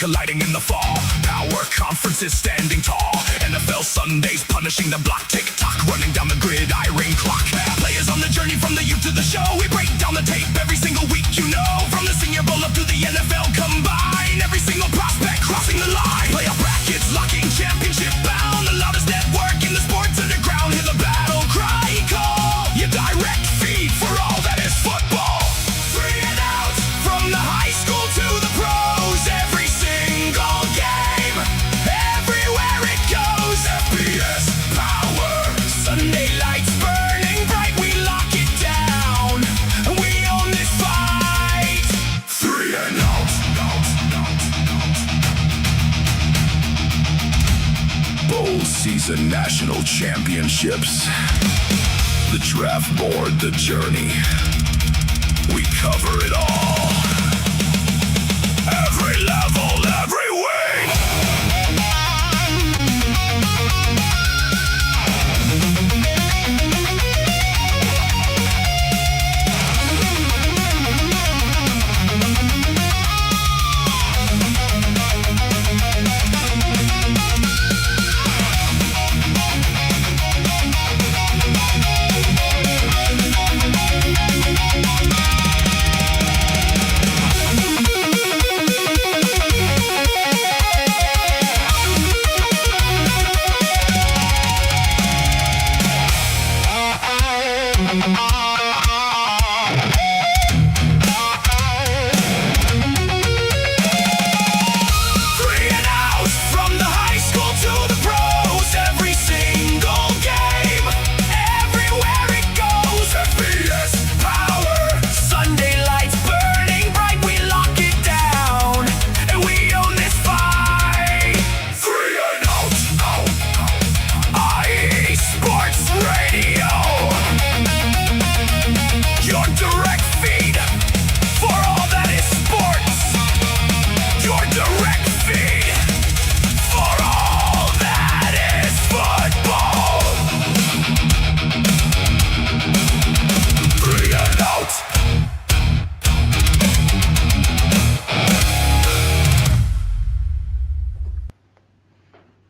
colliding in the fall. Power conferences standing tall. NFL Sundays punishing the block. Tick-tock running down the gridiron clock. Players on the journey from the youth to the show. We break down the tape every single week, you know. From the Senior Bowl up to the NFL Combine. Every single prospect crossing the line. Playoff brackets locking, championship bound. The loudest network in the sports underground. Hear the battle cry call. Your direct feed for all that is football. Free and out from the high school to the pros. Every single game, everywhere it goes. FBS power, Sunday lights burning bright. We lock it down, and we own this fight. Three and out. Bowl season national championships. The draft board, the journey. We cover it all. Every level, every wing.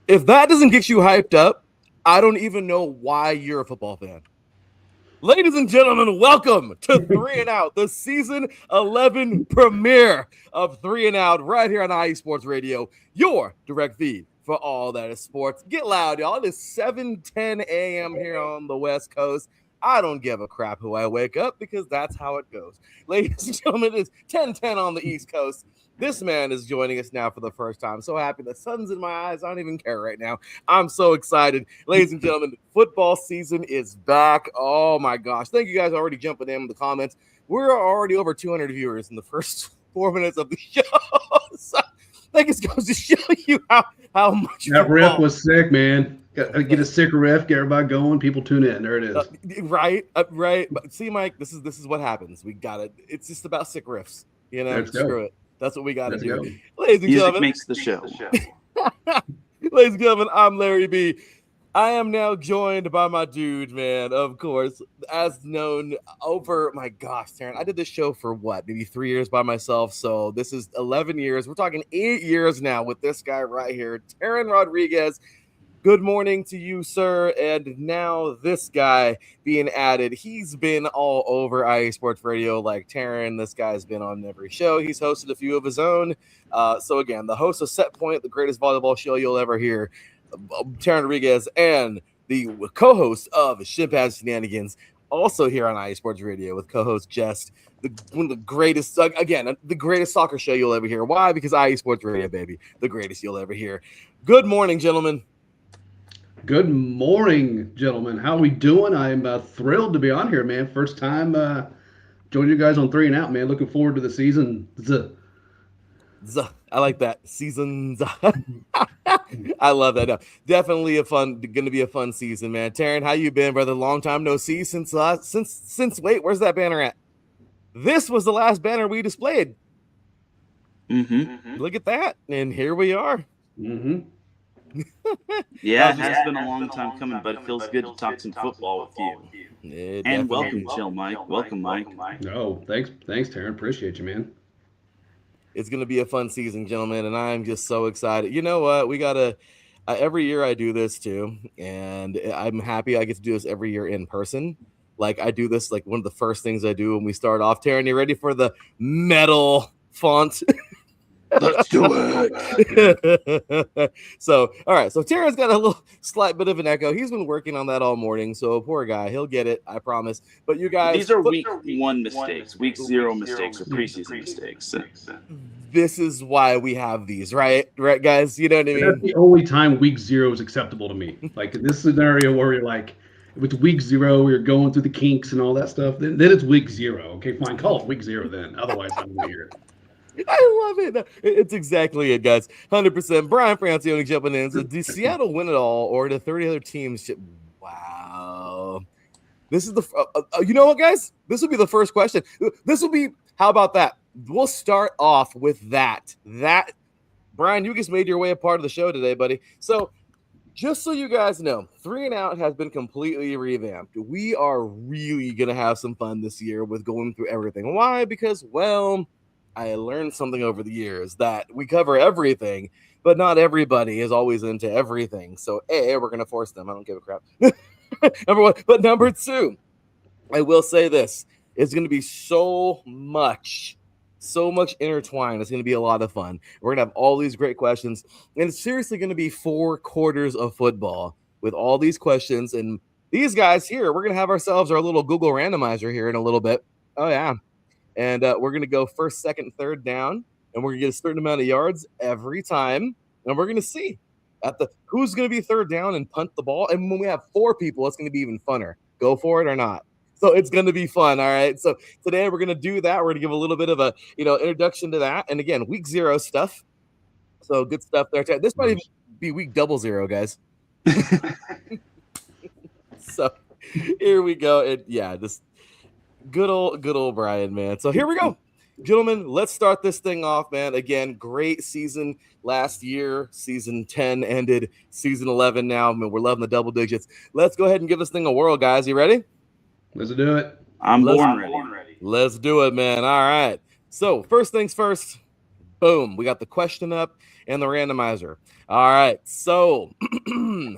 If that doesn't get you hyped up, I don't even know why you're a football fan. Ladies and gentlemen, welcome to 3 and Out, the season 11 premiere of 3 and Out right here on IE Sports Radio, your direct feed for all that is sports. Get loud, y'all. It is 7:10 a.m. here on the West Coast. I don't give a crap who I wake up because that's how it goes. Ladies and gentlemen, it's 10:10 on the East Coast. This man is joining us now for the first time. So happy. The sun's in my eyes. I don't even care right now. I'm so excited. Ladies and gentlemen, football season is back. Oh, my gosh. Thank you guys already jumping in the comments. We're already over 200 viewers in the first 4 minutes of the show. So I think it goes to show you how much that ref was sick, man. Get a sicker ref, get everybody going. People tune in. There it is. Right. But see, Mike, this is what happens. We got it. It's just about sick riffs. You know, screw it. That's what we got to do. Ladies and gentlemen, makes the show. Ladies and gentlemen, I'm Larry B. I am now joined by my dude, man, of course, as known over, my gosh, Teran, I did this show for what, maybe 3 years by myself. So this is 11 years. We're talking 8 years now with this guy right here, Teran Rodriguez. Good morning to you, sir. And now this guy being added. He's been all over IE Sports Radio like Teran. This guy's been on every show. He's hosted a few of his own. So again, the host of Set Point, the greatest volleyball show you'll ever hear, Teran Rodriguez, and the co-host of Ship-Ass Shenanigans, also here on IE Sports Radio with co-host Jess, one of the greatest, again, the greatest soccer show you'll ever hear. Why? Because IE Sports Radio, baby, the greatest you'll ever hear. Good morning, gentlemen. Good morning, gentlemen. How we doing? I'm thrilled to be on here, man. First time joining you guys on 3 and Out, man. Looking forward to the season. I like that. Seasons. I love that. Definitely going to be a fun season, man. Teran, how you been, brother? Long time no see since wait, where's that banner at? This was the last banner we displayed. Look at that. And here we are. Yeah, it has been a long time coming, but it feels good to talk some football with you. And welcome, Chill Mike. Welcome, Mike. No, thanks, Teran. Appreciate you, man. It's going to be a fun season, gentlemen, and I'm just so excited. You know what? We got to every year I do this too, and I'm happy I get to do this every year in person. Like I do this like one of the first things I do when we start off. Teran, you ready for the metal font? Let's do it. So, all right. So Teran's got a little slight bit of an echo. He's been working on that all morning. So poor guy, he'll get it. I promise. But you guys, these are week 1 mistakes. Week 0 mistakes are preseason mistakes. This is why we have these, right? Right, guys? You know what I mean? That's the only time week 0 is acceptable to me. Like in this scenario where you're like, if it's week 0, you're going through the kinks and all that stuff, then it's week 0. Okay, fine. Call it week 0 then. Otherwise, I'm going to hear it. I love it. It's exactly it, guys. 100%. Brian Francione jumping in. So, did Seattle win it all, or did 30 other teams? Wow. This is the. You know what, guys? This will be the first question. This will be. How about that? We'll start off with that. Brian, you just made your way a part of the show today, buddy. So, just so you guys know, 3 and Out has been completely revamped. We are really gonna have some fun this year with going through everything. Why? Because, well, I learned something over the years that we cover everything, but not everybody is always into everything. So, A, we're going to force them. I don't give a crap. Number 1. But number 2, I will say this. It's going to be so much intertwined. It's going to be a lot of fun. We're going to have all these great questions. And it's seriously going to be 4 quarters of football with all these questions. And these guys here, we're going to have ourselves our little Google randomizer here in a little bit. Oh, yeah. And we're going to go first, second, third down, and we're going to get a certain amount of yards every time. And we're going to see who's going to be third down and punt the ball. And when we have 4 people, it's going to be even funner. Go for it or not. So it's going to be fun. All right. So today we're going to do that. We're going to give a little bit of a introduction to that. And again, week 0 stuff. So good stuff there. This might even be week 00, guys. So here we go. And yeah, this. Good old Brian, man. So here we go. Gentlemen, let's start this thing off, man. Again, great season last year. Season 10 ended. Season 11 now. I mean, we're loving the double digits. Let's go ahead and give this thing a whirl, guys. You ready? Let's do it. I'm born ready. Let's do it, man. All right. So first things first. Boom. We got the question up and the randomizer. All right. So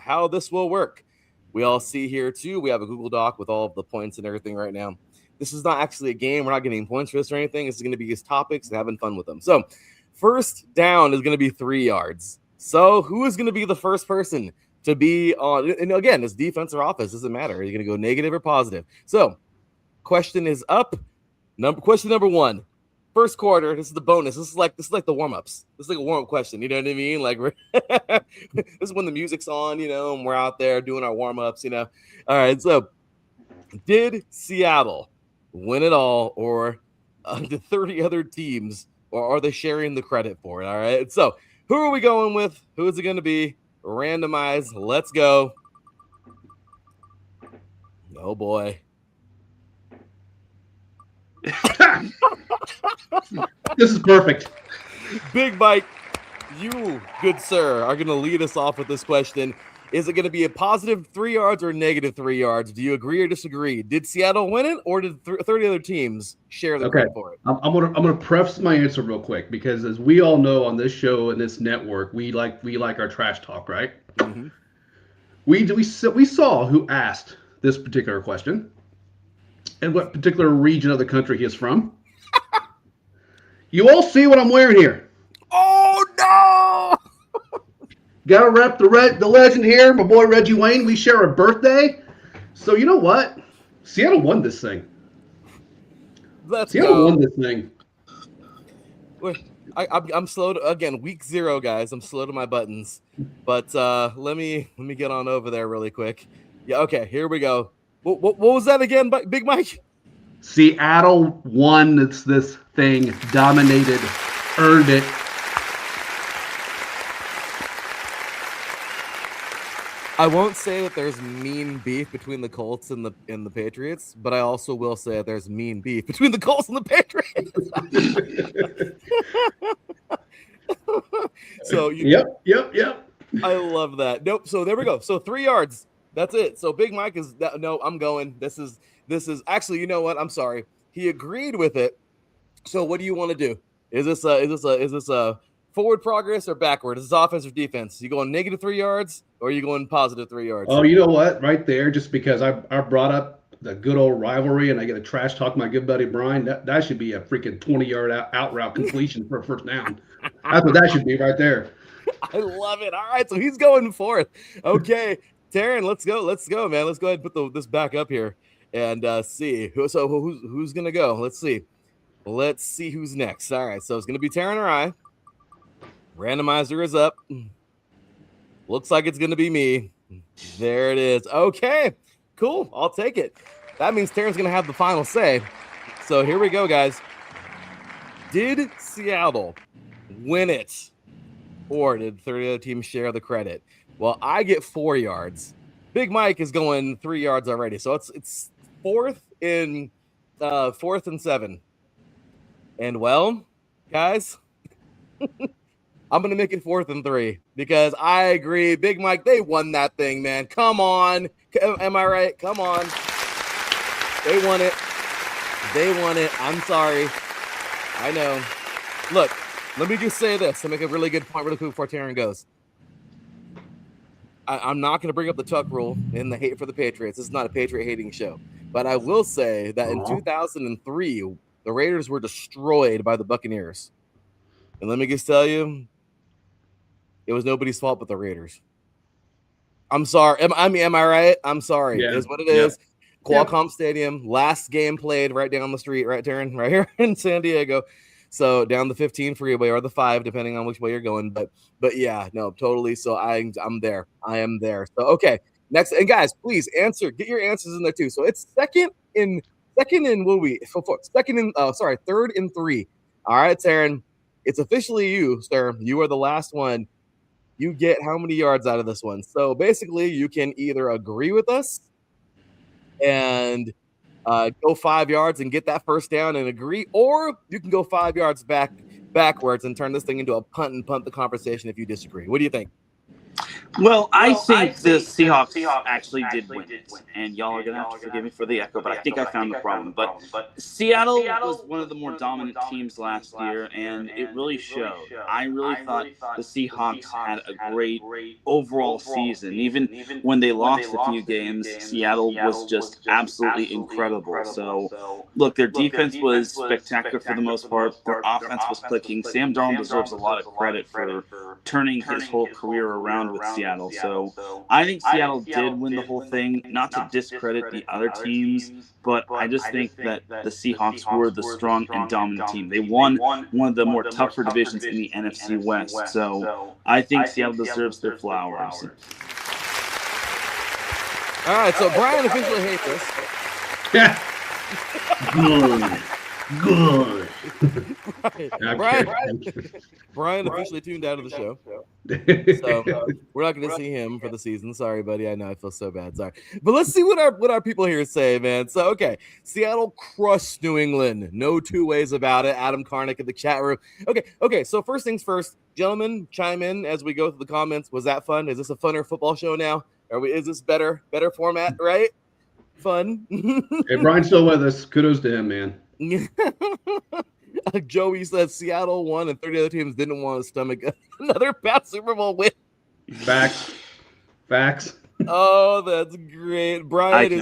how this will work. We all see here, too. We have a Google Doc with all of the points and everything right now. This is not actually a game. We're not getting points for this or anything. This is going to be just topics and having fun with them. So first down is going to be 3 yards. So who is going to be the first person to be on? And again, this defense or offense doesn't matter. Are you going to go negative or positive? So question is up. Question number 1. First quarter. This is the bonus. This is like the warm-ups. This is like a warm-up question. You know what I mean? Like this is when the music's on, and we're out there doing our warm-ups, All right. So did Seattle win it all, or the 30 other teams, or are they sharing the credit for it? All right. So who are we going with? Who is it going to be? Randomize. Let's go. Oh boy. This is perfect. Big Mike, you, good sir, are going to lead us off with this question. Is it going to be a positive 3 yards or negative 3 yards? Do you agree or disagree? Did Seattle win it, or did 30 other teams share the credit for it? I'm gonna preface my answer real quick, because as we all know on this show and this network, we like our trash talk, right? Mm-hmm. We saw who asked this particular question and what particular region of the country he is from. You all see what I'm wearing here? Oh no! Gotta rep the legend here, my boy Reggie Wayne. We share a birthday. So you know what? Seattle won this thing. Seattle won this thing. I'm slow to, again, week 0, guys. I'm slow to my buttons. But let me get on over there really quick. Yeah, okay, here we go. What was that again, Big Mike? Seattle won this thing, dominated, earned it. I won't say that there's mean beef between the Colts and the Patriots, but I also will say that there's mean beef between the Colts and the Patriots. So yep. I love that. Nope. So there we go. So 3 yards. That's it. So Big Mike is no. I'm going. This is actually. You know what? I'm sorry. He agreed with it. So what do you want to do? Is this a forward progress or backward? Is this offense or defense? You going negative 3 yards or are you going positive 3 yards? Oh, you know what? Right there, just because I brought up the good old rivalry and I get to trash talk my good buddy Brian, that should be a freaking 20-yard out route completion for a first down. That's what that should be right there. I love it. All right, so he's going fourth. Okay, Teran, let's go, man. Let's go ahead and put this back up here and see who's gonna go. Let's see who's next. All right, so it's gonna be Teran or I. Randomizer is up. Looks like it's gonna be me. There it is. Okay, cool. I'll take it. That means Teran's gonna have the final say. So here we go, guys. Did Seattle win it? Or did 30 other teams share the credit? Well, I get 4 yards. Big Mike is going 3 yards already. So it's fourth and 7. And well, guys, I'm going to make it 4th and 3 because I agree. Big Mike, they won that thing, man. Come on. Am I right? Come on. They won it. I'm sorry. I know. Look, let me just say this to make a really good point really quick before Teran goes. I'm not going to bring up the Tuck rule and the hate for the Patriots. This is not a Patriot-hating show. But I will say that in 2003, the Raiders were destroyed by the Buccaneers. And let me just tell you, it was nobody's fault but the Raiders. I'm sorry. Am I right? I'm sorry. Yeah. It is what it is. Qualcomm Stadium, last game played right down the street, right, Teran? Right here in San Diego. So down the 15 freeway or the 5, depending on which way you're going. But yeah, no, totally. So I'm there. I am there. So okay, next, and guys, please answer. Get your answers in there too. So it's third and 3. All right, Teran, it's officially you, sir. You are the last one. You get how many yards out of this one? So basically, you can either agree with us and go 5 yards and get that first down and agree, or you can go 5 yards backwards and turn this thing into a punt and punt the conversation if you disagree. What do you think? Well, I think the Seahawks actually did win it, and y'all are going to have to forgive me for the echo, but I think I found the problem. But Seattle was one of the more dominant teams last year, and it really showed. I really thought the Seahawks had a great overall season. Even when they lost a few games, Seattle was just absolutely incredible. So, look, their defense was spectacular for the most part. Their offense was clicking. Sam Darnold deserves a lot of credit for turning his whole career around with Seattle. So I think Seattle did win the whole thing, not to discredit the other teams, but I just think that the Seahawks were the strong and dominant team. They won one of the more tougher divisions in the NFC West. So I think Seattle deserves their flowers. All right, so Brian officially hates us. Good. Brian officially tuned out of the show. So we're not going to see him for the season. Sorry, buddy. I know I feel so bad. Sorry. But let's see what our people here say, man. So, okay. Seattle crushed New England. No two ways about it. Adam Karnick in the chat room. Okay. So first things first, gentlemen, chime in as we go through the comments. Was that fun? Is this a funner football show now? Is this better format, right? Fun. Hey, Brian's still with us. Kudos to him, man. Joey says Seattle won and 30 other teams didn't want to stomach another past Super Bowl win. Facts. Oh, that's great. Brian's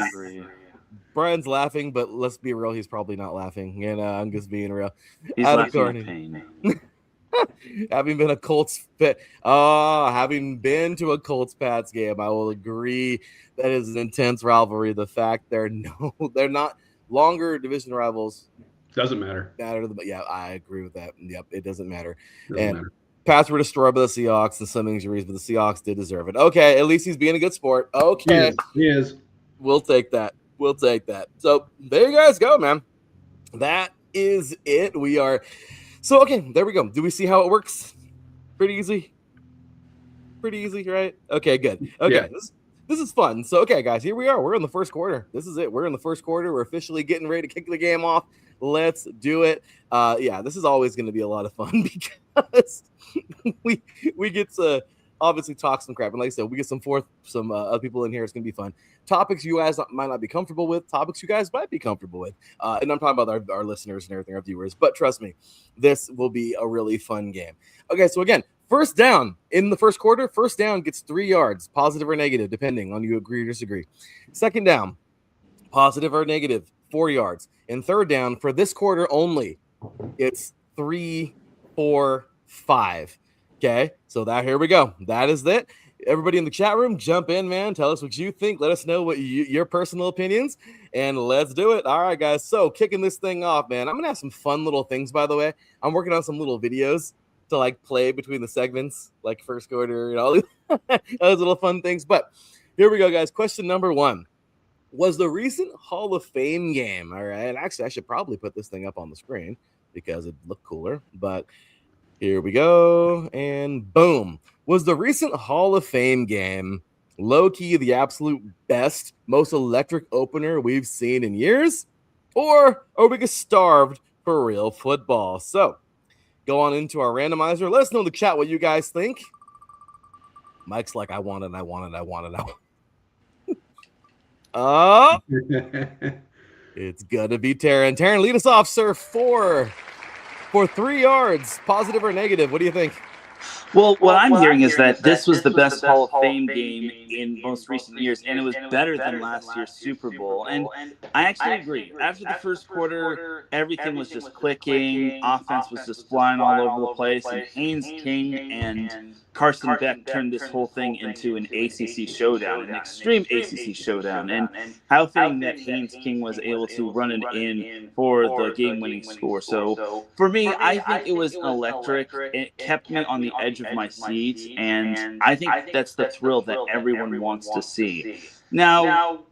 laughing, but let's be real, he's probably not laughing. And I'm just being real. He's laughing in pain. Having been to a Colts Pats game, I will agree that is an intense rivalry. The fact they're not longer division rivals. Doesn't matter. Yeah, I agree with that. Yep, it doesn't matter. Pats were destroyed by the Seahawks and some injuries, but the Seahawks did deserve it. Okay, at least he's being a good sport. Okay. He is. We'll take that. So there you guys go, man. That is it. So, okay, there we go. Do we see how it works? Pretty easy, right? Okay, good. Okay, yeah. This is fun. So, okay, guys, here we are. We're in the first quarter. This is it. We're in the first quarter. We're officially getting ready to kick the game off. Let's do it. Yeah, this is always going to be a lot of fun because we get to obviously talk some crap. And like I said, we get some other people in here. It's gonna be fun. Topics you guys might not be comfortable with. Topics you guys might be comfortable with. And I'm talking about our listeners and everything, our viewers. But trust me, this will be a really fun game. Okay, so again, first down in the first quarter. First down gets 3 yards, positive or negative, depending on you agree or disagree. Second down, positive or negative, 4 yards. And third down for this quarter only, it's 3, 4, 5. Okay, so here we go. That is it. Everybody in the chat room, jump in, man. Tell us what you think. Let us know what your personal opinions, and let's do it. All right, guys. So kicking this thing off, man. I'm gonna have some fun little things, by the way. I'm working on some little videos to like play between the segments, like first quarter and all those little fun things. But here we go, guys. Question number 1. Was the recent Hall of Fame game, all right? Actually, I should probably put this thing up on the screen because it looked cooler, but here we go, and boom. Was the recent Hall of Fame game low-key the absolute best, most electric opener we've seen in years? Or are we just starved for real football? So, go on into our randomizer. Let us know in the chat what you guys think. Mike's like, I want it. Oh, it's gonna be Teran. Teran, lead us off, sir. For 3 yards, positive or negative. What do you think? Well, what I'm hearing is that this was the best Hall of Fame game in most recent years, and it was better than last year's Super Bowl. And I actually agree. After the first quarter, everything was just clicking. Offense was just flying all over the place. And Haynes King and Carson Beck turned this whole thing into an ACC showdown, an extreme ACC showdown. And how fitting that Haynes King was able to run it in for the game-winning score. So for me, I think it was electric. It kept me on the edge of my seat, and I think that's the thrill that everyone wants to see. Now,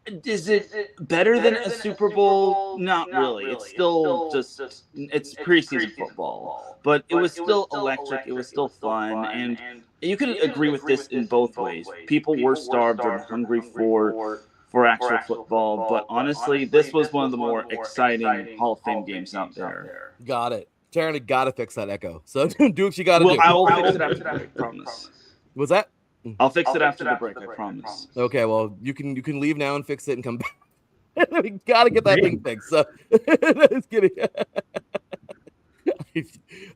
is it better than a Super Bowl? Not really. It's still it's preseason football, but it was still electric. It was still fun, and you could agree with this in both ways. People were starved and hungry for actual football, but honestly, this was one of the more exciting Hall of Fame games out there. Got it. Teran, got to fix that echo. So do what you got to do. Well, I will fix it after the break, I promise. Was that? I'll fix it after the break, I promise. Okay, well, you can leave now and fix it and come back. We got to get that thing fixed. So, just kidding.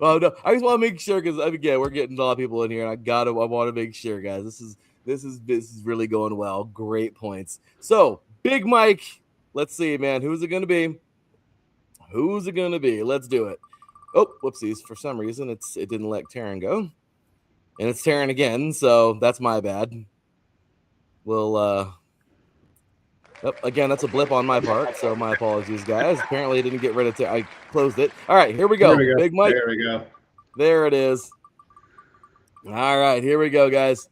Oh no, I just want to make sure because again, we're getting a lot of people in here, and I want to make sure, guys. This is really going well. Great points. So, Big Mike, let's see, man. Who's it going to be? Let's do it. Oh, whoopsies. For some reason, it didn't let Teran go. And it's Teran again, so that's my bad. We'll, again, that's a blip on my part, so my apologies, guys. Apparently, I didn't get rid of it. I closed it. All right, here we go. Big Mike. There we go. There it is. All right, here we go, guys.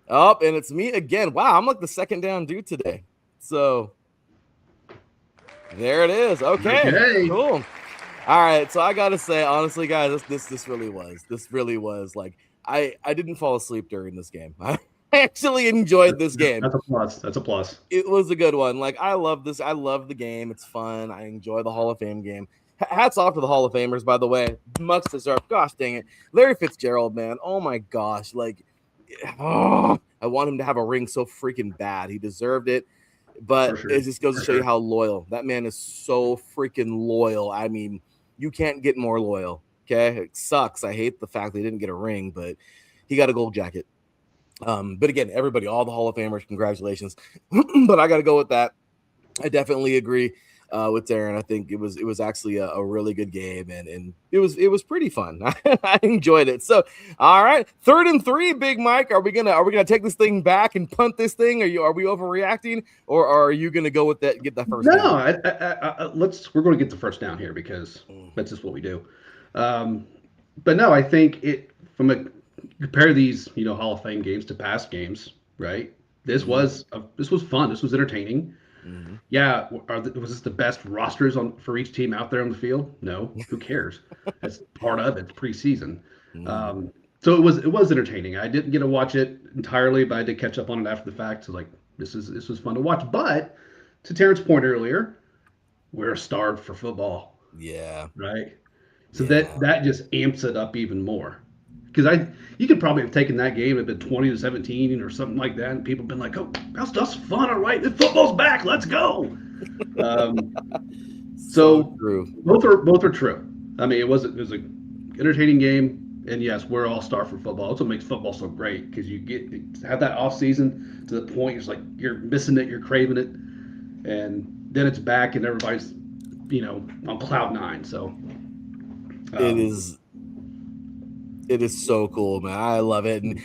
Oh, and it's me again. Wow, I'm like the second down dude today. So, there it is. Okay. Cool. All right, so I gotta say, honestly, guys, this really was like I didn't fall asleep during this game. I actually enjoyed this game. That's a plus. It was a good one. Like I love this. I love the game. It's fun. I enjoy the Hall of Fame game. Hats off to the Hall of Famers, by the way. Much deserved. Gosh dang it, Larry Fitzgerald, man. Oh my gosh, like, I want him to have a ring so freaking bad. He deserved it. But sure. It just goes to show you how loyal. That man is so freaking loyal. I mean, you can't get more loyal. Okay. It sucks. I hate the fact they didn't get a ring, but he got a gold jacket. But again, everybody, all the Hall of Famers, congratulations. But I got to go with that. I definitely agree with Teran. I think it was actually a really good game, and it was pretty fun. I enjoyed it. So, all right, 3rd and 3, Big Mike. Are we gonna take this thing back and punt this thing? Are we overreacting, or are you gonna go with that? Get that first down? No, we're going to get the first down here because that's just what we do. But no, I think compare these Hall of Fame games to past games, right? This was fun. This was entertaining. Mm-hmm. Yeah, was this the best rosters for each team out there on the field? No, who cares? That's part of it. It's preseason. Mm-hmm. So it was entertaining. I didn't get to watch it entirely, but I did catch up on it after the fact. So like this was fun to watch. But to Teran's point earlier, we're starved for football. Yeah. Right. So that just amps it up even more. because you could probably have taken that game and been 20-17 or something like that, and people have been like, "Oh, that's fun, all right. The football's back. Let's go." So true. both are true. I mean, it was an entertaining game, and yes, we're all star for football. That's what makes football so great because you have that off season to the point it's like you're missing it, you're craving it, and then it's back and everybody's on cloud nine. So it is so cool, man. I love it. And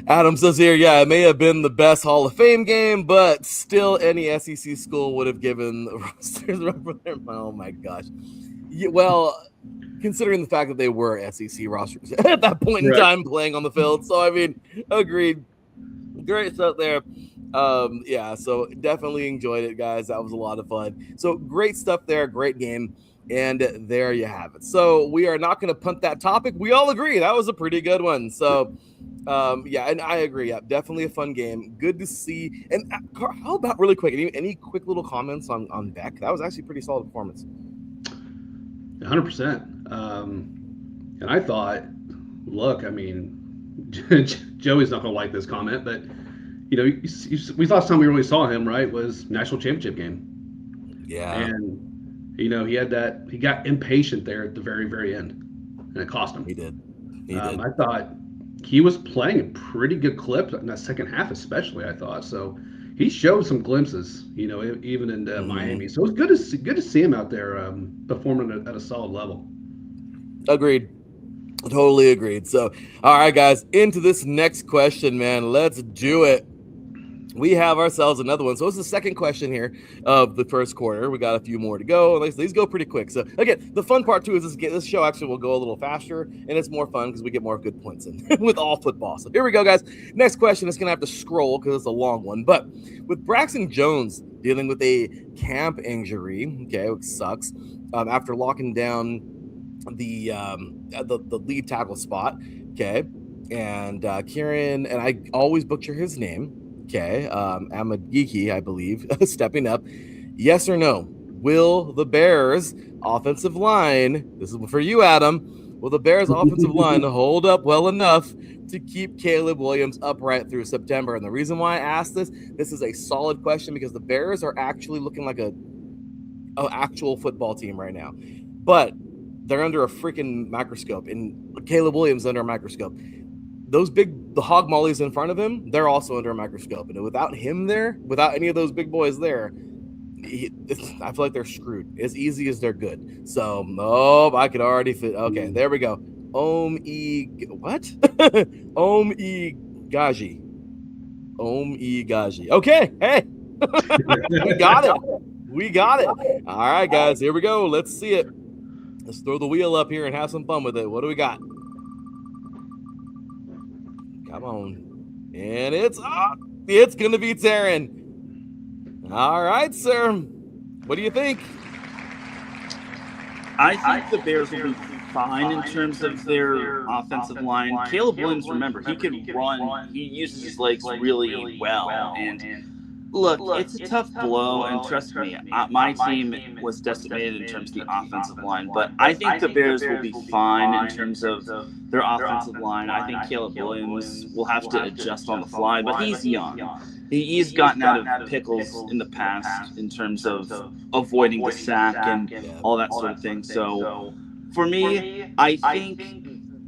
Adam says here, yeah, it may have been the best Hall of Fame game, but still any SEC school would have given the rosters over there. Oh my gosh. Yeah, well, considering the fact that they were SEC rosters at that point in time playing on the field. So, I mean, agreed. Great stuff there. Yeah, so definitely enjoyed it, guys. That was a lot of fun. So great stuff there. Great game. And there you have it. So we are not going to punt that topic. We all agree that was a pretty good one. So, yeah, and I agree. Yeah, definitely a fun game. Good to see. And how about really quick? Any quick little comments on Beck? That was actually a pretty solid performance. 100%. And I thought, look, I mean, Joey's not going to like this comment, but we thought time we really saw him, right, was national championship game. Yeah. And he got impatient there at the very, very end, and it cost him. He did. I thought he was playing a pretty good clip in that second half, especially. I thought so. He showed some glimpses, even in Miami. So it was good to see him out there performing at a solid level. Agreed. Totally agreed. So, all right, guys, into this next question, man. Let's do it. We have ourselves another one. So it's the second question here of the first quarter. We got a few more to go. These go pretty quick. So again, the fun part too is this show actually will go a little faster, and it's more fun because we get more good points in with all football. So here we go, guys. Next question is going to have to scroll because it's a long one. But with Braxton Jones dealing with a camp injury, okay, which sucks, after locking down the lead tackle spot, okay, and Kieran, and I always butcher his name. Okay, Amadiki, I believe, stepping up. Yes or no? Will the Bears offensive line, this is for you, Adam, will the Bears offensive line hold up well enough to keep Caleb Williams upright through September? And the reason why I asked this is a solid question because the Bears are actually looking like an actual football team right now. But they're under a freaking microscope, and Caleb Williams under a microscope. The hog mollies in front of him, they're also under a microscope. And without him there, without any of those big boys there, I feel like they're screwed. As easy as they're good. So, I could already fit. Okay, there we go. What? Gaji. Gaji. Okay, hey. We got it. All right, guys, here we go. Let's see it. Let's throw the wheel up here and have some fun with it. What do we got? Come on. And it's going to be Teran. All right, sir. What do you think? I think the Bears will be fine in terms of their offensive line. Caleb Williams, remember, he can run. He uses his legs really well. And look, it's a tough blow. And trust me, my team was decimated in terms of the offensive line. But I think the Bears will be fine in terms of their offensive line. I think Caleb Williams will have to adjust on the fly, but he's young. He's gotten out of pickles in the past in terms of avoiding the sack and all that sort of thing. So for me, I think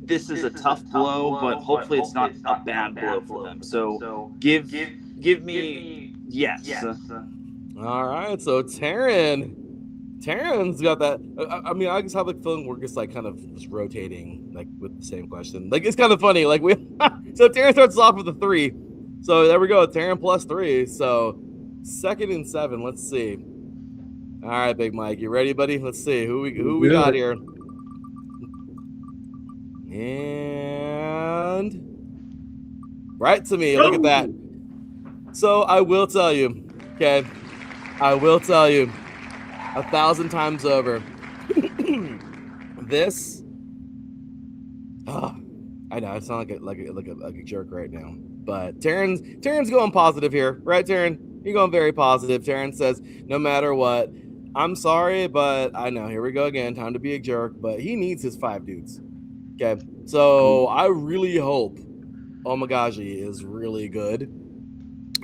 this is a tough blow, but hopefully it's not a bad blow for them. So give me yes. All right, so Teran's got that. I mean, I just have the feeling we're just like kind of just rotating like with the same question. Like it's kind of funny. Like so Teran starts off with a 3. So there we go, Teran plus 3. So 2nd and 7. Let's see. All right, Big Mike, you ready, buddy? Let's see who we got here. And right to me. Look at that. So I will tell you, okay. I will tell you 1,000 times over. This. I know I sound like a jerk right now. But Teran's going positive here, right, Teran? You're going very positive. Teran says, no matter what, I'm sorry, but I know, here we go again, time to be a jerk, but he needs his 5 dudes. Okay, so I really hope Omagaji is really good.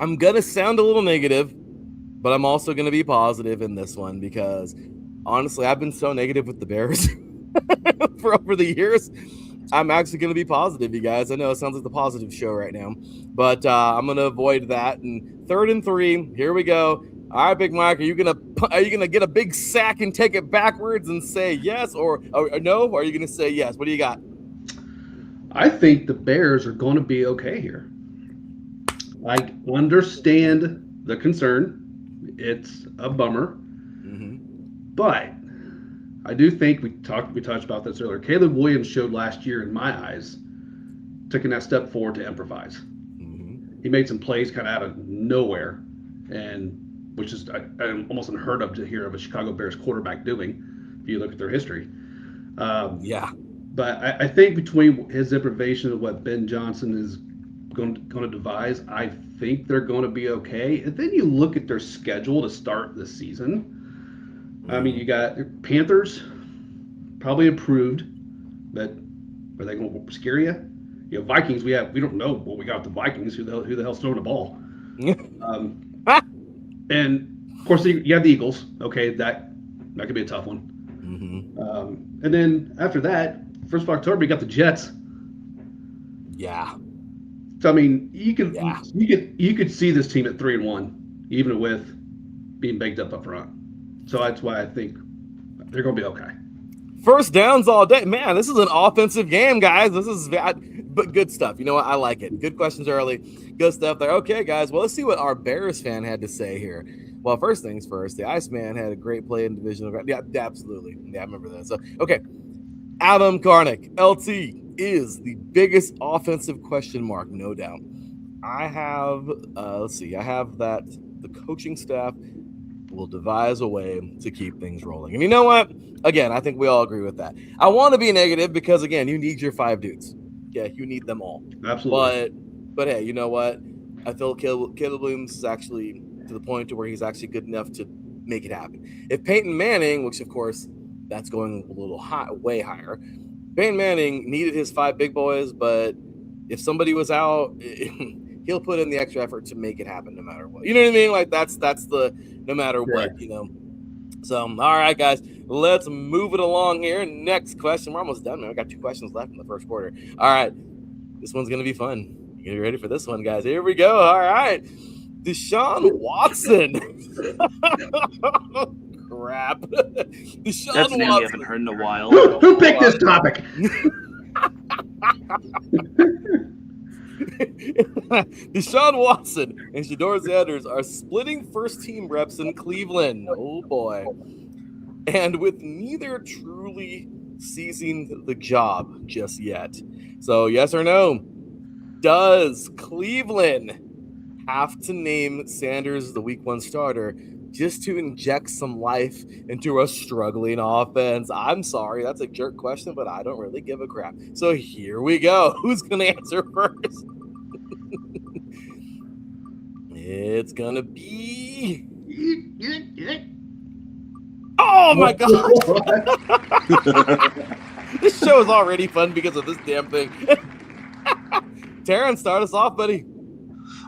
I'm gonna sound a little negative, but I'm also gonna be positive in this one because honestly, I've been so negative with the Bears for over the years. I'm actually going to be positive, you guys. I know it sounds like the positive show right now, but I'm going to avoid that. And 3rd and 3, here we go. All right, Big Mike, are you gonna get a big sack and take it backwards and say yes or no? Or are you gonna say yes? What do you got? I think the Bears are going to be okay here. I understand the concern. It's a bummer, but I do think we touched about this earlier. Caleb Williams showed last year, in my eyes, taking that step forward to improvise. He made some plays kind of out of nowhere, and which is almost unheard of to hear of a Chicago Bears quarterback doing if you look at their history. Yeah. But I think between his improvisation and what Ben Johnson is going to devise, I think they're going to be okay. And then you look at their schedule to start the season. I mean, you got Panthers, probably improved, but are they going to scare you? You know, Vikings, we don't know what we got with the Vikings. Who the hell's throwing the ball? And of course, you have the Eagles. Okay, that could be a tough one. And then after that, 1st of October, you got the Jets. Yeah. So I mean, you could see this team at 3-1, even with being baked up front. So that's why I think they're going to be okay. First downs all day. Man, this is an offensive game, guys. This is but good stuff. You know what? I like it. Good questions early. Good stuff there. Okay, guys. Well, let's see what our Bears fan had to say here. Well, first things first, the Iceman had a great play in divisional. Yeah, absolutely. Yeah, I remember that. So, okay. Adam Karnick, LT, is the biggest offensive question mark, no doubt. I have, I have that the coaching staff will devise a way to keep things rolling. And you know what? Again, I think we all agree with that. I want to be negative because, again, you need your 5 dudes. Yeah, you need them all. Absolutely. But hey, you know what? I feel Caleb Williams is actually to the point to where he's actually good enough to make it happen. If Peyton Manning, which of course that's going a little way higher, Peyton Manning needed his 5 big boys, but if somebody was out, he'll put in the extra effort to make it happen no matter what. You know what I mean? Like that's the no matter what, you know. So, all right, guys, let's move it along here. Next question. We're almost done, man. We got 2 questions left in the first quarter. All right. This one's going to be fun. You get ready for this one, guys. Here we go. All right. Deshaun Watson. Crap. That's a name we haven't heard in a while. Who picked this topic? Deshaun Watson and Shedeur Sanders are splitting first-team reps in Cleveland. Oh, boy. And with neither truly seizing the job just yet. So, yes or no? Does Cleveland have to name Sanders the Week 1 starter just to inject some life into a struggling offense? I'm sorry, that's a jerk question, but I don't really give a crap. So here we go. Who's going to answer first? It's going to be... Oh, my God. This show is already fun because of this damn thing. Teran, start us off, buddy.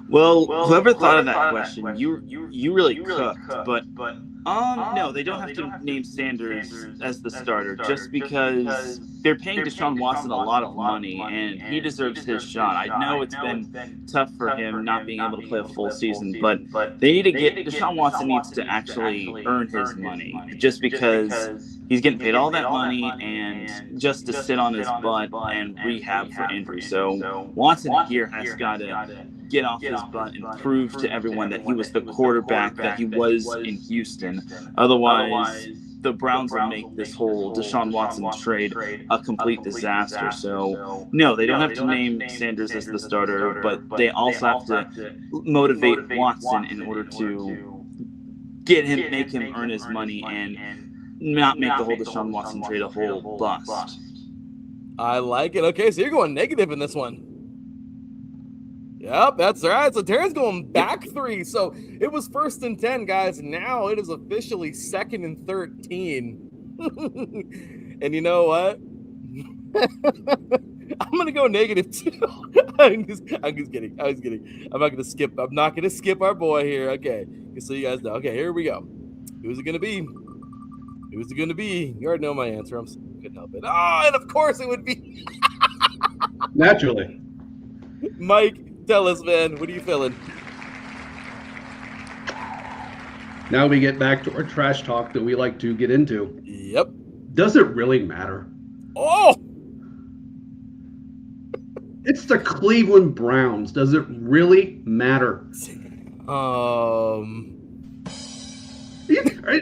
Well, whoever thought of that question, you really cooked. But no, they don't have to name Sanders as the starter just because they're paying Deshaun Watson a lot of money and he deserves his shot. I know it's been tough for him not being able to play a full season, but they need to Deshaun Watson needs to actually earn his money just because he's getting paid all that money and just to sit on his butt and rehab for injury. So Watson here has got to get off his butt and prove to everyone that he was the quarterback that he was in Houston. Otherwise, the Browns will make this whole Deshaun Watson trade a complete disaster. So, no, they don't have to name Sanders as the starter, but they also have to motivate Watson in order to make him earn his money and not make the whole Deshaun Watson trade a whole bust. I like it. Okay, so you're going negative in this one. Yep, that's right. So Teran's going back 3. So it was 1st and 10, guys. Now it is officially 2nd and 13. And you know what? I'm gonna go -2. I'm just kidding. I was kidding. I'm not gonna skip our boy here. Okay, just so you guys know. Okay, here we go. Who's it gonna be? Who's it gonna be? You already know my answer. Couldn't help it. Oh, and of course it would be Naturally. Mike. Tell us, man. What are you feeling? Now we get back to our trash talk that we like to get into. Yep. Does it really matter? Oh, It's the Cleveland Browns. Does it really matter?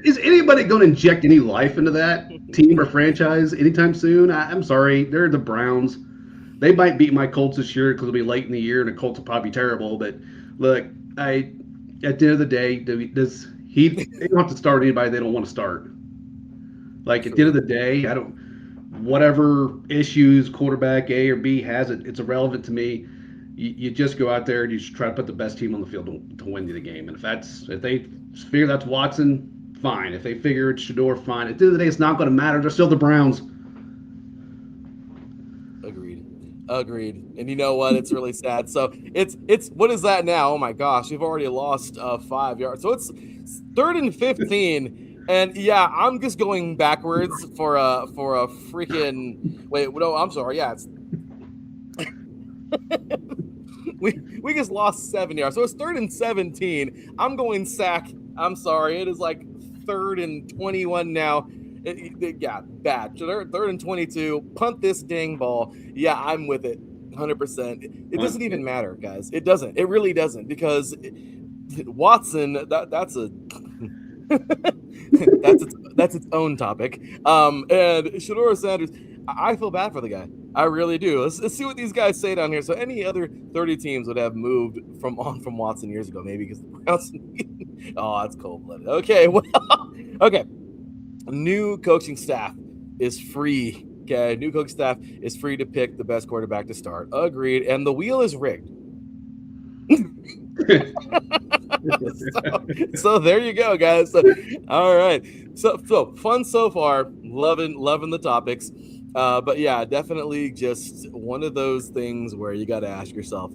Is anybody going to inject any life into that team or franchise anytime soon? I'm sorry. They're the Browns. They might beat my Colts this year because it'll be late in the year and the Colts will probably be terrible. But look, at the end of the day, they don't have to start anybody they don't want to start. Like, at the end of the day, whatever issues quarterback A or B has, it's irrelevant to me. You just go out there and you just try to put the best team on the field to win the game. And if they figure that's Watson, fine. If they figure it's Shador, fine. At the end of the day, it's not going to matter. They're still the Browns. Agreed. And you know what? It's really sad. So it's what is that now? Oh my gosh, we've already lost 5 yards. So it's 3rd and 15. And yeah, I'm just going backwards for a freaking wait. No, I'm sorry. Yeah, it's we just lost 7 yards. So it's 3rd and 17. I'm going sack. I'm sorry. It is like 3rd and 21 now. Yeah, bad. So they're 3rd and 22. Punt this dang ball. Yeah, I'm with it 100%. It doesn't even matter, guys. It doesn't. It really doesn't, because Watson, that's a that's its own topic. And Shador Sanders, I feel bad for the guy. I really do. Let's see what these guys say down here. So any other 30 teams would have moved from Watson years ago, maybe, because the Browns. Oh, that's cold-blooded. Okay, well, okay. New coaching staff is free. Okay, new coaching staff is free to pick the best quarterback to start. Agreed. And the wheel is rigged. so there you go, guys. So, all right. So fun so far. Loving the topics. But yeah, definitely just one of those things where you got to ask yourself,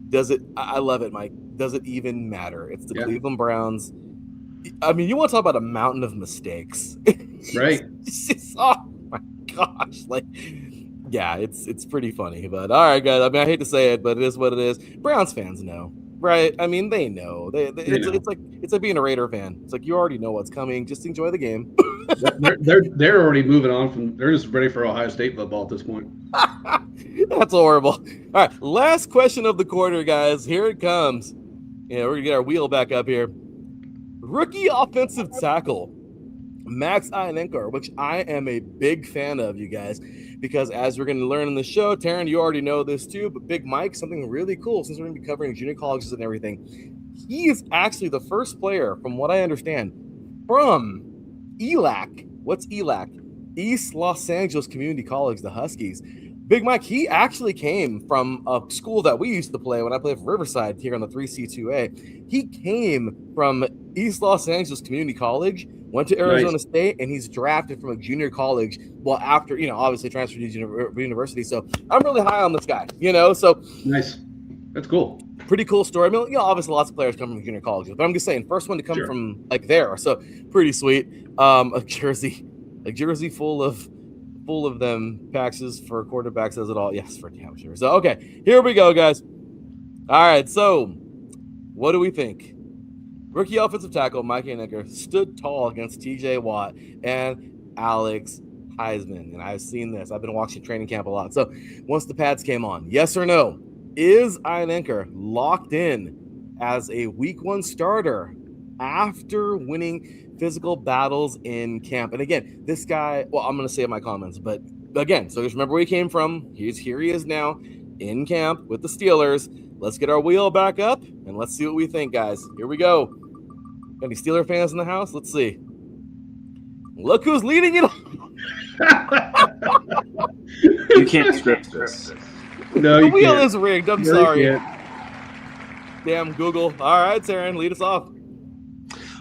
does it? I love it, Mike. Does it even matter? It's the Cleveland Browns. I mean, you want to talk about a mountain of mistakes, right? Oh my gosh, like, yeah, it's pretty funny. But all right, guys. I mean, I hate to say it, but it is what it is. Browns fans know, right? I mean, they know. It's like being a Raider fan. It's like you already know what's coming. Just enjoy the game. they're already moving on from. They're just ready for Ohio State football at this point. That's horrible. All right, last question of the quarter, guys. Here it comes. Yeah, we're gonna get our wheel back up here. Rookie offensive tackle Max Inenkar, which I am a big fan of, you guys, because as we're going to learn in the show, Teran, you already know this too, but Big Mike, something really cool, since we're going to be covering junior colleges and everything. He is actually the first player, from what I understand, from ELAC. What's ELAC? East Los Angeles Community College, the Huskies. Big Mike, he actually came from a school that we used to play when I played for Riverside here on the 3C2A. He came from East Los Angeles Community College, went to Arizona State, and he's drafted from a junior college. Well, after, obviously transferred to university. So I'm really high on this guy, so. Nice. That's cool. Pretty cool story. I mean, obviously lots of players come from junior colleges, but I'm just saying, first one to come from like there. So pretty sweet. A jersey full of them patches for quarterback says it all. Yes, for damn sure. So, okay, here we go, guys. All right, so what do we think? Rookie offensive tackle Mike Inenkar stood tall against TJ Watt and Alex Heisman. And I've seen this. I've been watching training camp a lot. So once the pads came on, yes or no, is Inenkar locked in as a week 1 starter after winning physical battles in camp? And again, this guy, well, I'm going to say it in my comments, but again, so just remember where he came from. Here he is now in camp with the Steelers. Let's get our wheel back up and let's see what we think, guys. Here we go. Any Steeler fans in the house? Let's see. Look who's leading it. You can't script this. No, the you wheel can't. is rigged. I'm sorry. Damn Google. All right, Teran, lead us off.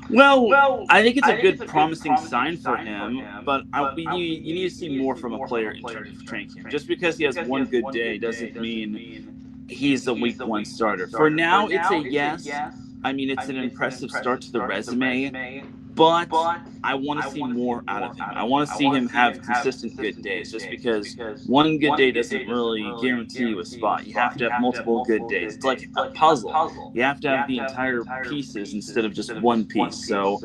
Well, I think it's a good, promising sign for him, but you need to see more from a player in training camp. Just because he has one good day doesn't mean he's a week one starter. For now, it's a yes. I mean, it's an impressive start to the resume, but I want to see more out of him. I want to see him have consistent good days, just because one good day doesn't really guarantee you a spot. You have to have multiple good days. It's like a puzzle. You have to have the entire pieces instead of just one piece. So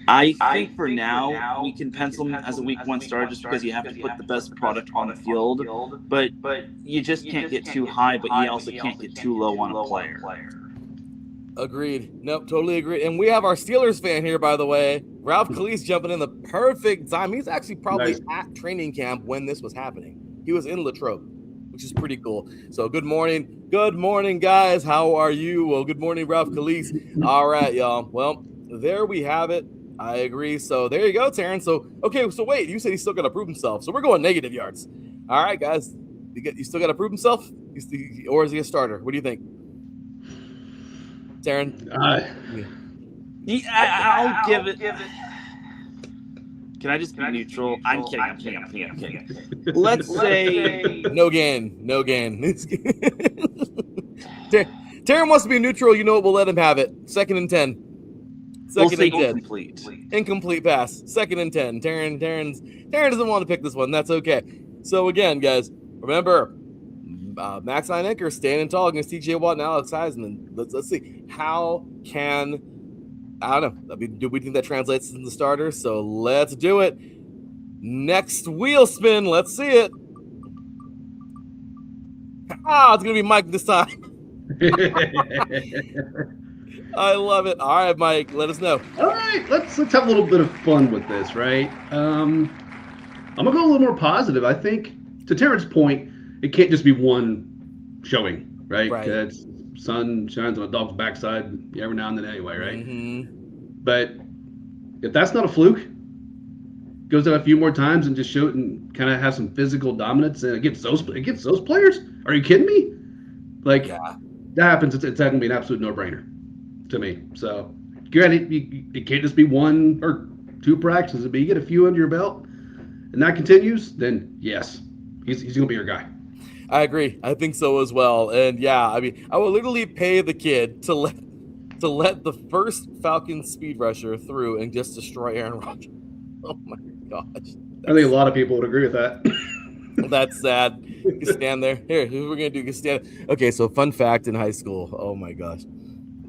I think for now, we can pencil him as a week one starter just because you have to put the best product on the field. But you just can't get too high, but you also can't get too low on a player. Agreed. Nope, totally agree. And we have our Steelers fan here, by the way. Ralph Calise jumping in the perfect time. He's actually probably at training camp when this was happening. He was in Latrobe, which is pretty cool. So good morning. Good morning, guys. How are you? Well, good morning, Ralph Calise. All right, y'all. Well, there we have it. I agree. So there you go, Teran. So, okay, so wait, you said he's still got to prove himself. So we're going negative yards. All right, guys. You still got to prove himself? Or is he a starter? What do you think? Teran? I'll give it. Can I just be neutral? I'm kidding. Let's say no gain. Teran wants to be neutral. You know what? We'll let him have it. 2nd and 10. Second and 10. Incomplete pass. 2nd and 10. Teran doesn't want to pick this one. That's okay. So again, guys, remember, Max Heinecker standing tall against TJ Watt and Alex Heisman. Let's see. How can, I don't know. I mean, do we think that translates into the starter? So let's do it. Next wheel spin. Let's see it. It's going to be Mike this time. I love it. All right, Mike, let us know. All right, let's have a little bit of fun with this, right? I'm going to go a little more positive. I think, to Teran's point, it can't just be one showing, right? Because sun shines on a dog's backside every now and then anyway, right? Mm-hmm. But if that's not a fluke, goes out a few more times and just show it and kind of have some physical dominance and against those players, are you kidding me? Like, that happens, it's going to be an absolute no-brainer to me. So, granted, it can't just be 1 or 2 practices. But you get a few under your belt and that continues, then yes, he's going to be your guy. I agree. I think so as well. And yeah, I mean, I will literally pay the kid to let the first Falcons speed rusher through and just destroy Aaron Rodgers. Oh my gosh. I think a lot of people would agree with that. That's sad. You stand there. Here, here's what we're gonna do. You stand. Okay, so fun fact in high school. Oh my gosh.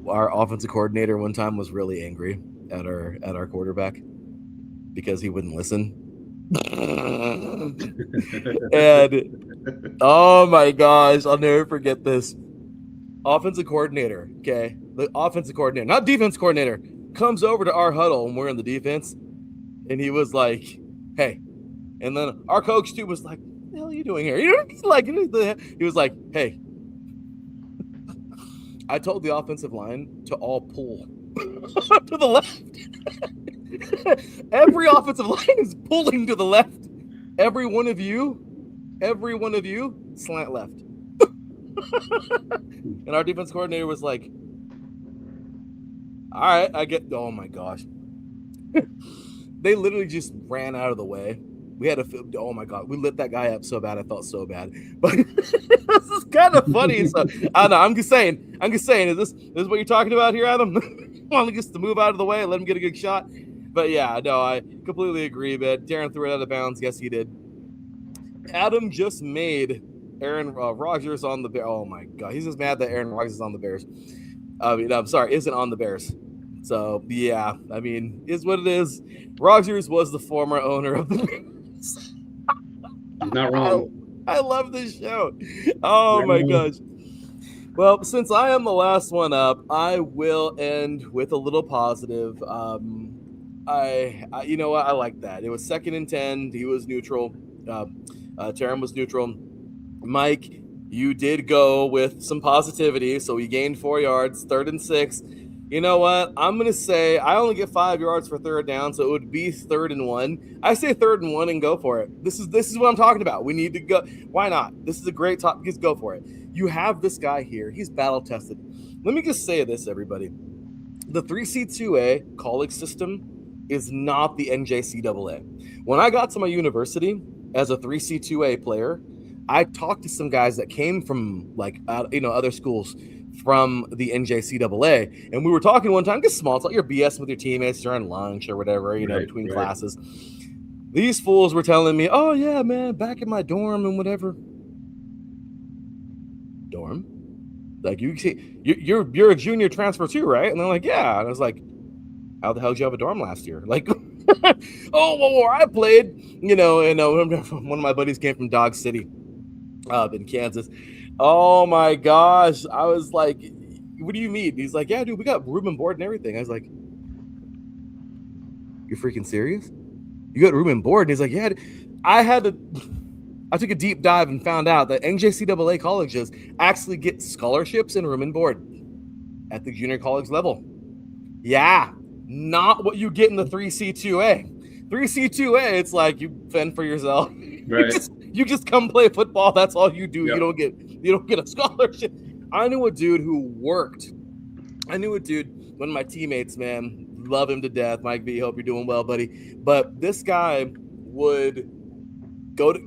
Our offensive coordinator one time was really angry at our quarterback because he wouldn't listen. And oh my gosh, I'll never forget this. Offensive coordinator, okay, the offensive coordinator, not defense coordinator, comes over to our huddle when we're in the defense, and he was like, "Hey," and then our coach too was like, "What the hell are you doing here?" You know, he was like, "Hey, I told the offensive line to all pull to the left." Every offensive line is pulling to the left. Every one of you, slant left. And our defense coordinator was like, all right, I get, oh my gosh. They literally just ran out of the way. We had oh my God, we lit that guy up so bad. I felt so bad. But this is kind of funny. So I don't know. I'm just saying, is this what you're talking about here, Adam? Want us to move out of the way and let him get a good shot? But yeah, no, I completely agree. But Teran threw it out of bounds. Yes, he did. Adam just made Aaron Rodgers on the Bears. Oh my God, he's just mad that Aaron Rodgers is on the Bears. I mean, I'm sorry, isn't on the Bears. So yeah, I mean, is what it is. Rodgers was the former owner of the Bears. He's not wrong. I love this show. Oh my gosh. Well, since I am the last one up, I will end with a little positive. I you know what? I like that. It was 2nd and 10. He was neutral. Teran was neutral. Mike, you did go with some positivity, so he gained 4 yards. 3rd and 6. You know what? I'm going to say I only get 5 yards for 3rd down, so it would be 3rd and 1. I say 3rd and 1 and go for it. This is what I'm talking about. We need to go. Why not? This is a great top. Just go for it. You have this guy here. He's battle tested. Let me just say this, everybody. the 3C2A college system is not the NJCAA. When I got to my university as a 3C2A player, I talked to some guys that came from other schools from the NJCAA, and we were talking one time, just small talk, you're BS with your teammates during lunch or whatever, between classes. These fools were telling me, "Oh yeah, man, back in my dorm and whatever." Dorm? Like, you're a junior transfer too, right? And they're like, "Yeah." And I was like, "How the hell did you have a dorm last year?" Like, oh, well, where I played, and one of my buddies came from Dog City, in Kansas. Oh my gosh. I was like, "What do you mean?" He's like, "Yeah, dude, we got room and board and everything." I was like, "You're freaking serious? You got room and board?" And he's like, "Yeah." I took a deep dive and found out that NJCAA colleges actually get scholarships and room and board at the junior college level. Yeah, not what you get in the 3C2A. 3C2A, it's like you fend for yourself. Right. You just come play football. That's all you do. Yep. You don't get a scholarship. I knew a dude who worked. One of my teammates, man, love him to death. Mike V, hope you're doing well, buddy. But this guy would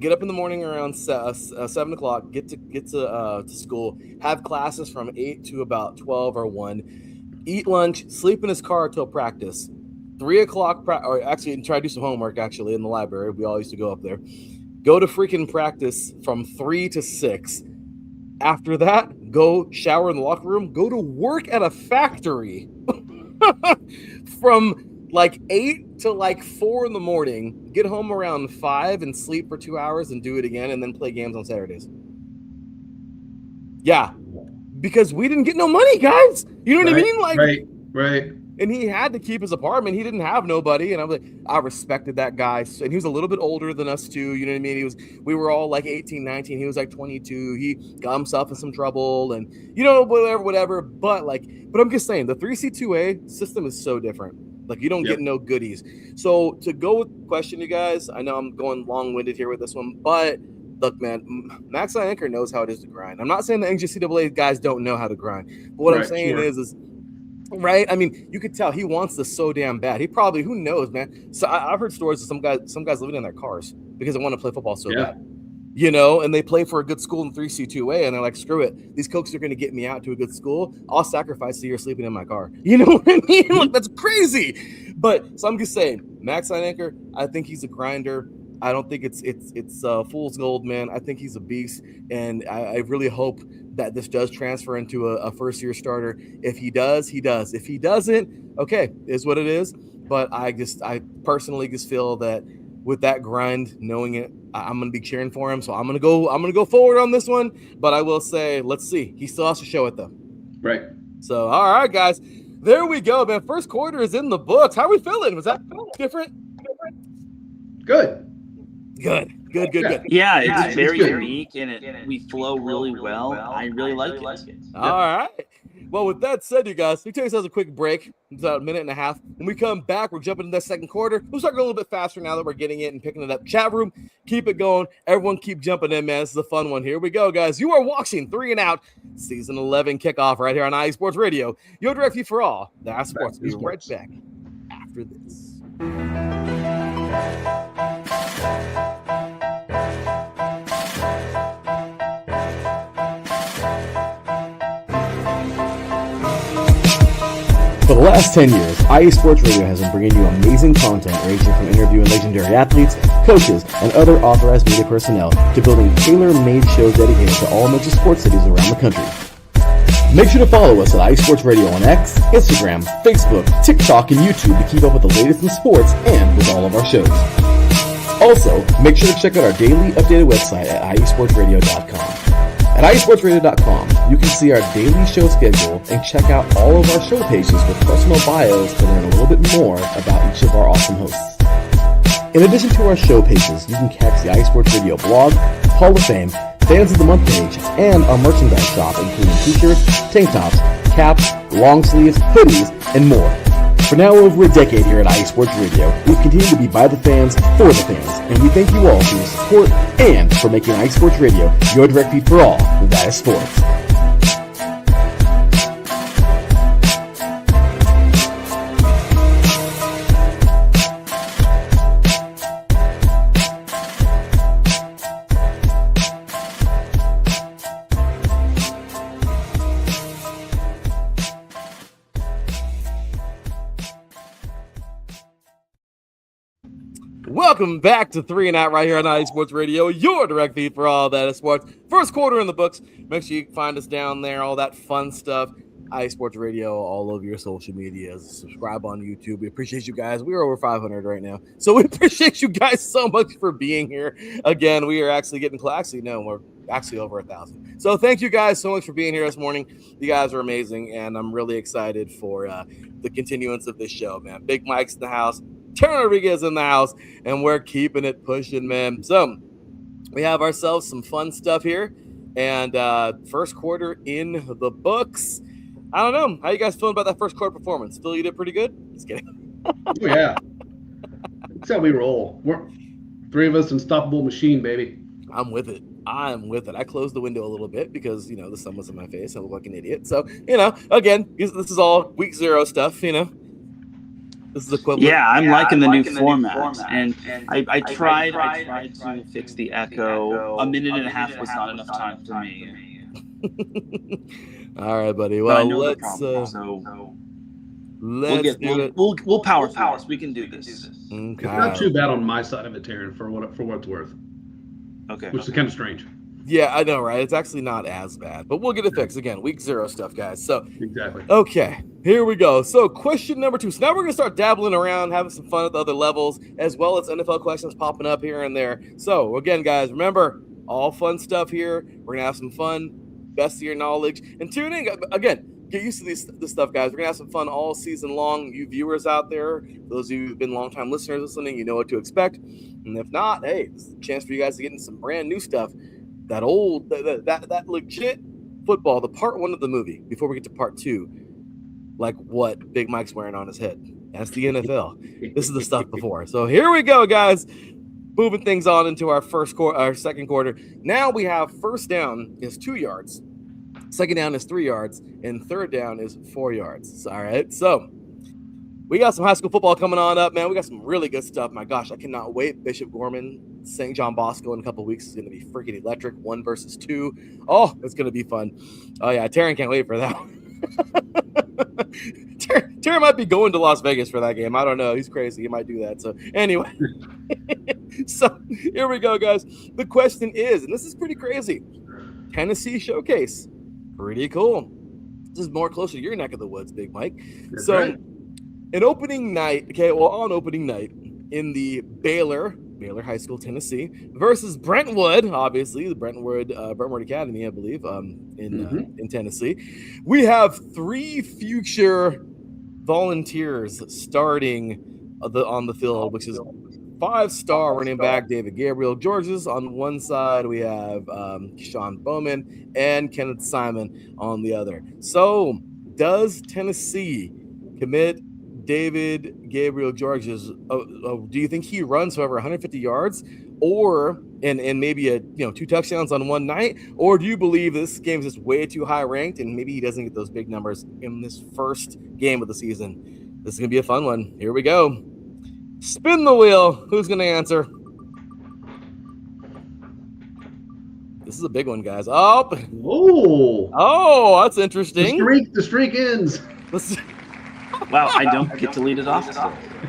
get up in the morning around 7 o'clock, get to school, have classes from 8 to about 12 or 1, eat lunch, sleep in his car till practice. 3 o'clock, or actually try to do some homework actually in the library. We all used to go up there. Go to freaking practice from 3 to 6. After that, go shower in the locker room, go to work at a factory from like 8 to like 4 in the morning, get home around 5 and sleep for 2 hours and do it again, and then play games on Saturdays. Yeah, because we didn't get no money, guys. You know what I mean? Like, right. And he had to keep his apartment. He didn't have nobody. And I'm like, I respected that guy. And he was a little bit older than us too. You know what I mean? We were all like 18, 19. He was like 22. He got himself in some trouble and, whatever. But I'm just saying the 3C2A system is so different. Like, you don't get no goodies. So to go with the question, you guys, I know I'm going long-winded here with this one, but look, man, Max Anchor knows how it is to grind. I'm not saying the NJCAA guys don't know how to grind. But what I'm saying is right? I mean, you could tell he wants this so damn bad. He probably, who knows, man? So I've heard stories of some guys living in their cars because they want to play football so bad. And they play for a good school in 3C2A, and they're like, screw it. These coaches are going to get me out to a good school. I'll sacrifice the year sleeping in my car. You know what I mean? Like, that's crazy. But so I'm just saying, Max Anchor, I think he's a grinder. I don't think it's fool's gold, man. I think he's a beast, and I really hope that this does transfer into a first-year starter. If he does, he does. If he doesn't, okay, is what it is. But I personally just feel that with that grind, knowing it, I'm going to be cheering for him. So I'm going to go forward on this one. But I will say, let's see. He still has to show it, though. Right. So, all right, guys. There we go, man. First quarter is in the books. How are we feeling? Was that different? Good. Yeah, it's very unique, and we flow really well. I really like it. All right. Well, with that said, you guys, we take ourselves a quick break. It's about a minute and a half. When we come back, we're jumping into the second quarter. We'll start going a little bit faster now that we're getting it and picking it up. Chat room, keep it going. Everyone keep jumping in, man. This is a fun one. Here we go, guys. You are watching 3 and Out, Season 11 Kickoff right here on IE Sports Radio. Your direct feed for all the IE Sports. We'll be right back after this. For the last 10 years, IE Sports Radio has been bringing you amazing content ranging from interviewing legendary athletes, coaches, and other authorized media personnel to building tailor-made shows dedicated to all major sports cities around the country. Make sure to follow us at IE Sports Radio on X, Instagram, Facebook, TikTok, and YouTube to keep up with the latest in sports and with all of our shows. Also, make sure to check out our daily updated website at iesportsradio.com. At iesportsradio.com, you can see our daily show schedule and check out all of our show pages with personal bios to learn a little bit more about each of our awesome hosts. In addition to our show pages, you can catch the IE Sports Radio blog, Hall of Fame, Fans of the Month page, and our merchandise shop, including t-shirts, tank tops, caps, long sleeves, hoodies, and more. For now over a decade here at IE Sports Radio, we've continued to be by the fans, for the fans, and we thank you all for your support and for making IE Sports Radio your direct feed for all that is sports. Welcome back to 3 and Out right here on iSports Radio, your direct feed for all that is sports. First quarter in the books. Make sure you find us down there, all that fun stuff. iSports Radio, all over your social medias. Subscribe on YouTube. We appreciate you guys. We're over 500 right now. So we appreciate you guys so much for being here. Again, we are actually getting close. We're actually over 1,000. So thank you guys so much for being here this morning. You guys are amazing, and I'm really excited for the continuance of this show, man. Big Mike's in the house. Teran Rodriguez in the house, and we're keeping it pushing, man. So we have ourselves some fun stuff here, and first quarter in the books. I don't know. How you guys feeling about that first quarter performance? Feel you did pretty good? Just kidding. Oh, yeah. That's how we roll. We're three of us, unstoppable machine, baby. I'm with it. I closed the window a little bit because, the sun was in my face. I look like an idiot. So, again, this is all week 0 stuff, This is equivalent. Yeah, I'm liking the new format. And I tried to fix the echo. A minute and a half was not enough time for me. All right, buddy. Well, let's do it. We'll power through this. We can do this. Okay. It's not too bad on my side of it, Teran, for what it's worth. Okay. Which is kind of strange. Yeah, I know, right? It's actually not as bad, but we'll get it fixed. Again, week 0 stuff, guys. So exactly. Okay, here we go. So question number 2. So now we're going to start dabbling around, having some fun at the other levels, as well as NFL questions popping up here and there. So again, guys, remember, all fun stuff here. We're going to have some fun, best of your knowledge. And tune in. Again, get used to this stuff, guys. We're going to have some fun all season long. You viewers out there, those of you who've been longtime listeners listening, you know what to expect. And if not, hey, this is a chance for you guys to get into some brand new stuff. That old, that legit football, the part 1 of the movie, before we get to part 2, like what Big Mike's wearing on his head. That's the NFL. This is the stuff before. So here we go, guys. Moving things on into our second quarter. Now we have first down is 2 yards, second down is 3 yards, and third down is 4 yards. All right. So we got some high school football coming on up, man. We got some really good stuff. My gosh, I cannot wait. Bishop Gorman, St. John Bosco in a couple of weeks is going to be freaking electric. 1 versus 2. Oh, it's going to be fun. Oh, yeah. Teran can't wait for that one. Teran might be going to Las Vegas for that game. I don't know. He's crazy. He might do that. So, anyway. So, here we go, guys. The question is, and this is pretty crazy, Tennessee Showcase. Pretty cool. This is more closer to your neck of the woods, Big Mike. That's so, right. on opening night in the Baylor High School, Tennessee, versus Brentwood, obviously the Brentwood Academy, I believe, in Tennessee. We have 3 future volunteers starting on the field, which is 5-star running back David Gabriel Georges on one side. We have Sean Bowman and Kenneth Simon on the other. So, does Tennessee commit David Gabriel Georges? Do you think he runs for over 150 yards, or and maybe 2 touchdowns on one night, or do you believe this game is just way too high ranked and maybe he doesn't get those big numbers in this first game of the season? This is gonna be a fun one. Here we go. Spin the wheel. Who's gonna answer? This is a big one, guys. Oh, that's interesting. The streak ends. Wow, I don't get to lead it off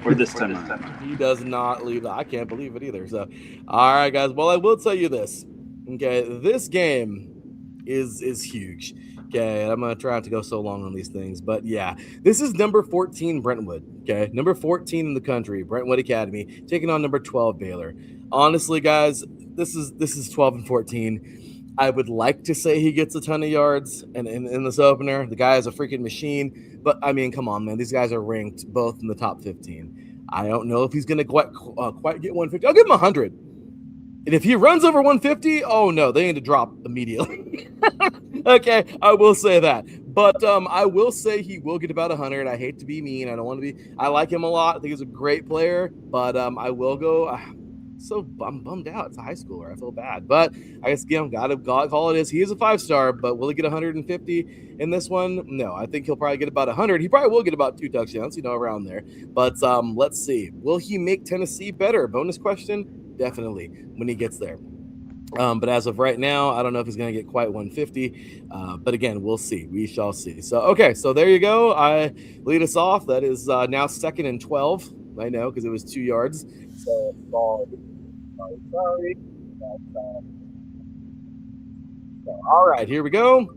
for this time around. He does not lead. I can't believe it either. So, all right, guys. Well, I will tell you this. Okay, this game is huge. Okay, I'm gonna try not to go so long on these things, but yeah, this is number 14 Brentwood. Okay, number 14 in the country, Brentwood Academy, taking on number 12 Baylor. Honestly, guys, this is 12 and 14. I would like to say he gets a ton of yards in this opener. The guy is a freaking machine, but I mean, come on, man. These guys are ranked both in the top 15. I don't know if he's going to quite get 150. I'll give him 100. And if he runs over 150, oh no, they need to drop immediately. Okay, I will say that. But I will say he will get about 100. I hate to be mean. I don't want to be. I like him a lot. I think he's a great player. But I will go. So I'm bummed out. It's a high schooler. I feel bad. But I guess, gotta call it is. He is a 5-star, but will he get 150 in this one? No, I think he'll probably get about 100. He probably will get about 2 touchdowns, around there. But let's see. Will he make Tennessee better? Bonus question? Definitely when he gets there. But as of right now, I don't know if he's going to get quite 150. But again, we'll see. We shall see. So, okay. So there you go. I lead us off. That is now 2nd and 12 I know, because it was 2 yards. So, sorry. All right, here we go.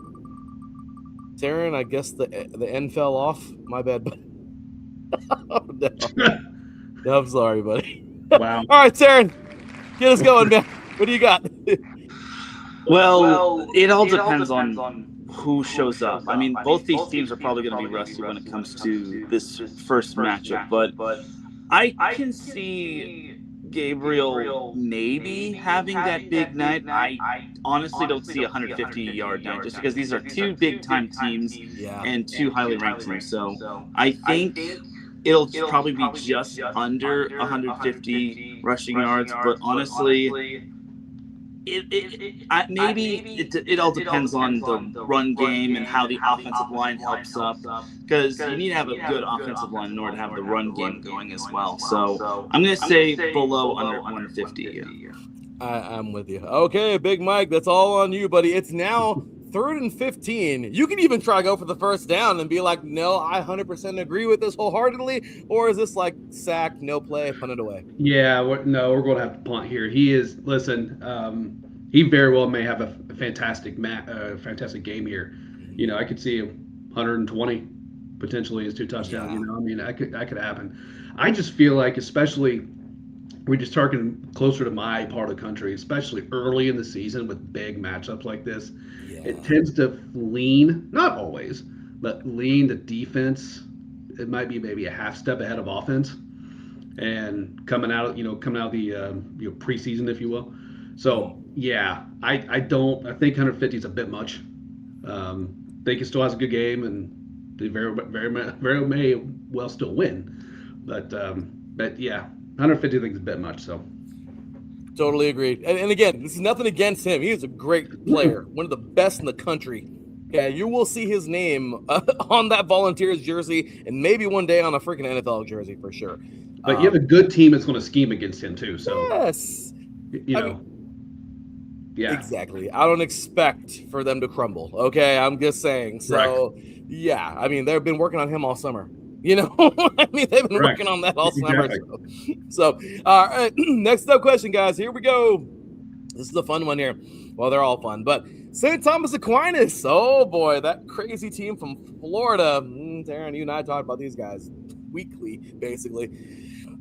Teran, I guess the end fell off. My bad, buddy. Oh, no. No, I'm sorry, buddy. Wow. All right, Teran, get us going, man. What do you got? Well, it all depends on who shows up. I mean, both these teams are probably going to be rusty when it comes to this first matchup, but I can see Gabriel maybe having that big night. I honestly don't see a 150-yard night just because these are two big-time teams and two highly ranked teams. So I think it'll probably be just under 150 rushing yards, but honestly, it all depends on the run game and how the offensive line helps up, because you need to have a good offensive line in order to have the run game going as well. So I'm going to say below under 150. I'm with you. Okay, Big Mike, that's all on you, buddy. It's now 3rd and 15. You can even try to go for the first down and be like, no, I 100% agree with this wholeheartedly. Or is this like sack, no play, punt it away? Yeah, we're going to have to punt here. He is, listen, he very well may have a fantastic game here. You know, I could see 120 potentially as 2 touchdowns. Yeah. You know, I mean, that could happen. I just feel like, especially we're just talking closer to my part of the country, especially early in the season with big matchups like this, it tends to lean, not always, but lean the defense. It might be maybe a half step ahead of offense, and coming out of the preseason, if you will. So yeah, I think 150 is a bit much. Think he still has a good game, and they very may well still win, but yeah, 150 I think is a bit much. So totally agreed. And again, this is nothing against him. He is a great player, one of the best in the country. Yeah, you will see his name on that Volunteers jersey, and maybe one day on a freaking NFL jersey for sure. But you have a good team that's going to scheme against him too. So yes, yeah, exactly. I don't expect for them to crumble. Okay, I'm just saying. So yeah, I mean, they've been working on him all summer. You know, I mean, they've been working on that all summer. So, all right, next up question, guys. Here we go. This is a fun one here. Well, they're all fun, but St. Thomas Aquinas. Oh boy, that crazy team from Florida. Teran, you and I talk about these guys weekly, basically.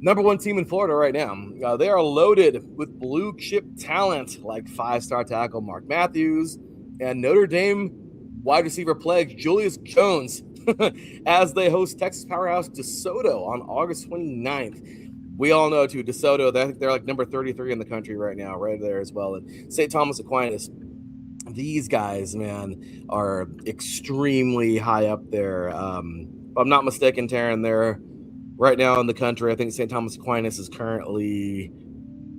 Number 1 team in Florida right now. They are loaded with blue chip talent like 5-star tackle Mark Matthews and Notre Dame wide receiver pledge Julius Jones as they host Texas powerhouse DeSoto on August 29th. We all know, too, DeSoto, they're like number 33 in the country right now, right there as well. And St. Thomas Aquinas, these guys, man, are extremely high up there. If I'm not mistaken, Teran, they're right now in the country. I think St. Thomas Aquinas is currently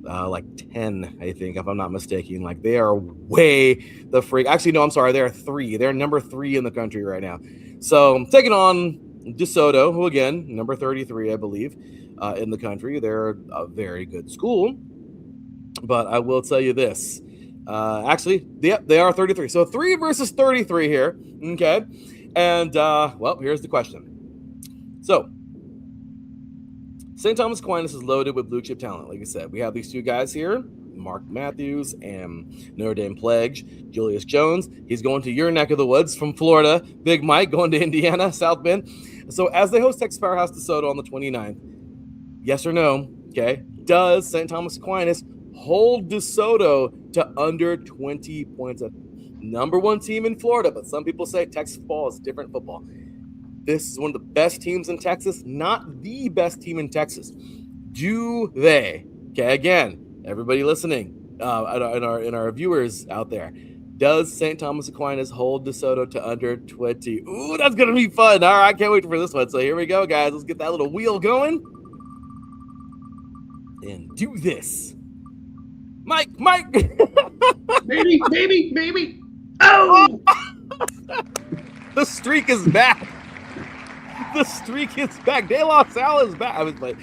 like 10, I think, if I'm not mistaken. Like, they are way the freak. Actually, no, I'm sorry. They're 3. They're number 3 in the country right now. So taking on DeSoto, who, again, number 33, I believe, in the country. They're a very good school. But I will tell you this. Actually, they are 33. So 3 versus 33 here. Okay. And, well, here's the question. So, St. Thomas Aquinas is loaded with blue chip talent. Like I said, we have these 2 guys here, Mark Matthews and Notre Dame pledge Julius Jones. He's going to your neck of the woods from Florida. Big Mike going to Indiana, South Bend. So as they host Texas powerhouse DeSoto on the 29th, yes or no, okay, does St. Thomas Aquinas hold DeSoto to under 20 points? Number 1 team in Florida, but some people say Texas football is different football. This is one of the best teams in Texas, not the best team in Texas. Do they? Okay, again, everybody listening, and our viewers out there, does St. Thomas Aquinas hold DeSoto to under 20? Ooh, that's gonna be fun! All right, I can't wait for this one. So here we go, guys. Let's get that little wheel going and do this. Mike. Maybe. Oh! The streak is back. The streak is back. De La Salle is back. I was like,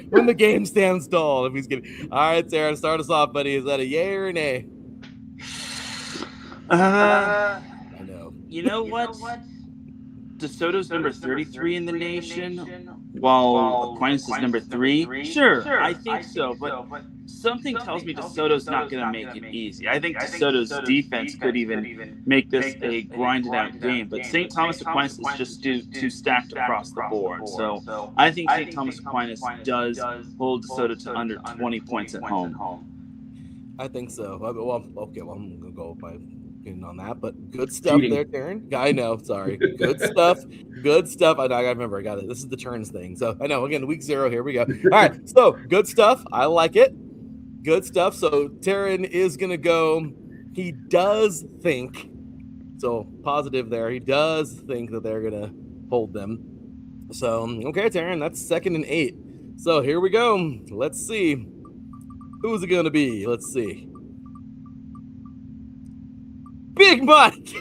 when the game stands tall. If he's getting all right, Teran, start us off, buddy. Is that a yay or a nay? I know. You know what? DeSoto's number 33 in the nation, while Aquinas is number 3. Sure, I think so, but something tells me DeSoto's not going to make it easy. I think DeSoto's defense could even make this a grinded-out game, but St. Thomas Aquinas is just too stacked across the board. So I think St. Thomas Aquinas does hold DeSoto to under 20 points at home. I think so. Well, okay, well, I'm going to go by on that, but good stuff there, Teran. I know, sorry. Good stuff. Good stuff. I remember. I got it. This is the turns thing. So I know, again, week 0. Here we go. All right. So good stuff. I like it. Good stuff. So Teran is going to go. He does think, so positive there. He does think that they're going to hold them. So, okay, Teran, that's 2nd and 8. So here we go. Let's see. Who's it going to be? Let's see. Big Mike.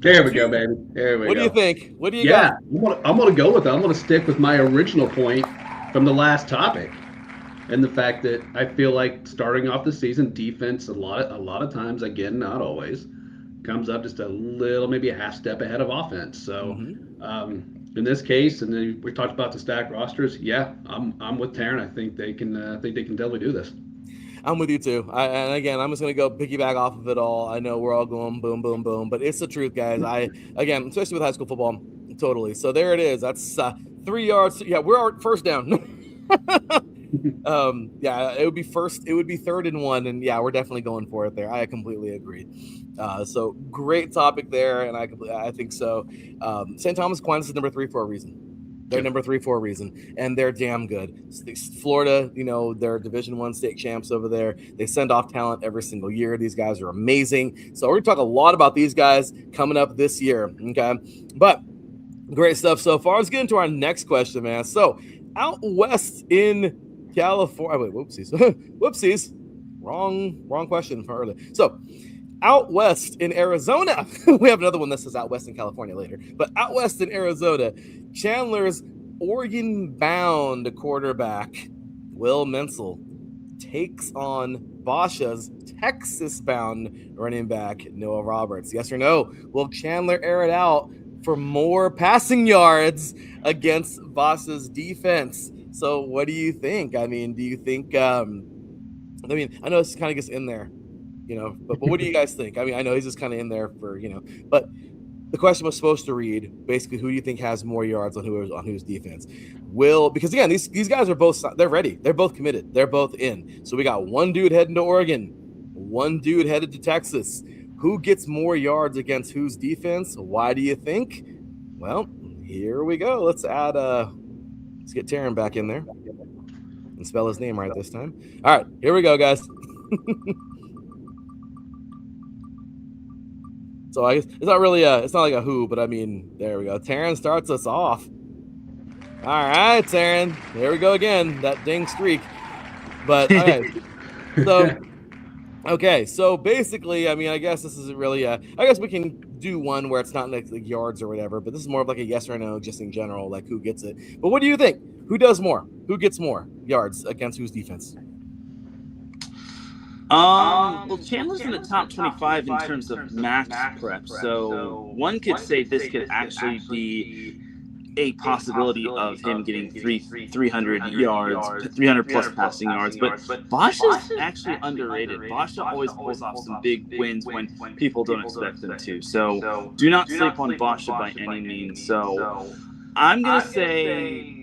There we go, baby. There we go. What do you think? What do you got? got? I'm gonna go with it. I'm gonna stick with my original point from the last topic, and the fact that I feel like starting off the season, defense a lot of times, again, not always, comes up just a little, maybe a half step ahead of offense. So, in this case, and then we talked about the stacked rosters. Yeah, I'm with Teran. I think they can definitely do this. I'm with you too. And again, I'm just going to go piggyback off of it all. I know we're all going boom, boom, boom, but it's the truth, guys. Again, especially with high school football, totally. So there it is. That's 3 yards. Yeah, we're our first down. Yeah, it would be 3rd and 1. And yeah, we're definitely going for it there. I completely agree. So great topic there. And I think so. St. Thomas Aquinas is number 3 for a reason. They're number 3 for a reason, and they're damn good. Florida, they're Division I state champs over there. They send off talent every single year. These guys are amazing. So we're going to talk a lot about these guys coming up this year, okay? But great stuff so far. Let's get into our next question, man. So out west in California – whoopsies. Whoopsies. Wrong question for earlier. So out west in Arizona, we have another one that says out west in California later, but out west in Arizona, Chandler's Oregon-bound quarterback, Will Menzel, takes on Basha's Texas-bound running back, Noah Roberts. Yes or no? Will Chandler air it out for more passing yards against Basha's defense? So what do you think? I mean, do you think I know this kind of gets in there, but what do you guys think? I mean, I know he's just kind of in there for, but the question was supposed to read basically, who do you think has more yards on whose defense? Because again, these guys are they're ready. They're both committed. They're both in. So we got one dude heading to Oregon, one dude headed to Texas. Who gets more yards against whose defense? Why do you think? Well, here we go. Let's get Teran back in there and spell his name right this time. All right, here we go, guys. So I guess it's not like a who, but I mean, there we go. Teran starts us off. All right, Teran. There we go again. That dang streak. But okay. So basically, I mean, I guess this isn't really I guess we can do one where it's not like yards or whatever, but this is more of like a yes or no, just in general, like who gets it. But what do you think? Who does more? Who gets more yards against whose defense? Well, Chandler's in the top 25 in terms of max prep, so one could say this could actually be a possibility of him getting 300 yards, 300 plus passing yards. But Basha's actually underrated. Basha always pulls off some big wins when people don't expect them to. So do not sleep on Basha by any means. So I'm going to say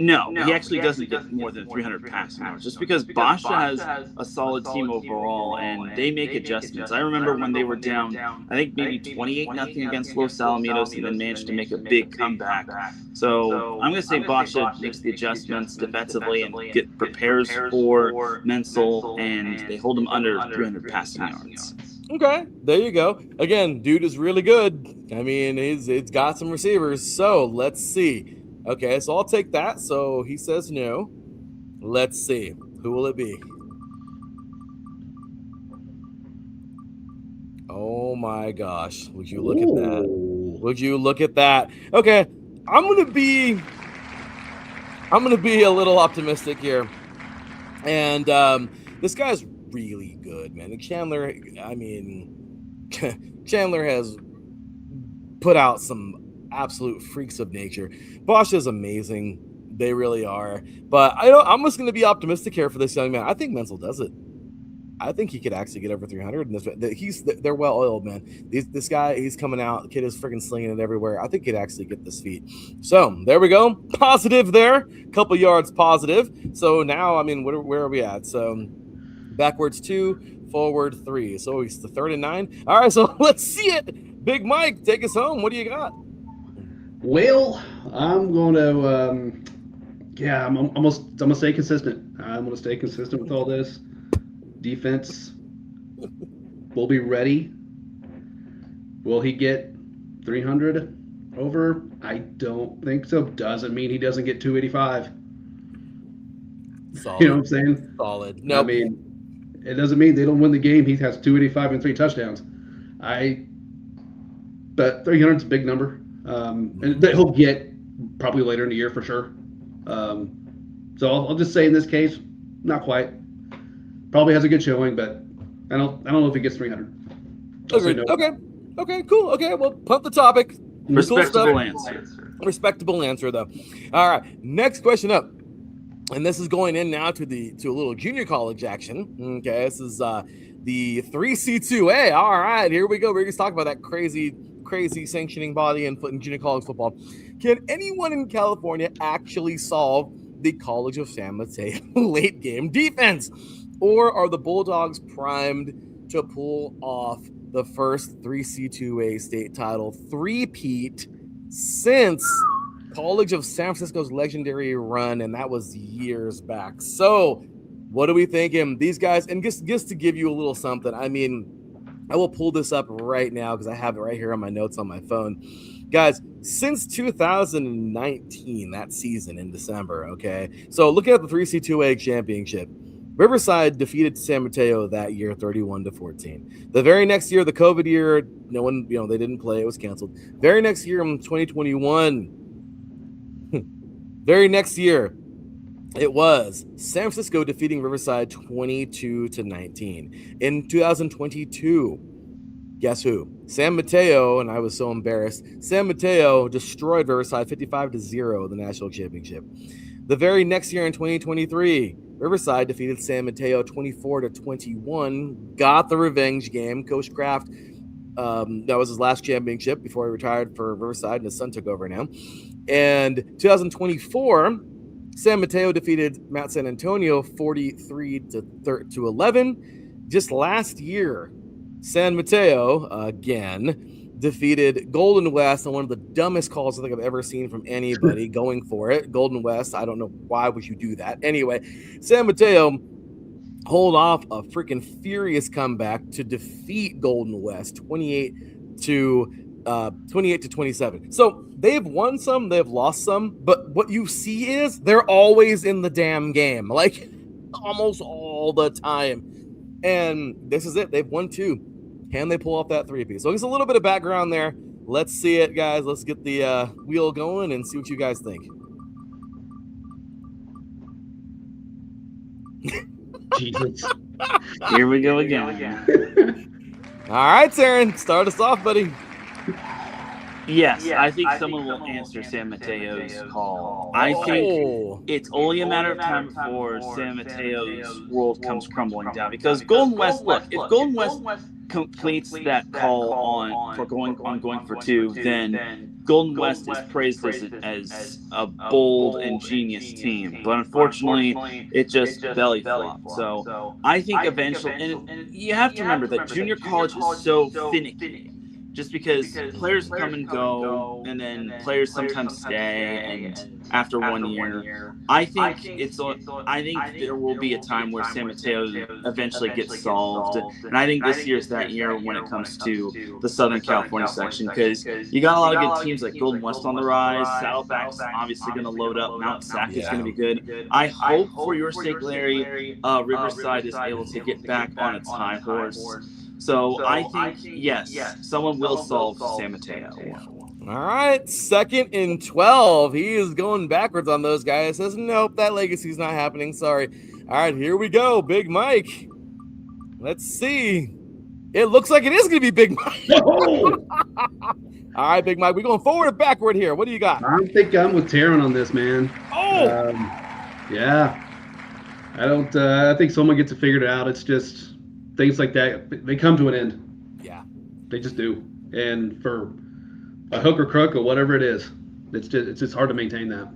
no, he actually doesn't get more than 300 passing yards, just because Basha has a solid team overall, and they make adjustments. I remember when they were down, I think maybe 28-0 against Los Alamitos, and then managed to make a big comeback. So I'm going to say Basha makes the adjustments defensively and prepares for Menzel, and they hold him under 300 passing yards. Okay, there you go. Again, dude is really good. I mean, he's got some receivers. So let's see. Okay, so I'll take that. So he says no. Let's see. Who will it be? Oh my gosh. Would you look at that? Would you look at that? Okay, I'm gonna be a little optimistic here. And this guy's really good, man. And Chandler has put out some absolute freaks of nature. Bosch is amazing. They really are. But I'm just going to be optimistic here for this young man. I think Menzel does it. I think he could actually get over 300. They're well oiled, man. This guy, he's coming out. The kid is freaking slinging it everywhere. I think he'd actually get this feat. So there we go. Positive there. Couple yards positive. So now, I mean, where are we at? So backwards 2, forward 3. So it's the 3rd and 9. All right, so let's see it. Big Mike, take us home. What do you got? Well, I'm going to, I'm gonna stay consistent. I'm gonna stay consistent with all this. Defense will be ready. Will he get 300 over? I don't think so. Doesn't mean he doesn't get 285. Solid. You know what I'm saying? Solid. No, I mean, it doesn't mean they don't win the game. He has 285 and 3 touchdowns. But 300 is a big number. And that he'll get probably later in the year for sure. So I'll just say in this case, not quite. Probably has a good showing, but I don't know if he gets 300. Agreed. No. Okay, cool. Okay, well, pump the topic. Respectable answer. Respectable answer, though. All right, next question up. And this is going in now to a little junior college action. Okay, this is the 3C2A. All right, here we go. We're going to talk about that crazy sanctioning body in junior college football. Can anyone in California actually solve the College of San Mateo late game defense? Or are the Bulldogs primed to pull off the first 3C2A state title three-peat since College of San Francisco's legendary run, and that was years back? So what are we thinking? These guys, and just to give you a little something, I mean, I will pull this up right now because I have it right here on my notes on my phone. Guys, since 2019, that season in December, okay? So looking at the 3C2A championship, Riverside defeated San Mateo that year 31-14. The very next year, the COVID year, no one, they didn't play. It was canceled. Very next year in 2021, it was San Francisco defeating Riverside 22-19. In 2022, guess who? San Mateo, and I was so embarrassed. San Mateo destroyed Riverside 55-0 the national championship. The very next year in 2023, Riverside defeated San Mateo 24-21, got the revenge game. Coach Kraft, that was his last championship before he retired for Riverside, and his son took over now. And 2024, San Mateo defeated Mount San Antonio 43-11. Just last year, San Mateo, again, defeated Golden West on one of the dumbest calls I think I've ever seen from anybody going for it. Golden West, I don't know why would you do that. Anyway, San Mateo hold off a freaking furious comeback to defeat Golden West 28-27. So they've won some, they've lost some, but what you see is they're always in the damn game, like almost all the time. And this is it. They've won 2. Can they pull off that 3-piece? So it's a little bit of background there. Let's see it, guys. Let's get the wheel going and see what you guys think. Jesus. Here we go again. All right, Teran, start us off, buddy. Yes, I think someone will answer San Mateo's call. I think it's only a matter of time before San Mateo's world comes crumbling down. Because Golden West, look, if Golden West completes that call on going for 2, then Golden West is praised as a bold and genius team. But unfortunately, it just belly flopped. So I think eventually, and you have to remember that junior college is so finicky. Just because players come and go, and then players sometimes stay, and after 1 year, I think there will be a time where San Mateo eventually gets solved, and I think this year is that year when it comes to the Southern California section, because you got a lot of good teams like Golden West on the rise. Saddleback's obviously going to load up. Mount Sac is going to be good. I hope for your sake, Larry, Riverside is able to get back on its high horse. So I think, yes, someone will solve San Mateo. All right, 2nd and 12. He is going backwards on those guys. Says, nope, that legacy's not happening. Sorry. All right, here we go. Big Mike. Let's see. It looks like it is going to be Big Mike. All right, Big Mike. We're going forward or backward here. What do you got? I think I'm with Teran on this, man. Oh, Yeah. I don't. I think someone gets it figured out. It's just things like that. They come to an end. yeah. They just do. And for a hook or crook or whatever it is, it's just hard to maintain that.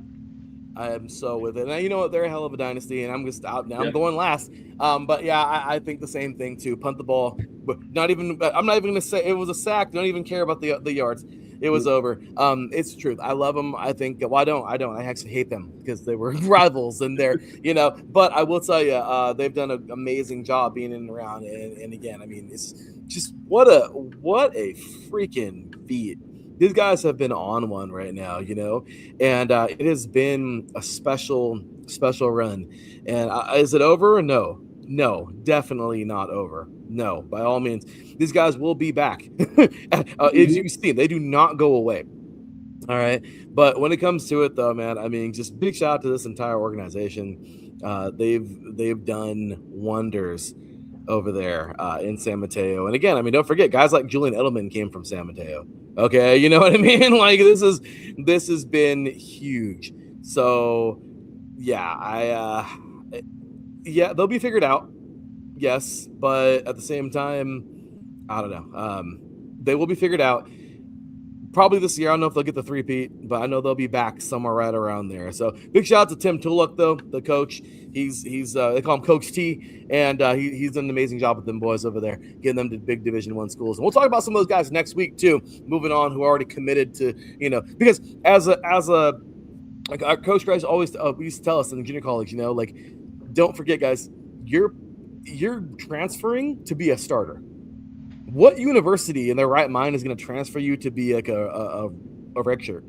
I am so with it. Now, you know what? They're a hell of a dynasty, and I'm just out now. Yeah. I'm going last. But yeah, I think the same thing too. Punt the ball. But I'm not even going to say it was a sack. Don't even care about the yards. It was over. It's the truth. I love them. I think. Well, I don't. I actually hate them because they were rivals, and they're But I will tell you, they've done an amazing job being in and around. And again, I mean, it's just what a freaking feat. These guys have been on one right now, and it has been a special run. And is it over? No, definitely not over. No, by all means, these guys will be back. As you see, they do not go away. All right, but when it comes to it, though, man, I mean, just big shout out to this entire organization. They've done wonders over there in San Mateo. And again, I mean, don't forget, guys like Julian Edelman came from San Mateo. Okay, you know what I mean? Like this has been huge. So yeah, they'll be figured out. Yes, but at the same time, I don't know. They will be figured out. Probably this year. I don't know if they'll get the three-peat, but I know they'll be back somewhere right around there. So big shout out to Tim Tulloch, though, the coach. He's they call him Coach T, and he's done an amazing job with them boys over there, getting them to big Division I schools. And we'll talk about some of those guys next week too. Moving on, who are already committed to because as a like our coach guys always used to tell us in the junior college, like don't forget, guys, you're transferring to be a starter. What university in their right mind is going to transfer you to be like a red shirt?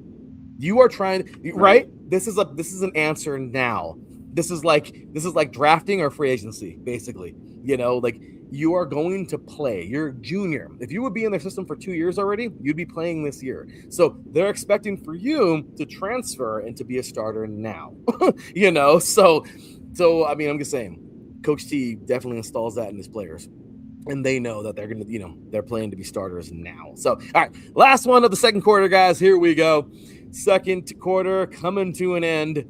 You are trying, right? This is an answer now. This is like drafting or free agency, basically. Like you are going to play. You're a junior. If you would be in their system for 2 years already, you'd be playing this year. So they're expecting for you to transfer and to be a starter now. So I mean, I'm just saying, Coach T definitely installs that in his players. And they know that they're going to, they're playing to be starters now. So, all right, last one of the second quarter, guys. Here we go. Second quarter coming to an end,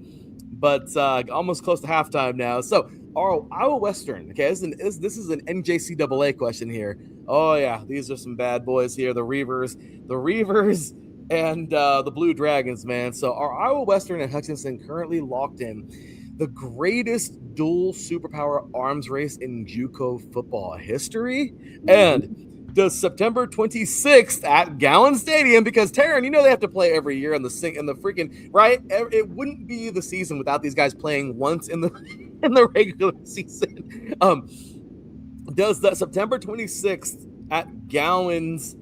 but almost close to halftime now. So, our Iowa Western, okay, this is an NJCAA question here. Oh, yeah, these are some bad boys here. The Reavers, and the Blue Dragons, man. So, our Iowa Western and Hutchinson currently locked in the greatest dual superpower arms race in JUCO football history. And the September 26th at Gowan Stadium, because Teran, they have to play every year in the freaking right. It wouldn't be the season without these guys playing once in the regular season. Does the September 26th at Gowan's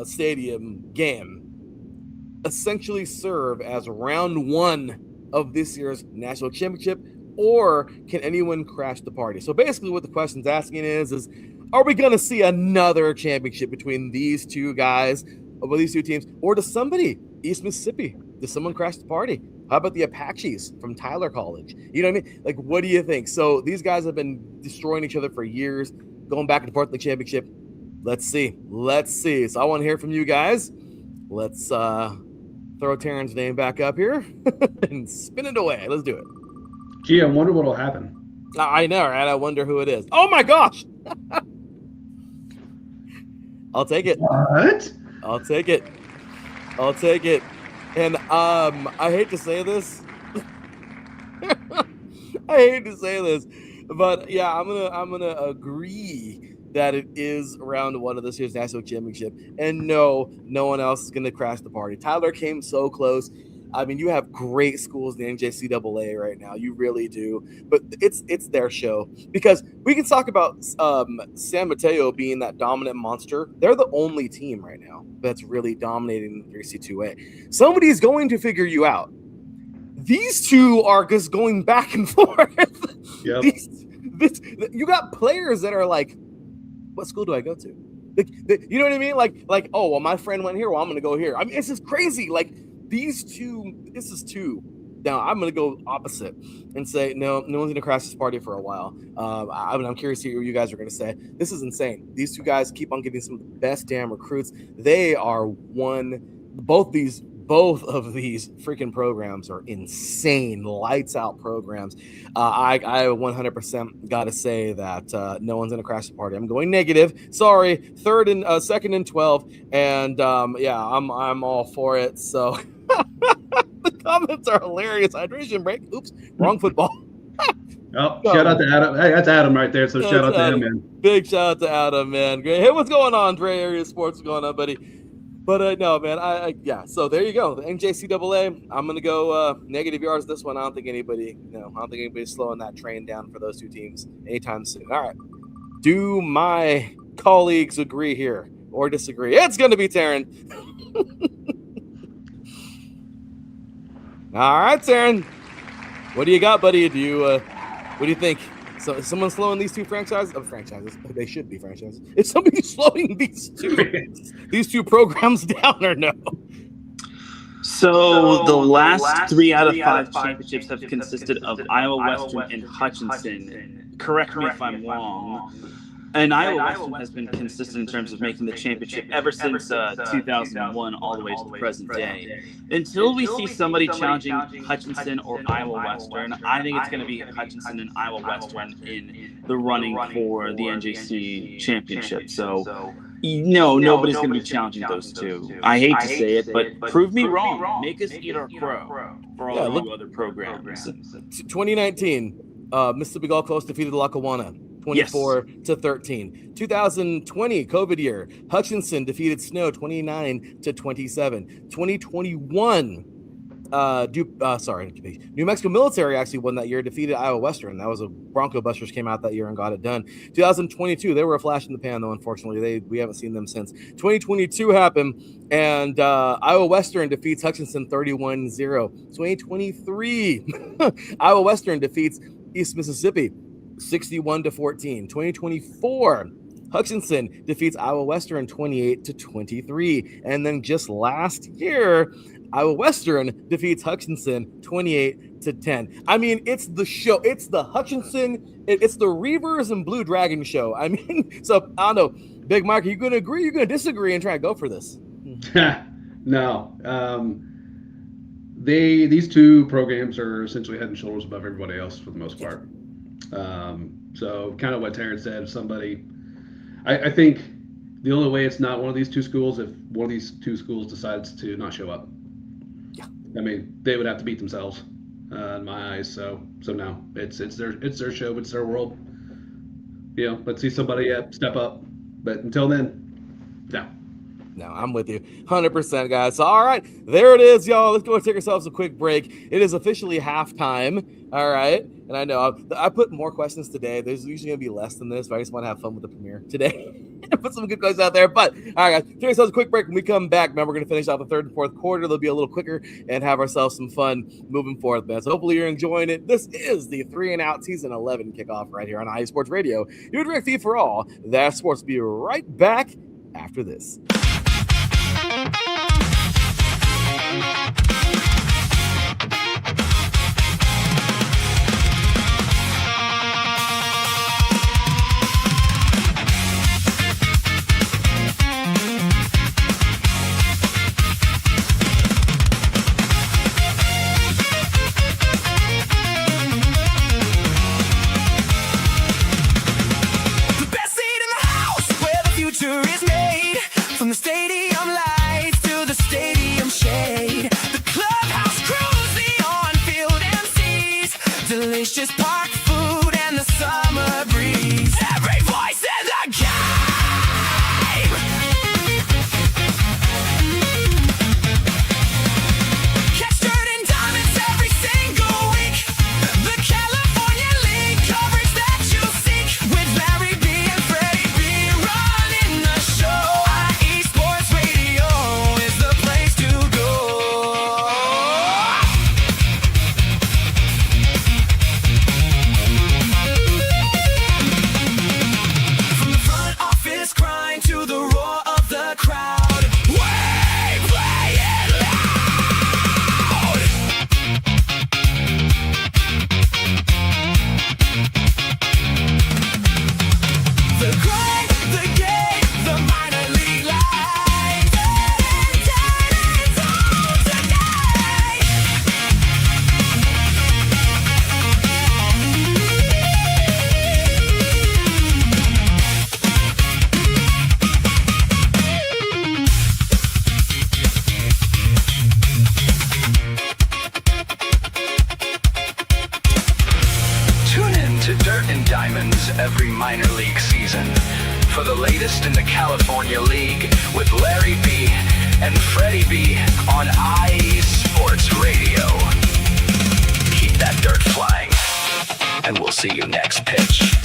stadium game essentially serve as round one of this year's national championship, or can anyone crash the party? So basically what the question's asking is are we going to see another championship between these two guys, or these two teams, or does somebody, East Mississippi, does someone crash the party? How about the Apaches from Tyler College? You know what I mean? Like, what do you think? So these guys have been destroying each other for years, going back and forth in the championship. Let's see. So I want to hear from you guys. Let's throw Teran's name back up here and spin it away. Let's do it. Gee, I wonder what'll happen. I know, right? I wonder who it is. Oh my gosh! I'll take it. What? I'll take it. And I hate to say this. But yeah, I'm gonna agree that it is round one of this year's national championship. And no one else is going to crash the party. Tyler came so close. I mean, you have great schools in the NJCAA right now. You really do. But it's their show. Because we can talk about San Mateo being that dominant monster. They're the only team right now that's really dominating the 3C2A. Somebody's going to figure you out. These two are just going back and forth. Yep. You got players that are like, what school do I go to? You know what I mean? Like, oh, well, my friend went here. Well, I'm going to go here. I mean, it's just crazy. Like, these two, this is two Now, I'm going to go opposite and say, no one's going to crash this party for a while. I'm curious to hear what you guys are going to say. This is insane. These two guys keep on getting some of the best damn recruits. They are both of these freaking programs are insane, lights out programs. I 100% got to say that no one's going to crash the party. I'm going negative. Sorry, second and 12. And I'm all for it. So the comments are hilarious. Hydration break. Oops, wrong football. Oh, shout out to Adam. Hey, that's Adam right there. So shout out to him, man. Big shout out to Adam, man. Great. Hey, what's going on, Dre? Area Sports, what's going on, buddy? But no, man. So there you go. The NJCAA. I'm gonna go negative yards this one. I don't think anybody's slowing that train down for those two teams anytime soon. All right. Do my colleagues agree here or disagree? It's gonna be Teran. All right, Teran. What do you got, buddy? What do you think? So is someone slowing these two franchises? They should be franchises. Is somebody slowing these two programs down or no? So the last 3 out of 5 championships have consisted of Iowa Western and Hutchinson. Correct me if I'm wrong. And Iowa Western has been consistent in terms of making the championship ever since 2001 all the way to the present day. Until we see somebody challenging Hutchinson or Iowa Western, I think it's going to be Hutchinson and Iowa Western in the running for the NJC championship. So, no, nobody's going to be challenging those two. I hate to say it, but prove me wrong. Make us eat our crow for all of you other programs. 2019, Mississippi Gulf Coast defeated Lackawanna 24-13. 2020 COVID year, Hutchinson defeated Snow 29-27. 2021, New Mexico Military actually won that year, defeated Iowa Western. That was a Bronco Busters came out that year and got it done. 2022, they were a flash in the pan though. Unfortunately, we haven't seen them since. 2022 happened, and Iowa Western defeats Hutchinson 31-0. 2023, Iowa Western defeats East Mississippi 61-14. 2024, Hutchinson defeats Iowa Western 28-23. And then just last year, Iowa Western defeats Hutchinson 28-10. I mean, it's the show. It's the Hutchinson. It's the Reavers and Blue Dragon show. I mean, so I don't know. Big Mike, are you going to agree? You're going to disagree and try to go for this? No. These two programs are essentially head and shoulders above everybody else for the most part. So kind of what Teran said, I think the only way it's not one of these two schools if one of these two schools decides to not show up. Yeah. I mean, they would have to beat themselves in my eyes. So no, it's their show, it's their world. Let's see somebody step up. But until then, no. No, I'm with you 100%, guys. So, all right, there it is, y'all. Let's go and take ourselves a quick break. It is officially halftime. All right. And I know I put more questions today. There's usually going to be less than this, but I just want to have fun with the premiere today. Put some good questions out there. But, all right, guys, take ourselves a quick break. When we come back, man, we're going to finish out the third and fourth quarter. They'll be a little quicker and have ourselves some fun moving forward, man. So hopefully you're enjoying it. This is the 3 and Out Season 11 kickoff right here on IE Sports Radio. Your direct feed for all that sports. Be right back after this. From the stadium lights to the stadium shade, the clubhouse crews, the on-field MCs, delicious park food and the summer breeze. Every voice in the game. Catch dirt and diamonds every single week. The California League coverage that you'll seek with Larry B and Freddie B running the show. news every minor league season. For the latest in the California League with Larry B and Freddie B on IE Sports Radio. Keep that dirt flying, and we'll see you next pitch.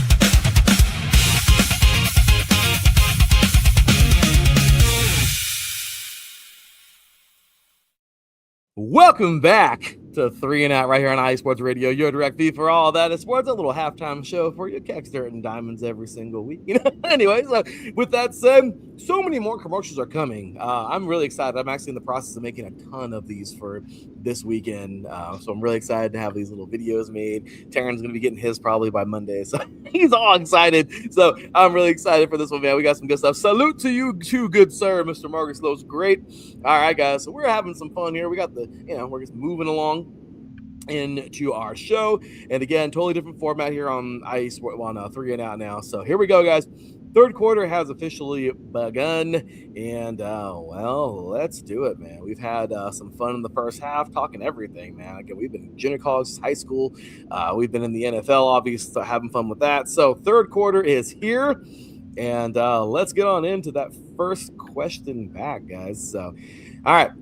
Welcome back to 3 and Out right here on IE Sports Radio, your direct feed for all that is sports, a little halftime show for you, Kicks, Dirt, and Diamonds every single week. Anyway, so with that said, so many more commercials are coming. I'm really excited. I'm actually in the process of making a ton of these for this weekend, so I'm really excited to have these little videos made. Teran's going to be getting his probably by Monday, so he's all excited. So I'm really excited for this one, man. We got some good stuff. Salute to you too, good sir. Mr. Marcus Lowe's great. All right, guys, so we're having some fun here. We got we're just moving along into our show, and again, totally different format here on IE Sport on 3 and Out now. So here we go, guys. Third quarter has officially begun, and well, let's do it, man. We've had some fun in the first half, talking everything, man. Again, we've been junior college, high school, we've been in the NFL, obviously, so having fun with that. So third quarter is here, and let's get on into that first question back, guys. So, all right.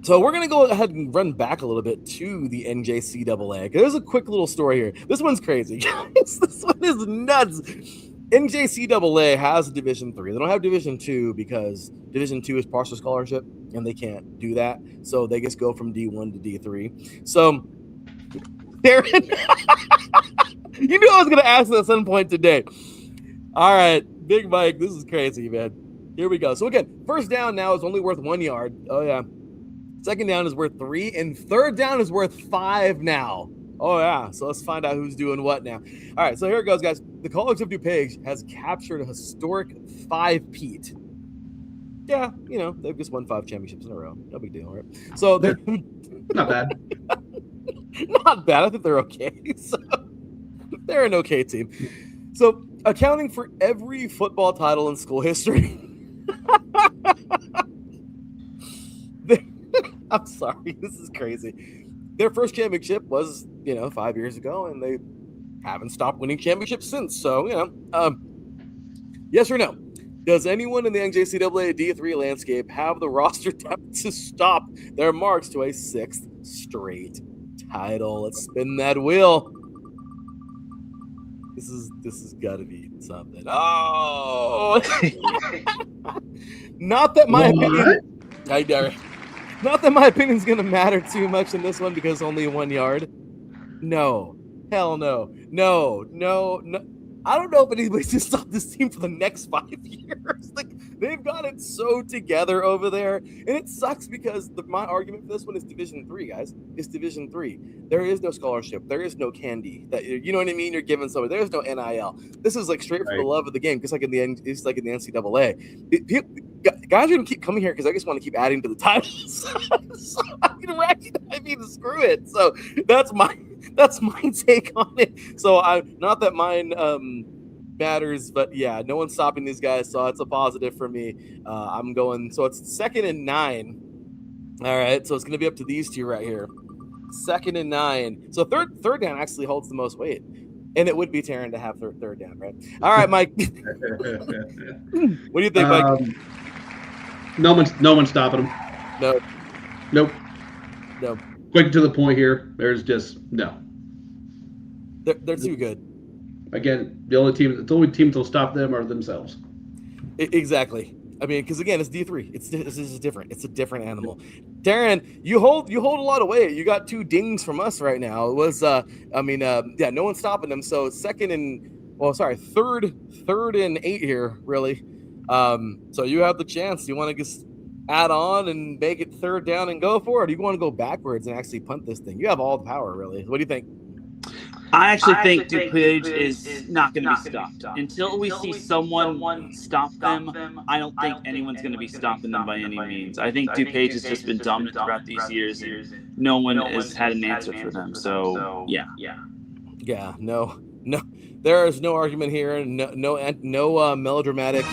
So we're going to go ahead and run back a little bit to the NJCAA. There's a quick little story here. This one's crazy, guys. This one is nuts. NJCAA has a Division III. They don't have Division II because Division II is partial scholarship, and they can't do that. So they just go from D1 to D3. So, Teran, you knew I was going to ask this at some point today. All right, Big Mike, this is crazy, man. Here we go. So again, first down now is only worth 1 yard. Oh, yeah. Second down is worth 3, and third down is worth 5 now. Oh, yeah. So let's find out who's doing what now. All right, so here it goes, guys. The College of DuPage has captured a historic 5-peat. Yeah, they've just won 5 championships in a row. No big deal, right? So they're not bad. Not bad. I think they're okay. So they're an okay team. So accounting for every football title in school history. I'm sorry, this is crazy. Their first championship was, 5 years ago, and they haven't stopped winning championships since. So, yes or no? Does anyone in the NJCAA D3 landscape have the roster depth to stop their marks to a 6th straight title? Let's spin that wheel. This is gotta be something. Oh, not that my opinion. Not that my opinion is going to matter too much in this one because only 1 yard. No. Hell no. No. I don't know if anybody's going to stop this team for the next 5 years. Like, they've got it so together over there. And it sucks because my argument for this one is Division III, guys. It's Division III. There is no scholarship. There is no candy. You know what I mean? You're giving somebody. There's no NIL. This is like straight for the love of the game, just like in the NCAA. Guys are going to keep coming here because I just want to keep adding to the titles. So screw it. So that's my take on it. So not that mine matters, but yeah, no one's stopping these guys, so it's a positive for me. I'm going. So it's 2nd and 9. All right, so it's going to be up to these two right here. 2nd and 9. So third down actually holds the most weight. And it would be Teran to have third down, right? All right, Mike. What do you think, Mike? No one's stopping them. No. Nope. No. Quick to the point here. There's just no. They're too good. Again, the only teams that'll stop them are themselves. Exactly. I mean, because again, it's D3. This is different. It's a different animal. Teran, you hold a lot of weight. You got 2 dings from us right now. It was, no one's stopping them. So third and 8 here, really. So you have the chance. You want to just add on and make it third down and go for it? Or do you want to go backwards and actually punt this thing? You have all the power, really. What do you think? I actually think DuPage is not going to be stopped. Until we see someone stop them, I don't think anyone's going to be stopping them by any means. I think DuPage has just been dominant throughout these years, and no one has had an answer for them. So, yeah. Yeah, no. There is no argument here. No melodramatic.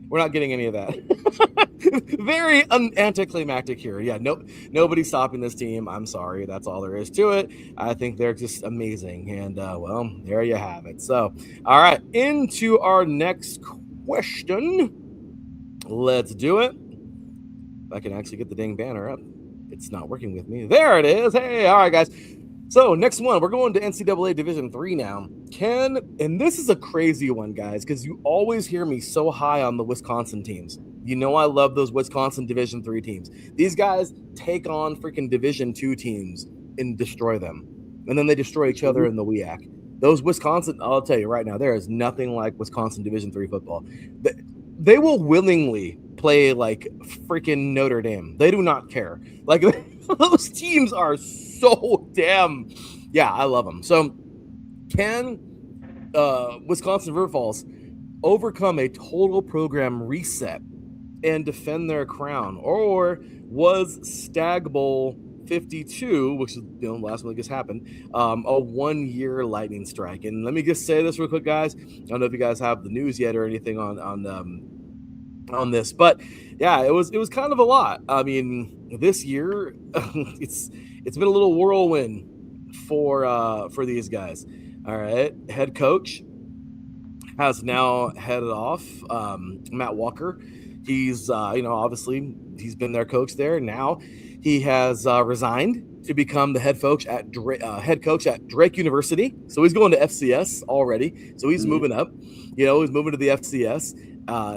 We're not getting any of that. Very anticlimactic here. Yeah, nobody's stopping this team. I'm sorry. That's all there is to it. I think they're just amazing. And, well, there you have it. So, all right, into our next question. Let's do it. If I can actually get the dang banner up. It's not working with me. There it is. Hey, all right, guys. So next one, we're going to NCAA Division III now. And this is a crazy one, guys, because you always hear me so high on the Wisconsin teams. You know I love those Wisconsin Division III teams. These guys take on freaking Division II teams and destroy them. And then they destroy each other in the WEAC. Those Wisconsin, I'll tell you right now, there is nothing like Wisconsin Division III football. They will willingly play like freaking Notre Dame. They do not care. Like, those teams are so damn, yeah, I love them. So can Wisconsin River Falls overcome a total program reset and defend their crown? Or was Stag Bowl 52, which is last one that just happened, a 1-year lightning strike? And let me just say this real quick, guys. I don't know if you guys have the news yet or anything on this, but yeah, it was kind of a lot. I mean, this year it's been a little whirlwind for these guys. All right, head coach has now headed off. Matt Walker, he's obviously he's been their coach there. Now he has resigned to become the head coach at Drake University. So he's going to FCS already. So he's moving up. He's moving to the FCS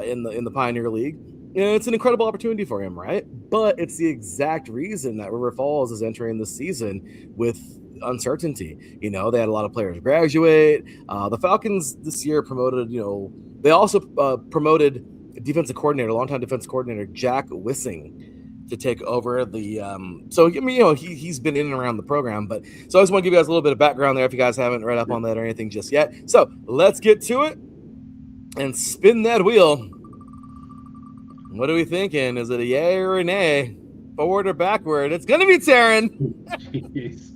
in the Pioneer League. It's an incredible opportunity for him, right? But it's the exact reason that River Falls is entering the season with uncertainty. They had a lot of players graduate. The Falcons this year promoted, they also promoted longtime defensive coordinator Jack Wissing to take over the he's been in and around the program. But so I just want to give you guys a little bit of background there if you guys haven't read up on that or anything just yet. So let's get to it and spin that wheel. What are we thinking? Is it a yay or a nay? Forward or backward? It's going to be Teran. Jeez.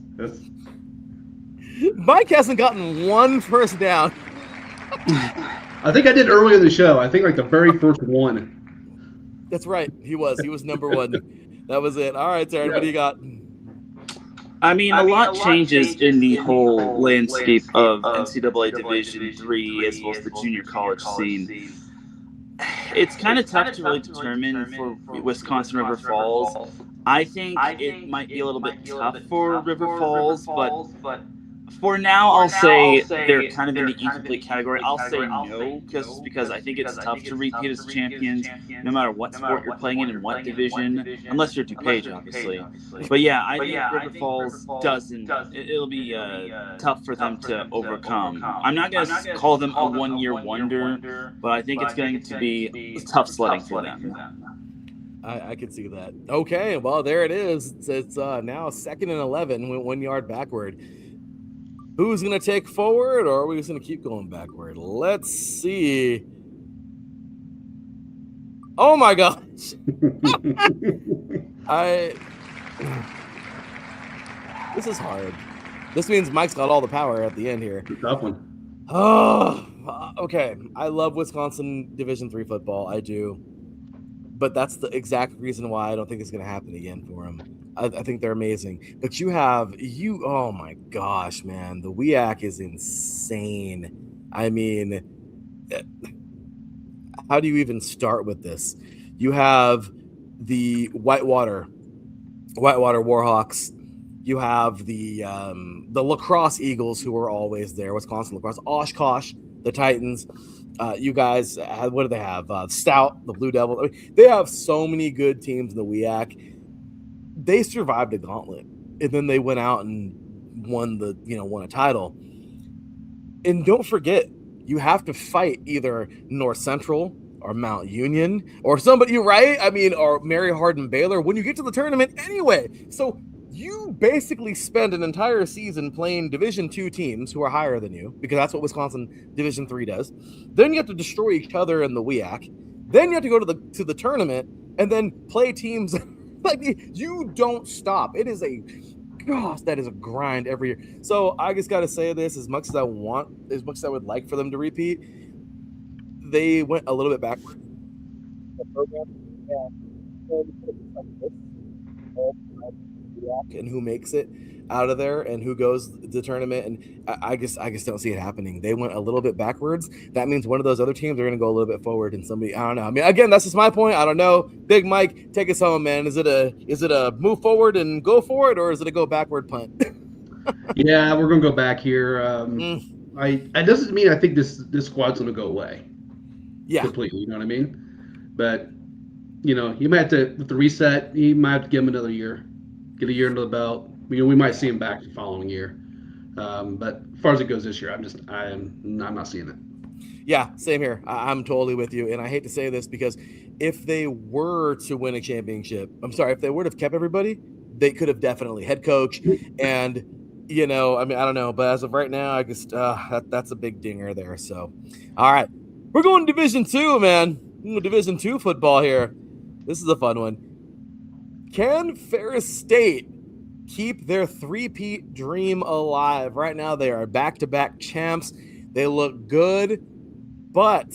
Mike hasn't gotten one first down. I think I did earlier in the show. I think like the very first one. That's right. He was number one. That was it. All right, Teran, what do you got? I mean, a lot changes in the whole landscape of NCAA Division III as well as the junior college scene. It's kind of tough to really determine for Wisconsin River Falls. I think it might be a little bit tough for River Falls, but for now, I'll say they're kind of in the incomplete category. I'll say no, because I think it's tough to repeat as champions, no matter what sport you're playing in what division, unless you're DuPage, obviously. But yeah, I think River Falls doesn't. It'll be tough for them to overcome. I'm not going to call them a one-year wonder, but I think it's going to be tough sledding for them. I can see that. Okay, well, there it is. It's now 2nd and 11, went 1 yard backward. Who's going to take forward, or are we just going to keep going backward? Let's see. Oh, my gosh. This is hard. This means Mike's got all the power at the end here. Tough one. Oh, okay. I love Wisconsin Division III football. I do. But that's the exact reason why I don't think it's going to happen again for them. I think they're amazing. But oh my gosh, man. The WEAC is insane. I mean, how do you even start with this? You have the Whitewater Warhawks. You have the Lacrosse Eagles, who are always there. Wisconsin Lacrosse. Oshkosh, the Titans. You guys, what do they have? Stout, the Blue Devil. I mean, they have so many good teams in the WEAC. They survived a gauntlet, and then they went out and won a title. And don't forget, you have to fight either North Central or Mount Union or somebody, right? I mean, or Mary Hardin Baylor when you get to the tournament anyway. So you basically spend an entire season playing Division II teams who are higher than you, because that's what Wisconsin Division III does. Then you have to destroy each other in the WEAC. Then you have to go to the tournament and then play teams. Like, you don't stop. That is a grind every year. So I just got to say this, as much as I would like for them to repeat, they went a little bit backward. And who makes it out of there and who goes to the tournament. And I just don't see it happening. They went a little bit backwards. That means one of those other teams are going to go a little bit forward, and somebody, I don't know. I mean, again, that's just my point. I don't know. Big Mike, take us home, man. Is it a move forward and go for it, or is it a go backward punt? Yeah, we're gonna go back here. I doesn't mean I think this squad's gonna go away. Yeah, completely. You know what I mean? But you might have to, with the reset, you might have to give him another year, get a year under the belt. We might see him back the following year. But as far as it goes this year, I'm not seeing it. Yeah, same here. I'm totally with you. And I hate to say this because if they were to win a championship, if they would have kept everybody, they could have definitely head coach. And, I mean, I don't know. But as of right now, I guess that's a big dinger there. So, all right. We're going Division 2, man. Division 2 football here. This is a fun one. Can Ferris State keep their three-peat dream alive? Right now, they are back-to-back champs. They look good, but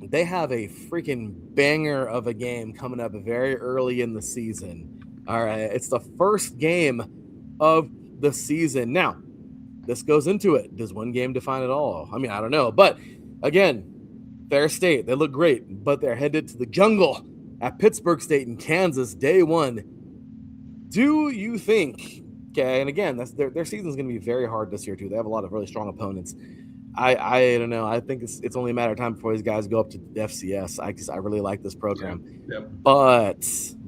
they have a freaking banger of a game coming up very early in the season. All right, it's the first game of the season. Now, this goes into it. Does one game define it all? I mean, I don't know. But, again, Ferris State, they look great, but they're headed to the jungle at Pittsburgh State in Kansas, day one. Do you think, okay, and again, their season's going to be very hard this year, too. They have a lot of really strong opponents. I don't know. I think it's only a matter of time before these guys go up to the FCS. I really like this program. Yep. Yep.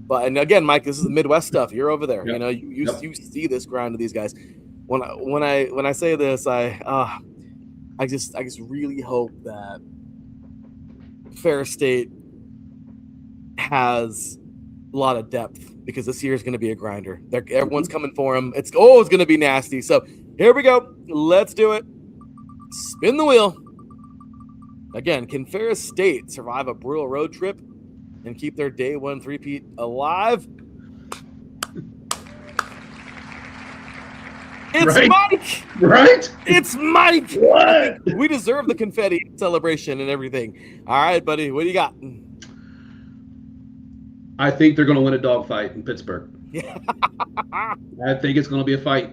But and again, Mike, this is the Midwest stuff. You're over there. Yep. You see this grind of these guys. When I say this, I just really hope that Ferris State has a lot of depth, because this year is going to be a grinder. Everyone's coming for them. It's going to be nasty. So here we go. Let's do it. Spin the wheel. Again, can Ferris State survive a brutal road trip and keep their day one three-peat alive? It's right. Mike. Right? It's Mike. What? We deserve the confetti celebration and everything. All right, buddy. What do you got? I think they're going to win a dogfight in Pittsburgh. Yeah. I think it's going to be a fight.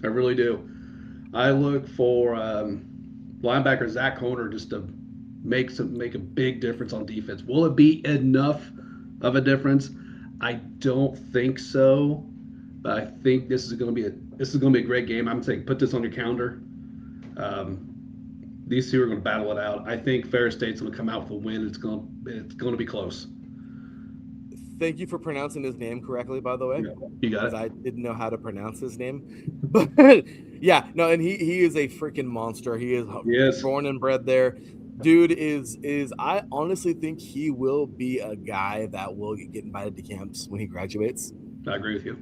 I really do. I look for linebacker Zach Honer just to make a big difference on defense. Will it be enough of a difference? I don't think so. But I think this is going to be a great game. I'm saying put this on your calendar. These two are going to battle it out. I think Ferris State's going to come out with a win. It's going to be close. Thank you for pronouncing his name correctly, by the way. Yeah, you got it. I didn't know how to pronounce his name. But yeah, no, and he is a freaking monster. He is born and bred there. Dude is I honestly think he will be a guy that will get invited to camps when he graduates. I agree with you.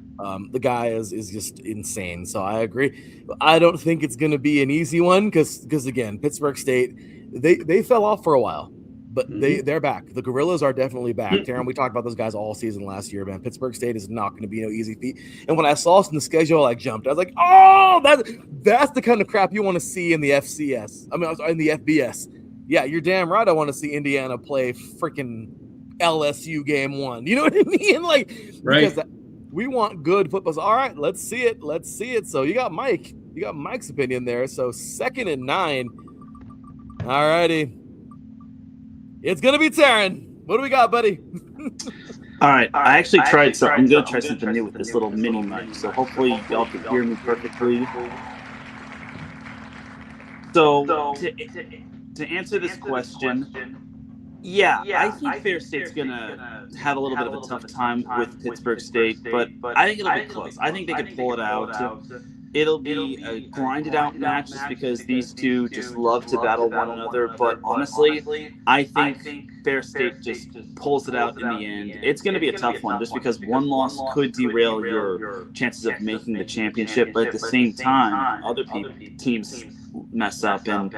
The guy is just insane. So I agree. I don't think it's going to be an easy one because again, Pittsburgh State, they fell off for a while. But they're back. The Gorillas are definitely back. Teran, we talked about those guys all season last year, man. Pittsburgh State is not going to be no easy feat. And when I saw us in the schedule, I jumped. I was like, oh, that's the kind of crap you want to see in the FCS. I mean, in the FBS. Yeah, you're damn right. I want to see Indiana play freaking LSU game 1. You know what I mean? Like, right. Because we want good football. So, all right, let's see it. So you got Mike's opinion there. So 2nd and 9. All righty. It's going to be Teran. What do we got, buddy? All right. I actually tried something. I'm going to try something new with this little mini mic. So hopefully y'all can hear me perfectly. So to answer this question, yeah, I think Ferris State's going to have a little bit of a tough time with Pittsburgh State, but I think it'll be close. I think they could pull it out. It'll be a grinded out match just because these two just love to battle one another. But honestly, I think Ferris State just pulls it out in the end. It's going to be a tough one just because one loss could derail your chances of making the championship. But at the same time, other teams mess up and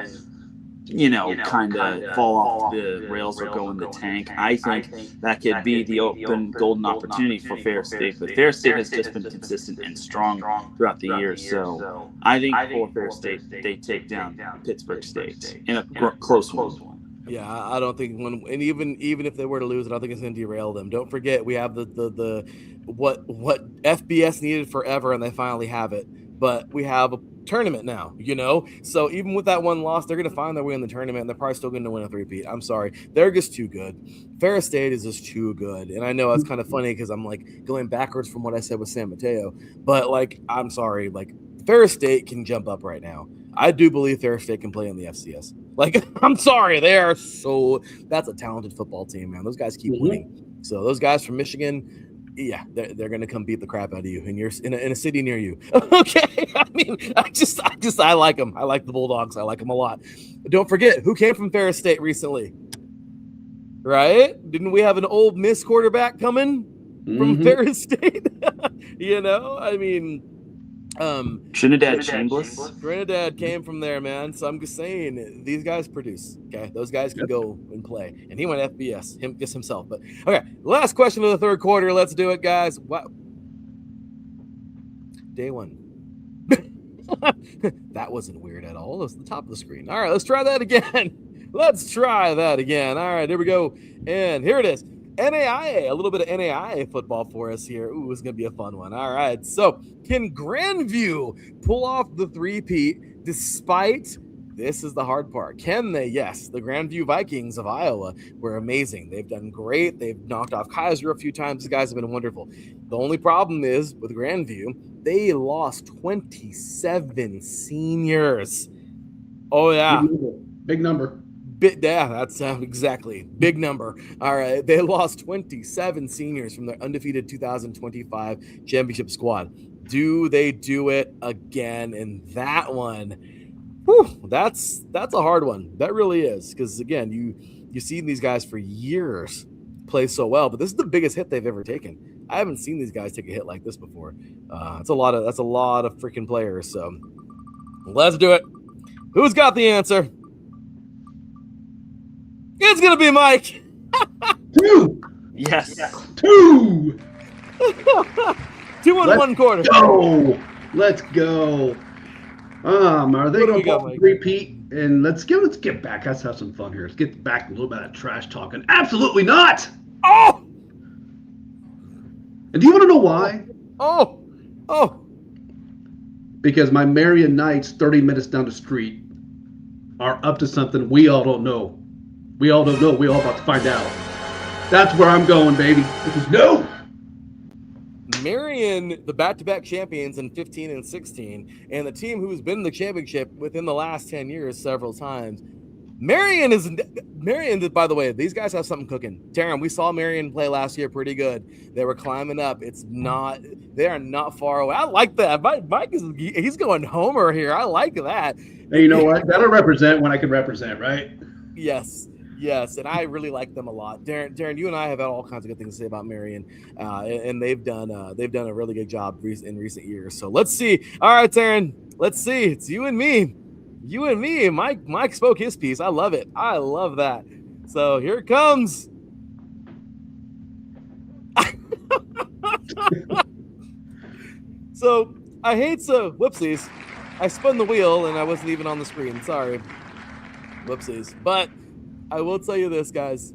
kind of fall off the rails or go in the tank. I think that could be the open golden opportunity for Ferris State. But Ferris State has just been consistent and strong throughout the years. So I think for Ferris State, they take down Pittsburgh State in a close one. Yeah, I don't think and even if they were to lose, I don't think it's going to derail them. Don't forget, we have the what FBS needed forever, and they finally have it. But we have a tournament now, So even with that one loss, they're going to find their way in the tournament, and they're probably still going to win a three-peat. I'm sorry, they're just too good. Ferris State is just too good, and I know it's kind of funny because I'm like going backwards from what I said with San Mateo, but like I'm sorry, like Ferris State can jump up right now. I do believe Ferris State can play in the FCS. Like, I'm sorry, that's a talented football team, man. Those guys keep winning. So those guys from Michigan, yeah, they're gonna come beat the crap out of you, and you're in a city near you. Okay, I mean, I like them. I like the Bulldogs. I like them a lot. But don't forget who came from Ferris State recently, right? Didn't we have an Ole Miss quarterback coming from Ferris State? I mean. Trinidad Chambliss. Trinidad came from there, man. So I'm just saying these guys produce. Okay, those guys can go and play. And he went FBS, just himself. But okay, last question of the third quarter. Let's do it, guys. Wow. Day one. That wasn't weird at all. It was the top of the screen. All right, let's try that again. All right, here we go. And here it is. NAIA, a little bit of NAIA football for us here. Ooh, it's going to be a fun one. All right. So, can Grandview pull off the three-peat despite, this is the hard part, can they? Yes. The Grandview Vikings of Iowa were amazing. They've done great. They've knocked off Kaiser a few times. These guys have been wonderful. The only problem is with Grandview, they lost 27 seniors. Oh, yeah. Big number. Yeah, that's exactly. Big number. All right. They lost 27 seniors from their undefeated 2025 championship squad. Do they do it again in that one? Whew, that's a hard one. That really is. Because, again, you've seen these guys for years play so well, but this is the biggest hit they've ever taken. I haven't seen these guys take a hit like this before. That's a lot of freaking players. So let's do it. Who's got the answer? It's going to be Mike. 2. Yes. 2. 2 and 1 quarter. Let's go. Are they going to repeat? And let's get back. Let's have some fun here. Let's get back a little bit of trash talking. Absolutely not. Oh. And do you want to know why? Oh. Because my Marion Knights 30 minutes down the street are up to something we all don't know. We all don't know. We're all about to find out. That's where I'm going, baby. No. Marion, the back-to-back champions in 15 and 16, and the team who's been in the championship within the last 10 years several times. Marion, by the way, these guys have something cooking. Teran, we saw Marion play last year pretty good. They were climbing up. They are not far away. I like that. Mike he's going homer here. I like that. Hey, you know what? That'll represent when I can represent, right? Yes, and I really like them a lot. Darren, you and I have had all kinds of good things to say about Marion, and they've done a really good job in recent years. So let's see. All right, Darren, let's see. It's you and me. Mike spoke his piece. I love it. I love that. So here it comes. So whoopsies. I spun the wheel and I wasn't even on the screen. Sorry. Whoopsies. But I will tell you this, guys.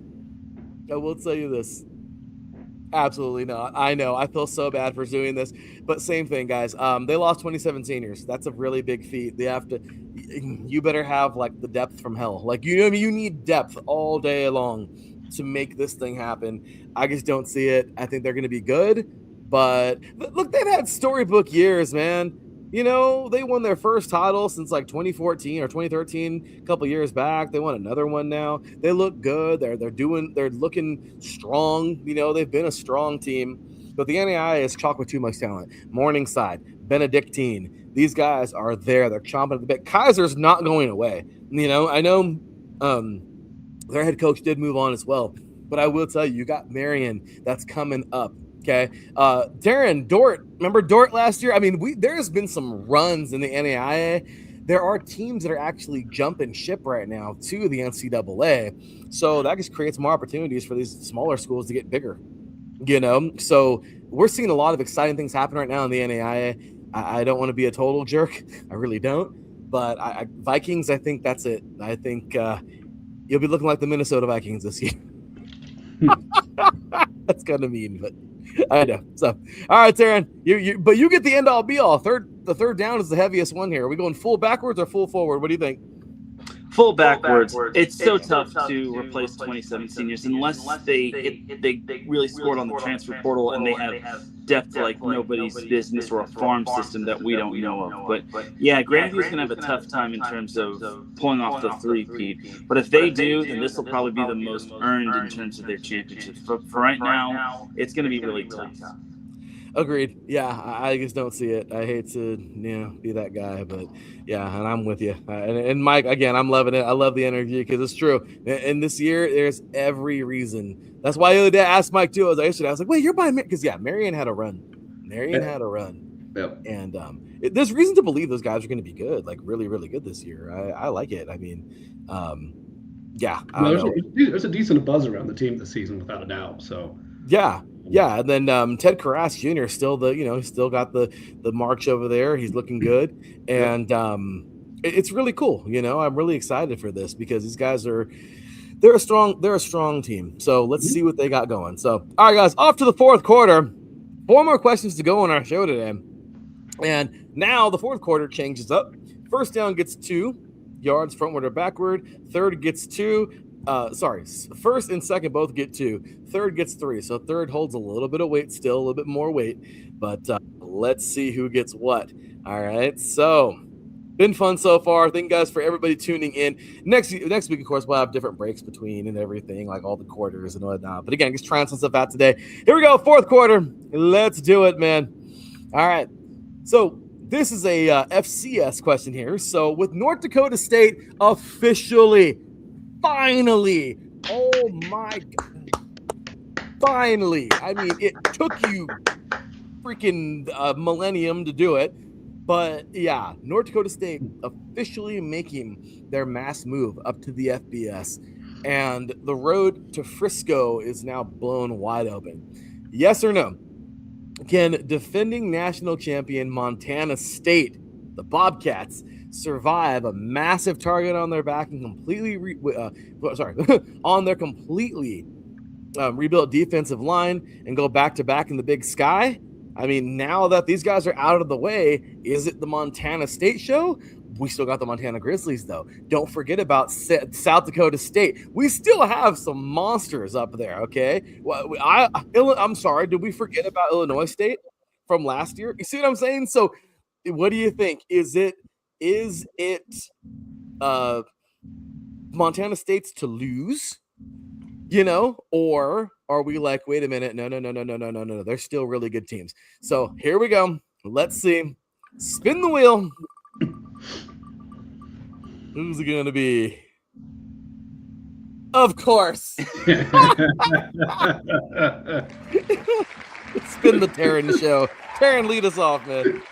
Absolutely not. I know. I feel so bad for doing this. But same thing, guys. They lost 27 seniors. That's a really big feat. You better have like the depth from hell. Like, you need depth all day long to make this thing happen. I just don't see it. I think they're going to be good. But look, they've had storybook years, man. They won their first title since like 2014 or 2013, a couple years back. They won another one now. They look good. They're looking strong. They've been a strong team. But the NAI is chock with too much talent. Morningside, Benedictine, these guys are there. They're chomping at the bit. Kaiser's not going away. I know their head coach did move on as well. But I will tell you got Marion that's coming up. Okay. Darren, Dort, remember Dort last year? I mean, there's been some runs in the NAIA. There are teams that are actually jumping ship right now to the NCAA. So that just creates more opportunities for these smaller schools to get bigger, So we're seeing a lot of exciting things happen right now in the NAIA. I don't want to be a total jerk. I really don't. But Vikings, I think that's it. I think you'll be looking like the Minnesota Vikings this year. That's kind of mean, but I know. So, all right, Teran, but you get the end all be all. The third down is the heaviest one here. Are we going full backwards or full forward? What do you think? Full backwards. It's so tough to replace 27 seniors unless they really scored on the transfer portal and they have depth like nobody's business or a farm system that we don't know of. But yeah, Grandview's going to have a tough time in terms of pulling off the three-peat. But if they do, then this will probably be the most earned in terms of their championships. For right now, it's going to be really tough. Agreed. Yeah, I just don't see it. I hate to, be that guy, but yeah, and I'm with you. And Mike, again, I'm loving it. I love the energy because it's true. And this year, there's every reason. That's why the other day I asked Mike too. I was like, wait, you're by because Marion had a run. Yep. And there's reason to believe those guys are going to be good, like really, really good this year. I like it. I mean, there's a decent buzz around the team this season, without a doubt. So yeah, and then Ted Karras Jr. still still got the march over there. He's looking good, and it's really cool. I'm really excited for this because these guys they're a strong team. So let's see what they got going. So all right, guys, off to the fourth quarter. 4 more questions to go on our show today, and now the fourth quarter changes up. First down gets 2 yards frontward or backward. Third gets 2. First and second both get 2. Third gets 3. So third holds a little bit of weight, still a little bit more weight. But let's see who gets what. All right. So been fun so far. Thank you guys for everybody tuning in. Next week, of course, we'll have different breaks between and everything, like all the quarters and whatnot. But again, just trying some stuff out today. Here we go. Fourth quarter. Let's do it, man. All right. So this is a FCS question here. So with North Dakota State finally, oh my God, finally. I mean, it took you freaking millennium to do it. But yeah, North Dakota State officially making their mass move up to the FBS. And the road to Frisco is now blown wide open. Yes or no? Can defending national champion Montana State, the Bobcats, survive a massive target on their back and completely on their completely rebuilt defensive line and go back to back in the Big Sky? I mean, now that these guys are out of the way, is it the Montana State show? We still got the Montana Grizzlies, though. Don't forget about South Dakota State. We still have some monsters up there, okay? Well, I'm sorry. Did we forget about Illinois State from last year? You see what I'm saying? So what do you think? Is it Montana State's to lose, or are we like, wait a minute, no, they're still really good teams. So here we go. Let's see. Spin the wheel. Who's it gonna be? Of course. Spin the Teran show. Teran, lead us off, man.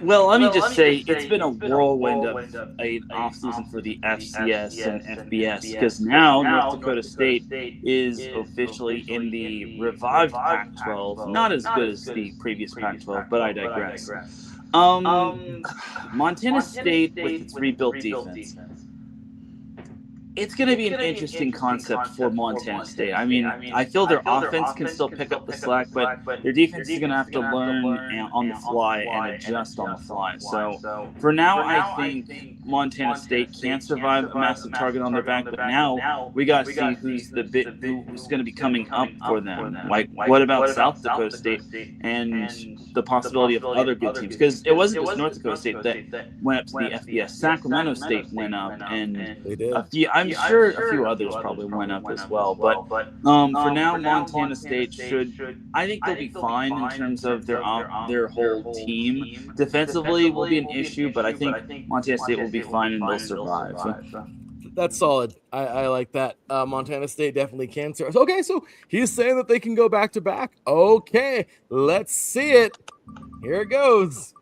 Well, let me just say it's been a whirlwind of an offseason for the FCS and FBS because now North Dakota State is officially in the revived Pac-12. Not as good as the previous Pac-12, but I digress. Montana State with its rebuilt defense. It's going to be an interesting concept for Montana State. I mean, I feel their offense can still pick up the slack, but their defense is going to have to learn on the fly and adjust on the fly. So for now, I think Montana State can survive a massive target on their back, but now we got to see who's going to be coming up for them. Like, what about South Dakota State and the possibility of other good teams? Because it wasn't just North Dakota State that went up to the FBS. Sacramento State went up, and I'm sure a few others probably went up as well. But for now, Montana State I think they'll be fine in terms of their whole team. Defensively will be an issue, but I think Montana State will be fine and they'll survive. That's solid. I like that. Montana State definitely can survive. Okay, so he's saying that they can go back to back. Okay, let's see it. Here it goes.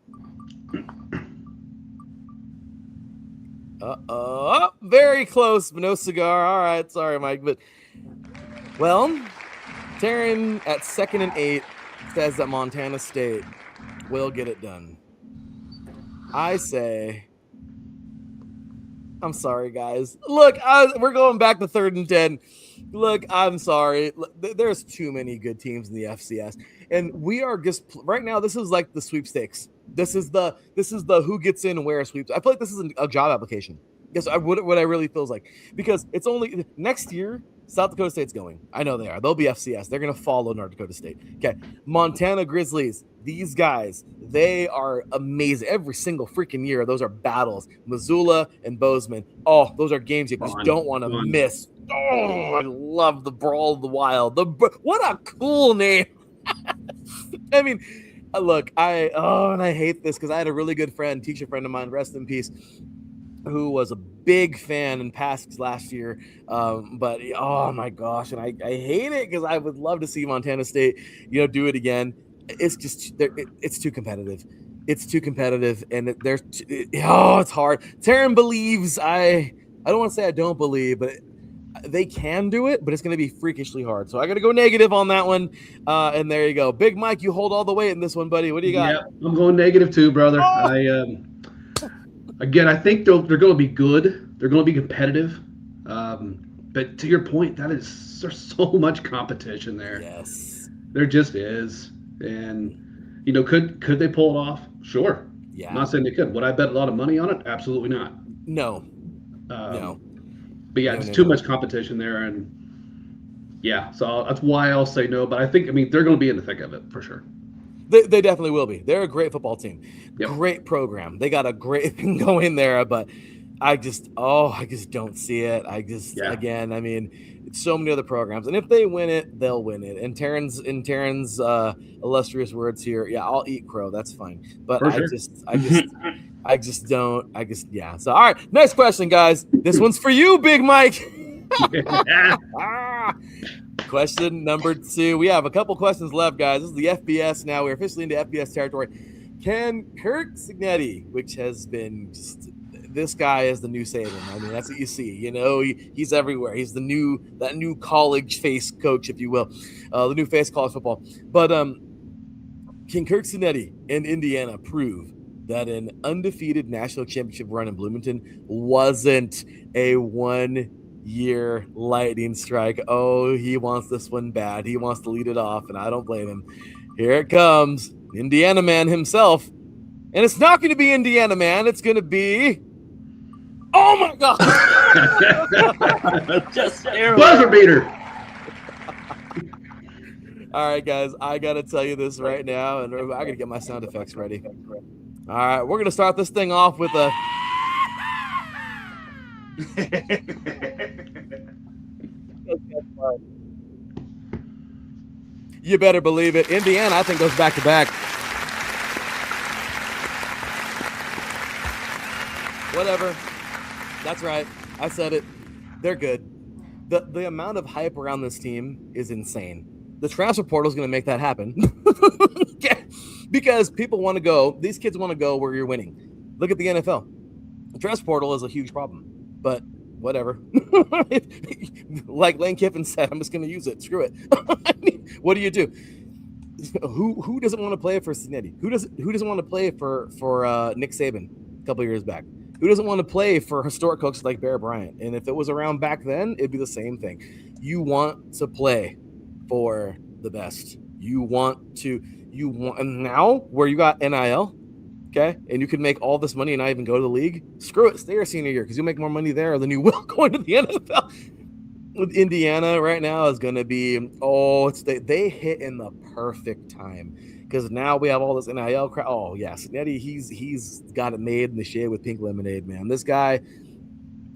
Very close, but no cigar. All right, sorry, Mike. But well, Teran at 2nd and 8 says that Montana State will get it done. I say I'm sorry, guys. Look, we're going back to 3rd and 10. Look, I'm sorry. There's too many good teams in the FCS, and we are just right now. This is like the sweepstakes. This is the who gets in where sweeps. I feel like this is a job application. Yes, what I really feels like, because it's only next year. South Dakota State's going. I know they are. They'll be FCS. They're going to follow North Dakota State. Okay. Montana Grizzlies. These guys, they are amazing. Every single freaking year, those are battles. Missoula and Bozeman. Oh, those are games you just don't want to miss. Oh, I love the Brawl of the Wild. What a cool name. I mean, look, and I hate this because I had a really good friend, teacher friend of mine, rest in peace, who was a big fan and passed last year. But oh my gosh, and I hate it because I would love to see Montana State, do it again. It's just it's too competitive. It's too competitive, and it's hard. Teran believes I don't want to say I don't believe, but they can do it, but it's going to be freakishly hard. So I got to go negative on that one. And there you go. Big Mike, you hold all the weight in this one, buddy. What do you got? Yeah, I'm going negative too, brother. Oh! Again, I think they're going to be good. They're going to be competitive. But to your point, there's so much competition there. Yes. There just is. And, could they pull it off? Sure. Yeah. I'm not saying they could. Would I bet a lot of money on it? Absolutely not. No. No. But yeah, it's too much competition there. And yeah, so that's why I'll say no. But they're going to be in the thick of it for sure. They definitely will be. They're a great football team. Yep. Great program. They got a great thing going there, but I just don't see it. Again, it's so many other programs, and if they win it, they'll win it. And Teran's illustrious words here, yeah, I'll eat crow. that's fine. But I just don't. So all right, next question, guys. This one's for you, Big Mike. Question number 2. We have a couple questions left, guys. This is the FBS now. We're officially into FBS territory. Can Kirk Cignetti, which has been this guy is the new Saban. That's what you see. He's everywhere. He's that new college face coach, if you will, the new face college football. But can Kirk Cignetti and Indiana prove that an undefeated national championship run in Bloomington wasn't a 1-year lightning strike? Oh, he wants this one bad. He wants to lead it off, and I don't blame him. Here it comes, Indiana man himself. And it's not going to be Indiana man. It's going to be, oh my God. Just buzzer beater. All right, guys, I got to tell you this right now, and I got to get my sound effects ready. All right, we're going to start this thing off with a you better believe it. Indiana, I think, goes back to back. Whatever. That's right. I said it. They're good. The amount of hype around this team is insane. The transfer portal is going to make that happen. Because people want to go. These kids want to go where you're winning. Look at the NFL. The transfer portal is a huge problem. But whatever. Like Lane Kiffin said, I'm just going to use it. Screw it. What do you do? Who doesn't want to play for Cignetti? Who doesn't want to play for Nick Saban a couple of years back? Who doesn't want to play for historic coaches like Bear Bryant? And if it was around back then, it'd be the same thing. You want to play for the best. And now where you got NIL, okay, and you can make all this money and not even go to the league, screw it, stay your senior year because you'll make more money there than you will going to the NFL. With Indiana right now is going to be, they hit in the perfect time because now we have all this NIL crowd. Oh, yeah, Cignetti, he's got it made in the shade with pink lemonade, man. This guy,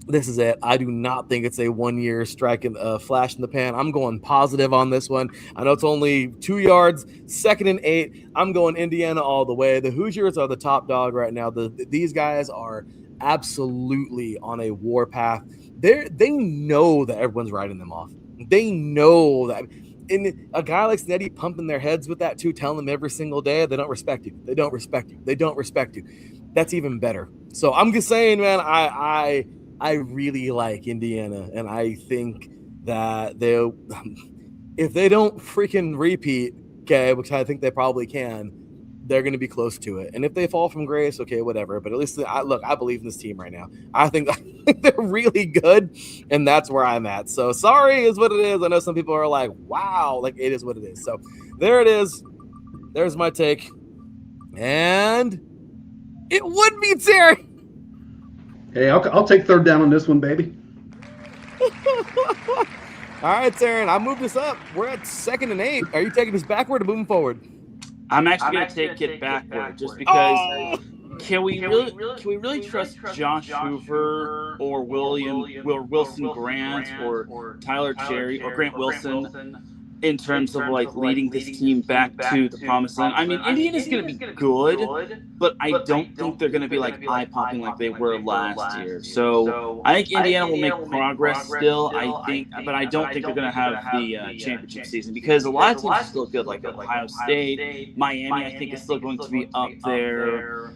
this is it. I do not think it's a 1-year strike in flash in the pan. I'm going positive on this one. I know it's only 2 yards, 2nd and 8. I'm going Indiana all the way. The Hoosiers are the top dog right now. These guys are absolutely on a war path. They know that everyone's writing them off. They know that. And a guy like Cignetti pumping their heads with that too, telling them every single day, they don't respect you. They don't respect you. They don't respect you. That's even better. So I'm just saying, man, I really like Indiana, and I think that if they don't freaking repeat, okay, which I think they probably can, they're going to be close to it. And if they fall from grace, okay, whatever. But at least I believe in this team right now. I think they're really good, and that's where I'm at. So sorry is what it is. I know some people are like, wow, like it is what it is. So there it is. There's my take. And it would be Teran. Hey, I'll take third down on this one, baby. All right, Teran, I moved this up. We're at 2nd and 8. Are you taking this backward or moving forward? I'm actually going to take it backward just because can we really trust Josh Hoover or Wilson Grant or Tyler Cherry or Grant Wilson in terms of like leading this team back to the promised land? I mean, Indiana's going to be good, but I don't think they're going to be like eye-popping like they were last year. So I think Indiana will make progress still. I don't think they're going to have the championship season because a lot of teams are still good, like Ohio State, Miami. I think is still going to be up there.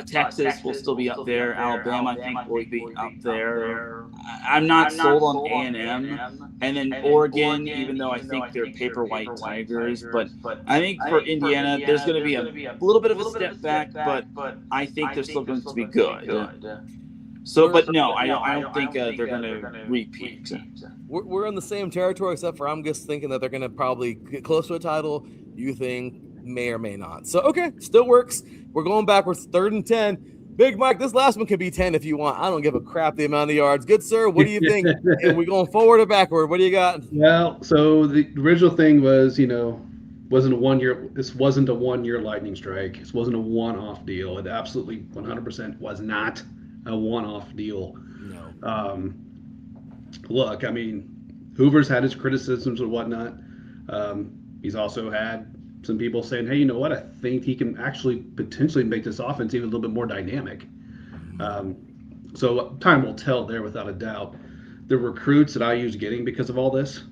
Texas will still be up there. Alabama, I think, will be up there. I'm not sold on A&M. And then Oregon, even though I think they're paper white Tigers. But I think for Indiana, there's going to be a little bit of a step back, but I think they're still going to be good. So, but no, I don't think they're going to repeat. We're in the same territory, except for I'm just thinking that they're going to probably get close to a title. You think may or may not. So, okay, still works. We're going backwards, 3rd and 10. Big Mike, this last one can be 10 if you want. I don't give a crap the amount of yards. Good, sir. What do you think? Are we going forward or backward? What do you got? Well, so the original thing was, wasn't a 1 year. This wasn't a 1 year lightning strike. This wasn't a one-off deal. It absolutely 100% was not a one-off deal. No. Look, I mean, Hoover's had his criticisms and whatnot. He's also had some people saying, hey, you know what? I think he can actually potentially make this offense even a little bit more dynamic. So time will tell there without a doubt. The recruits that IU's getting because of all this,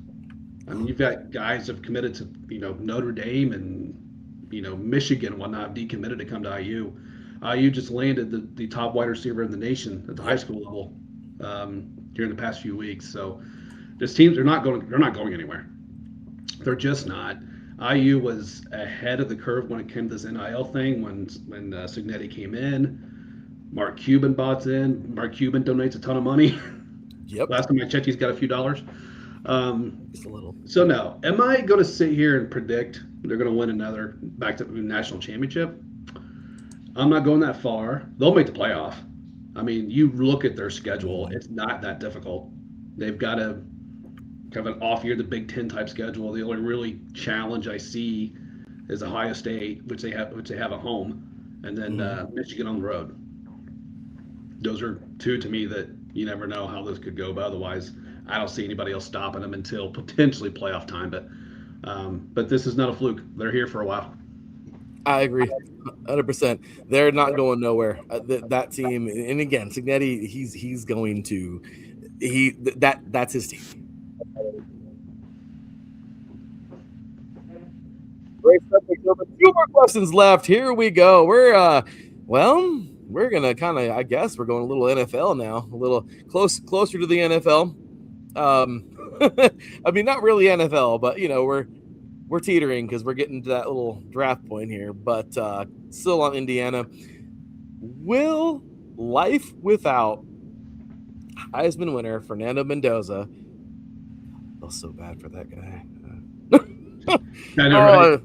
I mean, you've got guys that have committed to, Notre Dame and, Michigan and whatnot, decommitted to come to IU. IU just landed the top wide receiver in the nation at the high school level during the past few weeks. So this teams they're not going anywhere. They're just not. IU was ahead of the curve when it came to this NIL thing. When Signetti came in, Mark Cuban bought in. Mark Cuban donates a ton of money. Yep. Last time I checked, he's got a few dollars. Just a little. So no, am I going to sit here and predict they're going to win another back to national championship? I'm not going that far. They'll make the playoff. I mean, you look at their schedule; it's not that difficult. They've got a kind of an off year, the Big Ten type schedule. The only really challenge I see is Ohio State, which they have at home, and then Michigan on the road. Those are two to me that you never know how this could go. But otherwise, I don't see anybody else stopping them until potentially playoff time. But this is not a fluke. They're here for a while. I agree, 100%. They're not going nowhere. That team, and again, Signetti, he's going to that's his team. Great subject. 2 more questions left. Here we go. We're gonna kind of, I guess, we're going a little NFL now, a little closer to the NFL. I mean, not really NFL, but we're teetering because we're getting to that little draft point here. But still on Indiana. Will life without Heisman winner Fernando Mendoza? I feel so bad for that guy. I know, right?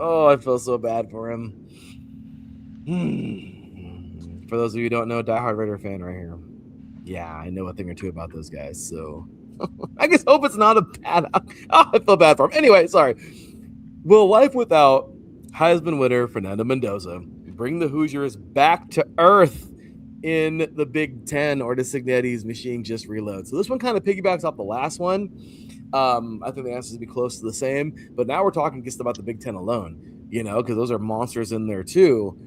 I feel so bad for him. For those of you who don't know, diehard Raider fan right here. Yeah, I know a thing or two about those guys, so I just hope it's not a bad. I feel bad for him. Anyway, sorry. Will life without Heisman winner Fernando Mendoza bring the Hoosiers back to earth in the Big Ten, or does Signetti's machine just reload? So this one kind of piggybacks off the last one. I think the answers would be close to the same, but now we're talking just about the Big Ten alone, because those are monsters in there too.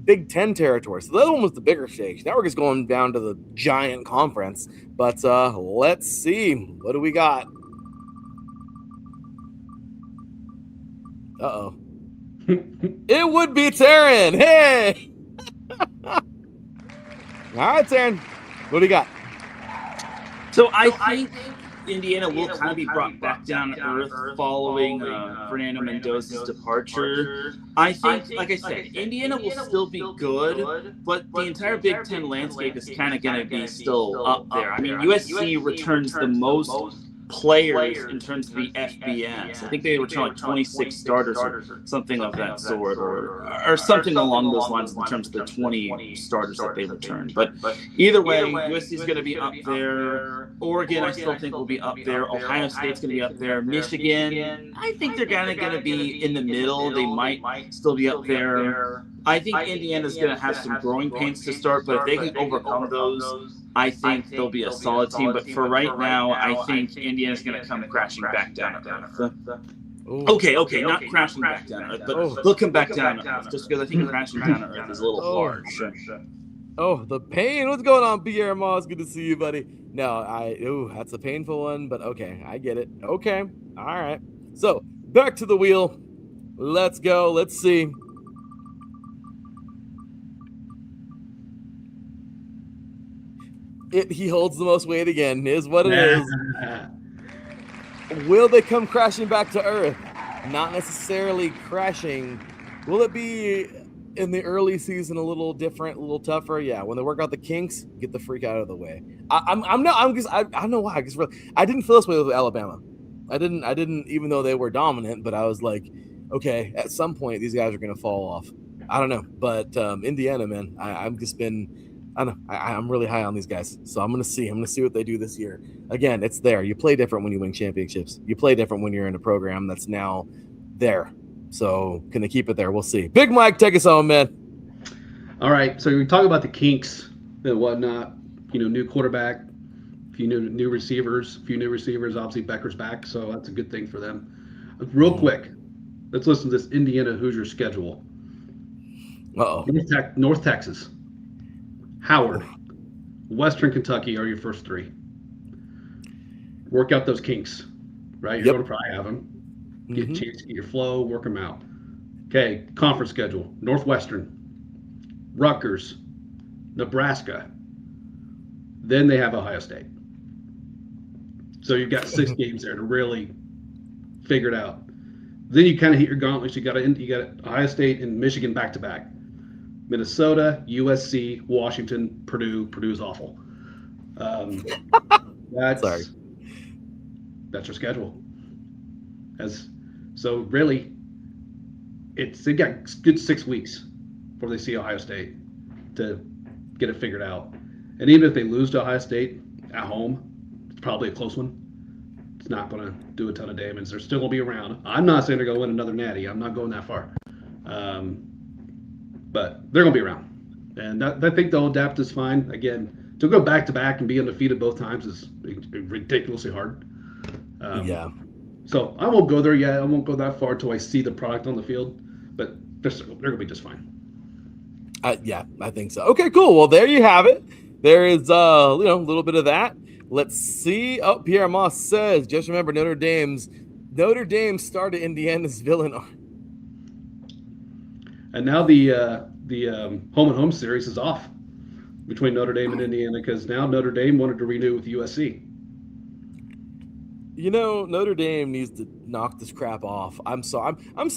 Big Ten territory. So the other one was the bigger stage. Now we're just going down to the giant conference. But let's see. What do we got? Uh-oh. It would be Teran. Hey! All right, Teran. What do you got? So I think Indiana will kind of be brought back down to earth following Fernando Mendoza's departure. I think, like I said, Indiana will still be good, but the entire Big Ten landscape is kind of going to be still up there. I mean, USC returns the most players in terms of the FBS. I think they return like 26 starters or something of that sort, or something along those lines in terms of the 20 starters that they return. But either way, USC is going to be up there. Oregon, I still think, will be up there. Ohio State's going to be up there. Michigan, I think they're kind of going to be in the middle. They might still be up there. I think Indiana's going to have some growing pains to start, but if they can overcome those, I think they'll be a solid team. But for right now, I think Indiana's going to come crashing back down to earth. Okay, not crashing back down to earth, but they'll come back down to earth, just because I think crashing down to earth is a little harsh. Oh, the pain. What's going on, Pierre Moss? Good to see you, buddy. No, that's a painful one, but okay, I get it. Okay, all right. So, back to the wheel. Let's go. Let's see. He holds the most weight again, is what it is. Will they come crashing back to earth? Not necessarily crashing. Will it be in the early season a little different, a little tougher? Yeah, when they work out the kinks, get the freak out of the way. I don't know why. I didn't feel this way with Alabama. I didn't, even though they were dominant, but I was like, okay, at some point these guys are going to fall off. I don't know, but Indiana, man, I'm really high on these guys, so I'm gonna see what they do this year. Again, it's there. You play different when you win championships. You play different when you're in a program that's now there. So can they keep it there? We'll see. Big Mike, take us home, man. All right, so we talk about the kinks and whatnot. New quarterback, a few new receivers. Obviously, Becker's back, so that's a good thing for them. Real quick, let's listen to this Indiana Hoosier schedule. North Texas, Howard, Western Kentucky are your first three. Work out those kinks, right? You're going to probably have them. Get a chance to get your flow, work them out. Okay, conference schedule. Northwestern, Rutgers, Nebraska. Then they have Ohio State. So you've got 6 games there to really figure it out. Then you kind of hit your gauntlets. You got Ohio State and Michigan back-to-back. Minnesota, USC, Washington, Purdue. Purdue's awful. That's your schedule. So really, they got good 6 weeks before they see Ohio State to get it figured out. And even if they lose to Ohio State at home, it's probably a close one. It's not going to do a ton of damage. They're still going to be around. I'm not saying they're going to win another natty. I'm not going that far. But they're going to be around. And I think they'll adapt just fine. Again, to go back-to-back and be undefeated both times is ridiculously hard. So I won't go there yet. I won't go that far until I see the product on the field. But they're going to be just fine. Yeah, I think so. Okay, cool. Well, there you have it. There is a little bit of that. Let's see. Oh, Pierre Moss says, just remember Notre Dame started Indiana's villain. And now the home and home series is off between Notre Dame and Indiana because now Notre Dame wanted to renew with USC. Notre Dame needs to knock this crap off. I'm so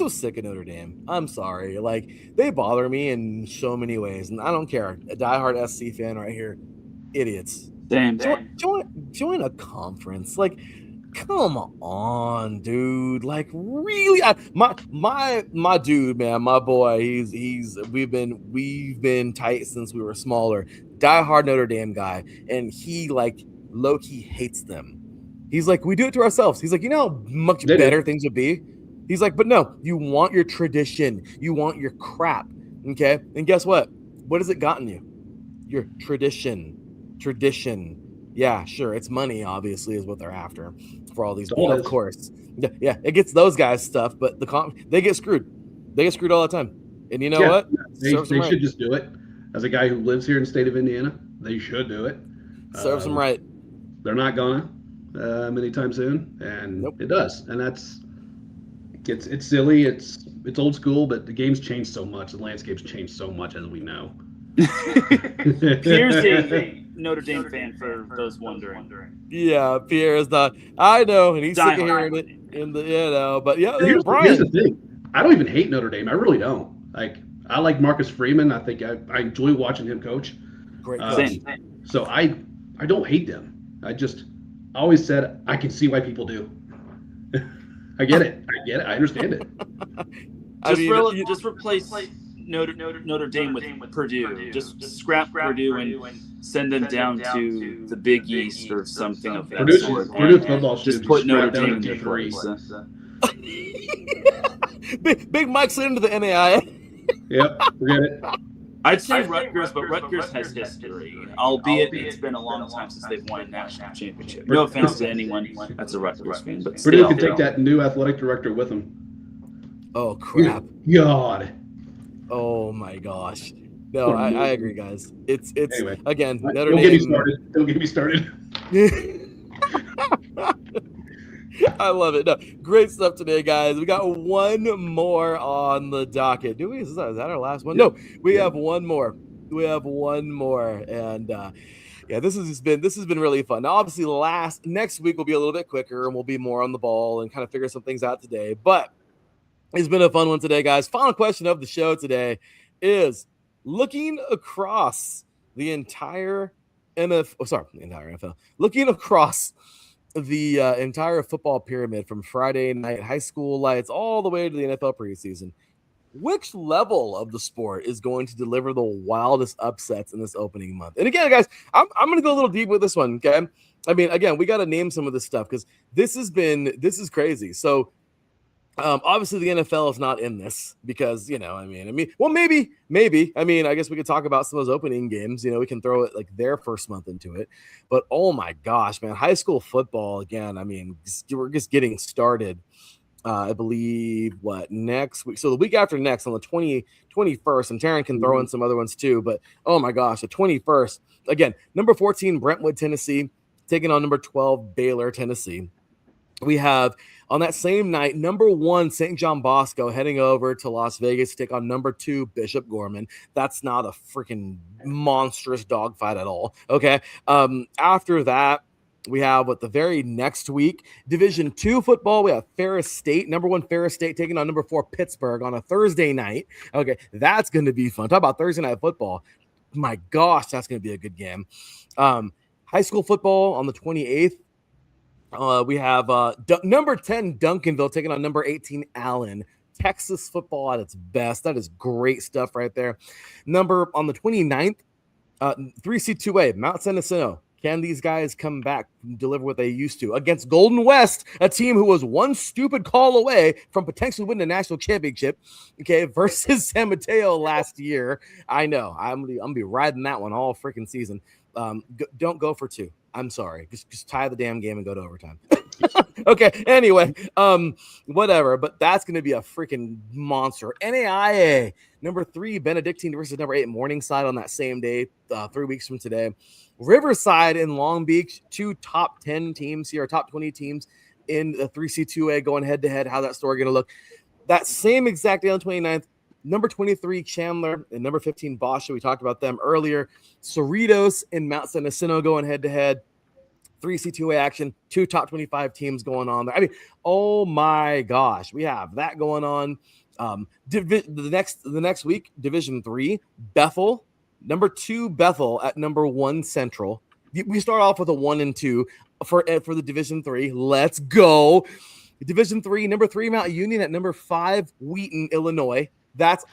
sick of Notre Dame. I'm sorry. Like, they bother me in so many ways, and I don't care. A diehard SC fan right here, idiots. Damn. Join a conference. Like, come on, dude. Like, really? My dude, man, my boy. We've been tight since we were smaller. Diehard Notre Dame guy, and he low-key hates them. He's like, we do it to ourselves. He's like, you know how much better things would be? He's like, but no, you want your tradition. You want your crap. Okay? And guess what? What has it gotten you? Your tradition. Yeah, sure. It's money, obviously, is what they're after for all these people. Of course. Yeah, it gets those guys stuff, but they get screwed. They get screwed all the time. And you know what? They should just do it. As a guy who lives here in the state of Indiana, they should do it. Serves them right. They're not gonna anytime soon, and It does. And it's silly. It's old school, but the game's changed so much. The landscape's changed so much, as we know. Notre Dame fan for those wondering. Yeah, Pierre is not. I know, and he's sick of hearing it in the but yeah, Here's Brian. the thing. I don't even hate Notre Dame. I really don't. Like, I like Marcus Freeman. I think I enjoy watching him coach. Great coach. So I don't hate them. I always said I can see why people do. I get it. I understand it. Just replace Notre Dame with Purdue. Just scrap Purdue and send them down to the Big East or something of that sort. Purdue football should just put Notre down Dame in to their D3. place. Big Mike's into the NAIA. Yep, forget it. I'd say Rutgers, but Rutgers has history, albeit it's been a long time since they've won a national championship. No offense to anyone that's a Rutgers fan, but Purdue still. can take that new athletic director with them. Oh crap! God. Oh my gosh! No, I agree, guys. It's anyway, again Notre don't Dame. Don't get me started. I love it. No, great stuff today, guys. We got one more on the docket. Do we? Is that our last one? No, we have one more. And yeah, this has been really fun. Now, obviously, next week will be a little bit quicker, and we'll be more on the ball and kind of figure some things out today. But it's been a fun one today, guys. Final question of the show today is: looking across the entire NFL, looking across the entire football pyramid from Friday night high school lights all the way to the NFL preseason, which level of the sport is going to deliver the wildest upsets in this opening month? And again, guys, I'm going to go a little deep with this one, okay? I mean, again, we got to name some of this stuff because this is crazy. So obviously the NFL is not in this because, well, maybe, I mean, I guess we could talk about some of those opening games, we can throw it like their first month into it, but oh my gosh, man, high school football again. I mean, we're just getting started. I believe next week. So the week after next on the 21st, and Teran can throw in some other ones too, but oh my gosh, the 21st, again, number 14, Brentwood, Tennessee, taking on number 12, Baylor, Tennessee. We have on that same night, number 1, St. John Bosco heading over to Las Vegas to take on number 2, Bishop Gorman. That's not a freaking monstrous dogfight at all. Okay. After that, we have the very next week, Division II football. We have Ferris State, number 1 Ferris State taking on number 4 Pittsburgh on a Thursday night. Okay, that's going to be fun. Talk about Thursday night football. My gosh, that's going to be a good game. High school football on the 28th. We have number 10 Duncanville taking on number 18 Allen. Texas football at its best. That is great stuff right there. On the 29th, 3C2A, Mount San Jacinto. Can these guys come back and deliver what they used to against Golden West, a team who was one stupid call away from potentially winning a national championship, okay, versus San Mateo last year? I know. I'm gonna be riding that one all freaking season. Don't go for 2. I'm sorry. Just tie the damn game and go to overtime. Okay. Anyway, whatever. But that's going to be a freaking monster. NAIA, number 3, Benedictine versus number 8, Morningside on that same day, 3 weeks from today. Riverside and Long Beach, 2 top 10 teams here, top 20 teams in the 3C2A going head to head. How that story going to look? That same exact day on the 29th, number 23, Chandler, and number 15, Boscia. We talked about them earlier. Cerritos and Mount San Jacinto going head-to-head. 3C2A action, 2 top 25 teams going on there. I mean, oh my gosh, we have that going on. The next week, Division 3, Bethel, number 2, Bethel at number 1, Central. We start off with a 1 and 2 for the Division 3. Let's go. Division 3, number 3, Mount Union at number 5, Wheaton, Illinois. That's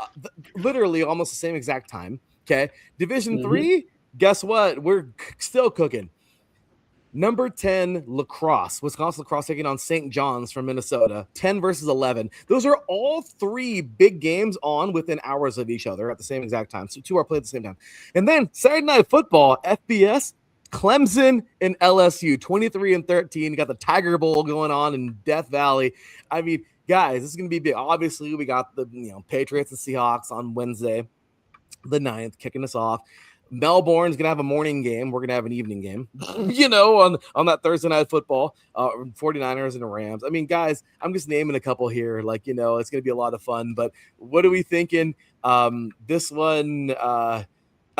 literally almost the same exact time. Okay. Division 3, guess what? We're still cooking. Number 10, Wisconsin Lacrosse taking on St. John's from Minnesota, 10 versus 11. Those are all 3 big games on within hours of each other at the same exact time. So 2 are played at the same time. And then Saturday Night Football, FBS, Clemson and LSU, 23 and 13. You got the Tiger Bowl going on in Death Valley. I mean, guys, this is going to be big. Obviously, we got the Patriots and Seahawks on Wednesday, the 9th, kicking us off. Melbourne's going to have a morning game. We're going to have an evening game, on that Thursday Night Football, 49ers and the Rams. I mean, guys, I'm just naming a couple here. It's going to be a lot of fun. But what are we thinking? This one,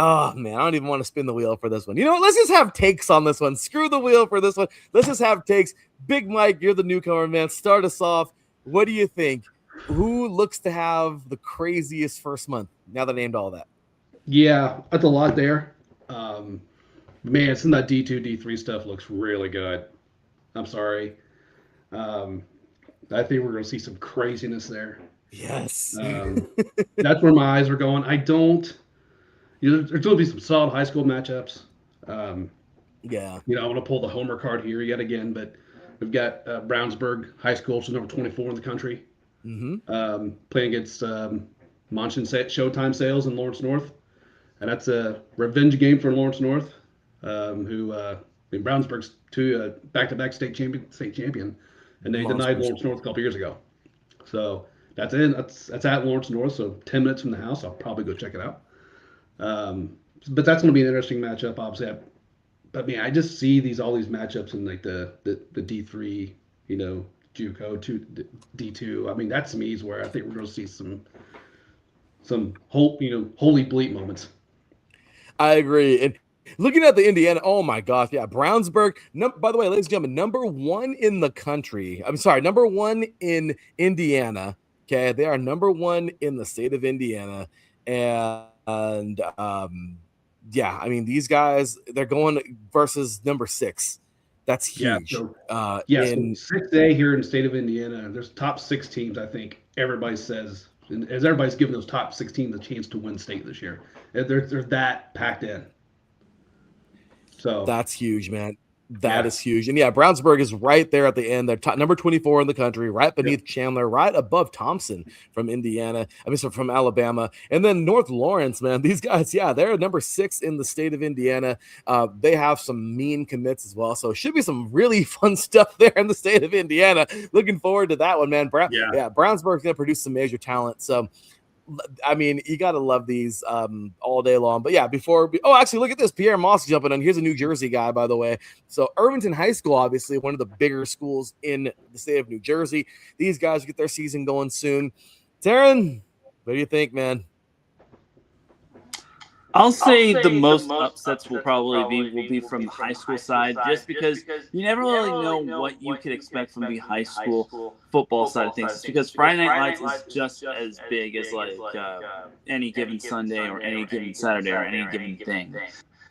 Oh man, I don't even want to spin the wheel for this one. You know what? Let's just have takes on this one. Screw the wheel for this one. Let's just have takes. Big Mike, you're the newcomer, man. Start us off. What do you think? Who looks to have the craziest first month? Now that I named all that. Yeah, that's a lot there. Man, some of that D2, D3 stuff looks really good. I'm sorry. I think we're going to see some craziness there. Yes. That's where my eyes are going. There's going to be some solid high school matchups. Yeah. I'm going to pull the homer card here yet again, but we've got Brownsburg High School, which is number 24 in the country, playing against Moncton Showtime Sales in Lawrence North. And that's a revenge game for Lawrence North, Brownsburg's back-to-back state champion, and they denied Lawrence North a couple years ago. So that's at Lawrence North, so 10 minutes from the house. I'll probably go check it out. But that's going to be an interesting matchup, obviously. I just see all these matchups in like the D3, JUCO D2. I mean, that to me is where I think we're going to see some holy bleep moments. I agree. And looking at the Indiana, oh my gosh, yeah, Brownsburg. By the way, ladies and gentlemen, number 1 in the country. I'm sorry, number 1 in Indiana. Okay, they are number 1 in the state of Indiana, and yeah, I mean these guys, they're going versus number 6. That's huge. So 6A here in the state of Indiana, there's top 6 teams. I think everybody says, as everybody's giving those top 6 teams a chance to win state this year. They're that packed in. So that's huge, man. That is huge. And yeah, Brownsburg is right there at the end. They're number 24 in the country, right beneath Chandler, right above Thompson from from Alabama. And then North Lawrence, man, these guys, they're number 6 in the state of Indiana. They have some mean commits as well. So it should be some really fun stuff there in the state of Indiana. Looking forward to that one, man. Brownsburg's going to produce some major talent. So I mean, you got to love these all day long. But yeah, actually, look at this. Pierre Moss jumping on. Here's a New Jersey guy, by the way. So Irvington High School, obviously, one of the bigger schools in the state of New Jersey. These guys get their season going soon. Teran, what do you think, man? I'll say the most upsets will be from the high school side, just because you never really know what you could expect from the high school football side of things. It's because Friday Night Lights is just as big as any given Sunday or any given Saturday or any given thing.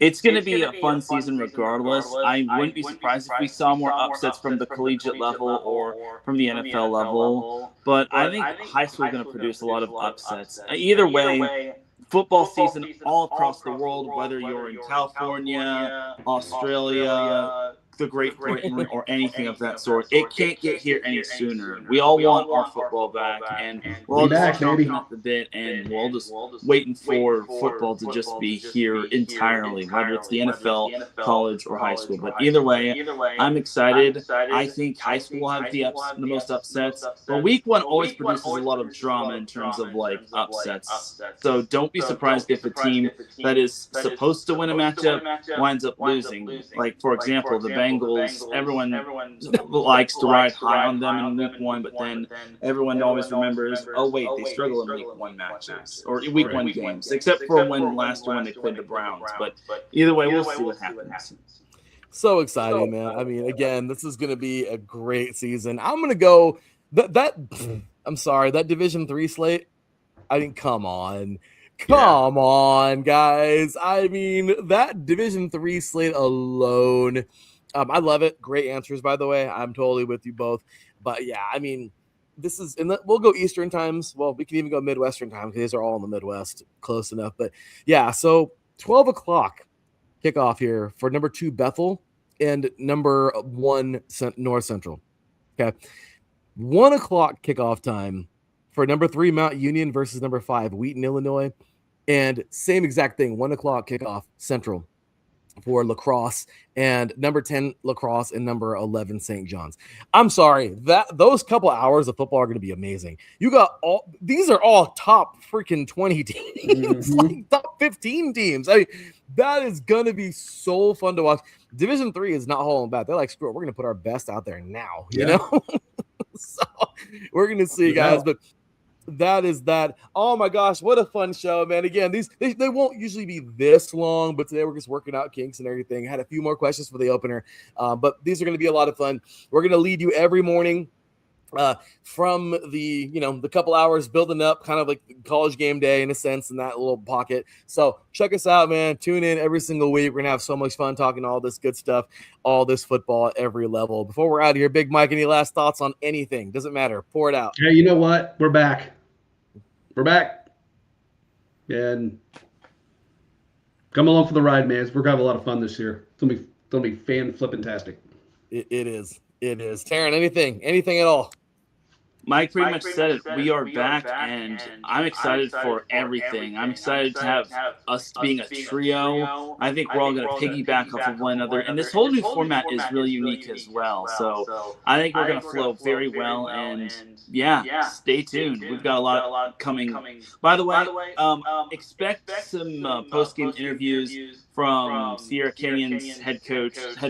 It's going to be a fun season regardless. I wouldn't be surprised if we saw more upsets from the collegiate level or from the NFL level, but I think high school is going to produce a lot of upsets. Either way, football season all across the world, whether you're in California, Australia, the Great Britain, or anything of that sort, it can't get here any sooner. We all want our football back, and we're all just chomping at the bit, and we're all just waiting for football to just be here entirely, whether it's the NFL, college, or high school. But either way, I'm excited. I think high school will have the most upsets, but week 1 always produces a lot of drama in terms of upsets. So don't be surprised if a team that is supposed to win a matchup winds up losing. Like, for example, the Bengals, everyone likes to ride high on them in week 1, but then everyone always remembers, oh wait, they struggle in week 1 matches or week 1 games, except for when they played the Browns. But either way, we'll see what happens. So exciting, man. I mean, again, this is going to be a great season. I'm going to go I'm sorry, that Division 3 slate. I mean, come on, guys. I mean, that Division 3 slate alone. I love it. Great answers, by the way. I'm totally with you both. But yeah, I mean, this is we'll go Eastern times. Well, we can even go Midwestern time because these are all in the Midwest, close enough. But yeah, so 12 o'clock kickoff here for number 2 Bethel and number 1 North Central. Okay, 1 o'clock kickoff time for number 3 Mount Union versus number 5 Wheaton, Illinois, and same exact thing. 1 o'clock kickoff Central for La Crosse, and number 10 La Crosse and number 11 St. John's. I'm sorry, those couple hours of football are going to be amazing. You got these are all top freaking 20 teams, like top 15 teams. I mean, that is going to be so fun to watch. Division 3 is not holding back. They're like, screw it, we're going to put our best out there now, you know? So we're going to see, guys, but that is that. Oh my gosh, what a fun show, man. Again, they won't usually be this long, but today we're just working out kinks and everything. Had a few more questions for the opener, but these are going to be a lot of fun. We're going to lead you every morning from the couple hours building up, kind of like college game day in a sense, in that little pocket. So check us out, man. Tune in every single week. We're gonna have so much fun talking all this good stuff, all this football at every level. Before we're out of here, Big Mike, any last thoughts on anything? Doesn't matter. Pour it out. Hey, you know what? We're back. And come along for the ride, man. We're gonna have a lot of fun this year. It's gonna be fan flippin-tastic. It is. Teran, anything at all? Mike pretty much said it. We are back, and I'm excited for everything. I'm excited to have us being a trio. I think we're all going to piggyback off of one another. And this whole new format is really unique as well. So I think we're going to flow very well. And yeah, stay tuned. We've got a lot coming. By the way, expect some post-game interviews from Sierra Canyon's head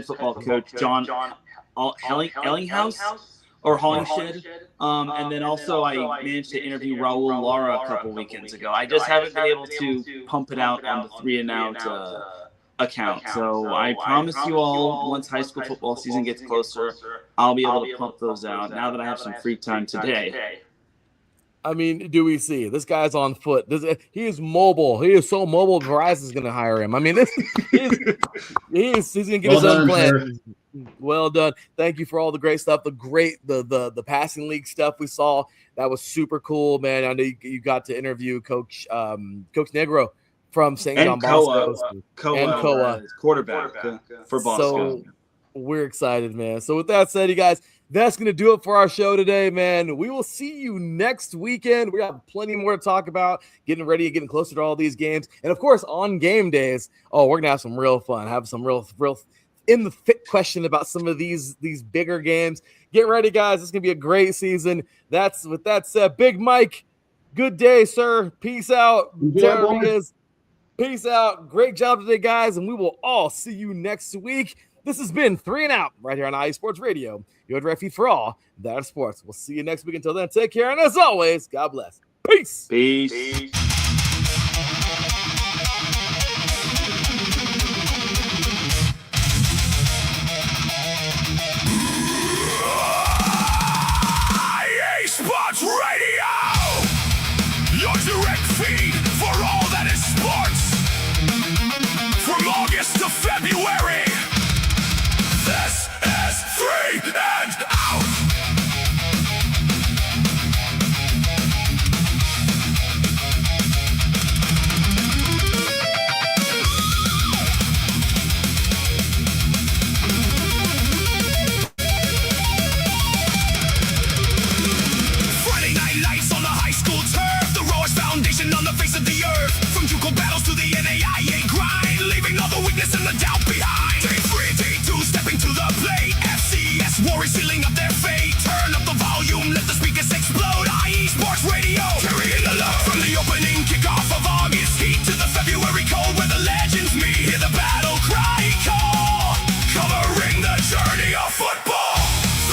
football coach, John Ellinghouse. Or Hollingshed. And then also I managed to interview Raul Lara a couple weekends ago. I just haven't been able to pump it out on the 3 and Out account. So I promise you all, once high school football season gets closer, I'll be able to pump those out now that I have some free time today. I mean, do we see? This guy's on foot. He is mobile. He is so mobile, Verizon's going to hire him. I mean, he's going to get his own plan. Sir. Well done. Thank you for all the great stuff. The passing league stuff we saw. That was super cool, man. I know you got to interview Coach Negro from St. John Bosco. And Koa. Quarterback for Bosco. So we're excited, man. So with that said, you guys, that's going to do it for our show today, man. We will see you next weekend. We have plenty more to talk about, getting ready, getting closer to all these games. And, of course, on game days, we're going to have some real fun, have some real in the fit question about some of these bigger games. Get ready, guys. It's going to be a great season. With that said, Big Mike, good day, sir. Peace out. Teran Rodriguez, peace out. Great job today, guys, and we will all see you next week. This has been 3 and Out right here on IE Sports Radio, your direct feed for all that are sports. We'll see you next week. Until then, take care, and as always, God bless. Peace. Sports Radio, your direct feed for all that is sports. From August to February, this is 3 and Out. On the face of the earth, from JUCO battles to the NAIA grind, leaving all the weakness and the doubt behind. Day 3, day 2, stepping to the plate. FCS warriors sealing up their fate. Turn up the volume, let the speakers explode. IE Sports Radio, carrying the love from the opening kickoff of August heat to the February cold where the legends meet. Hear the battle cry call, covering the journey of football.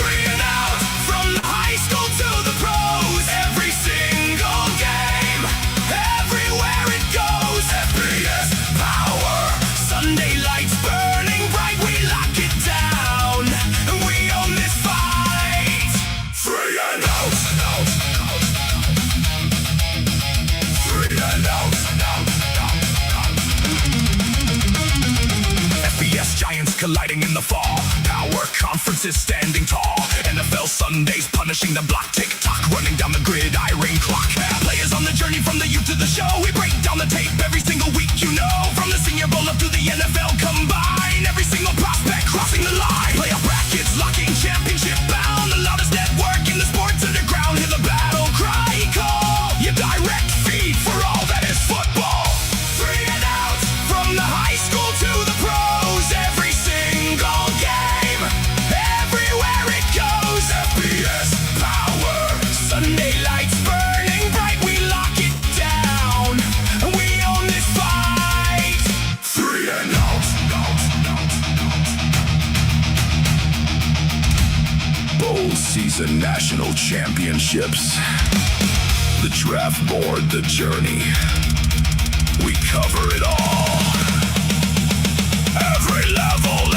3 and Out, from the high school to the pros. Every single game, everywhere it goes. FBS power, Sunday lights burning bright. We lock it down, and we own this fight. 3 and Out. 3 and Out. FBS giants colliding in the fall. Power conferences standing tall. NFL Sundays punishing the block. TikTok running down the gridiron clock. Players on the journey from the youth to the show. We break down the tape every single week, you know. From the Senior Bowl up to the NFL Combine. Every single prospect crossing the line. Playoff brackets locking, championship bound. The loudest network in the sports underground. Hear the battle cry call. Your direct feed for all that is football. 3 and Out, from the high school to the pros. Every single game, everywhere it goes. FBS power, Sunday lights burning bright. We lock it down, and we own this fight. 3 and Out. Bowl season national championships. The draft board, the journey. We cover it all. Every level,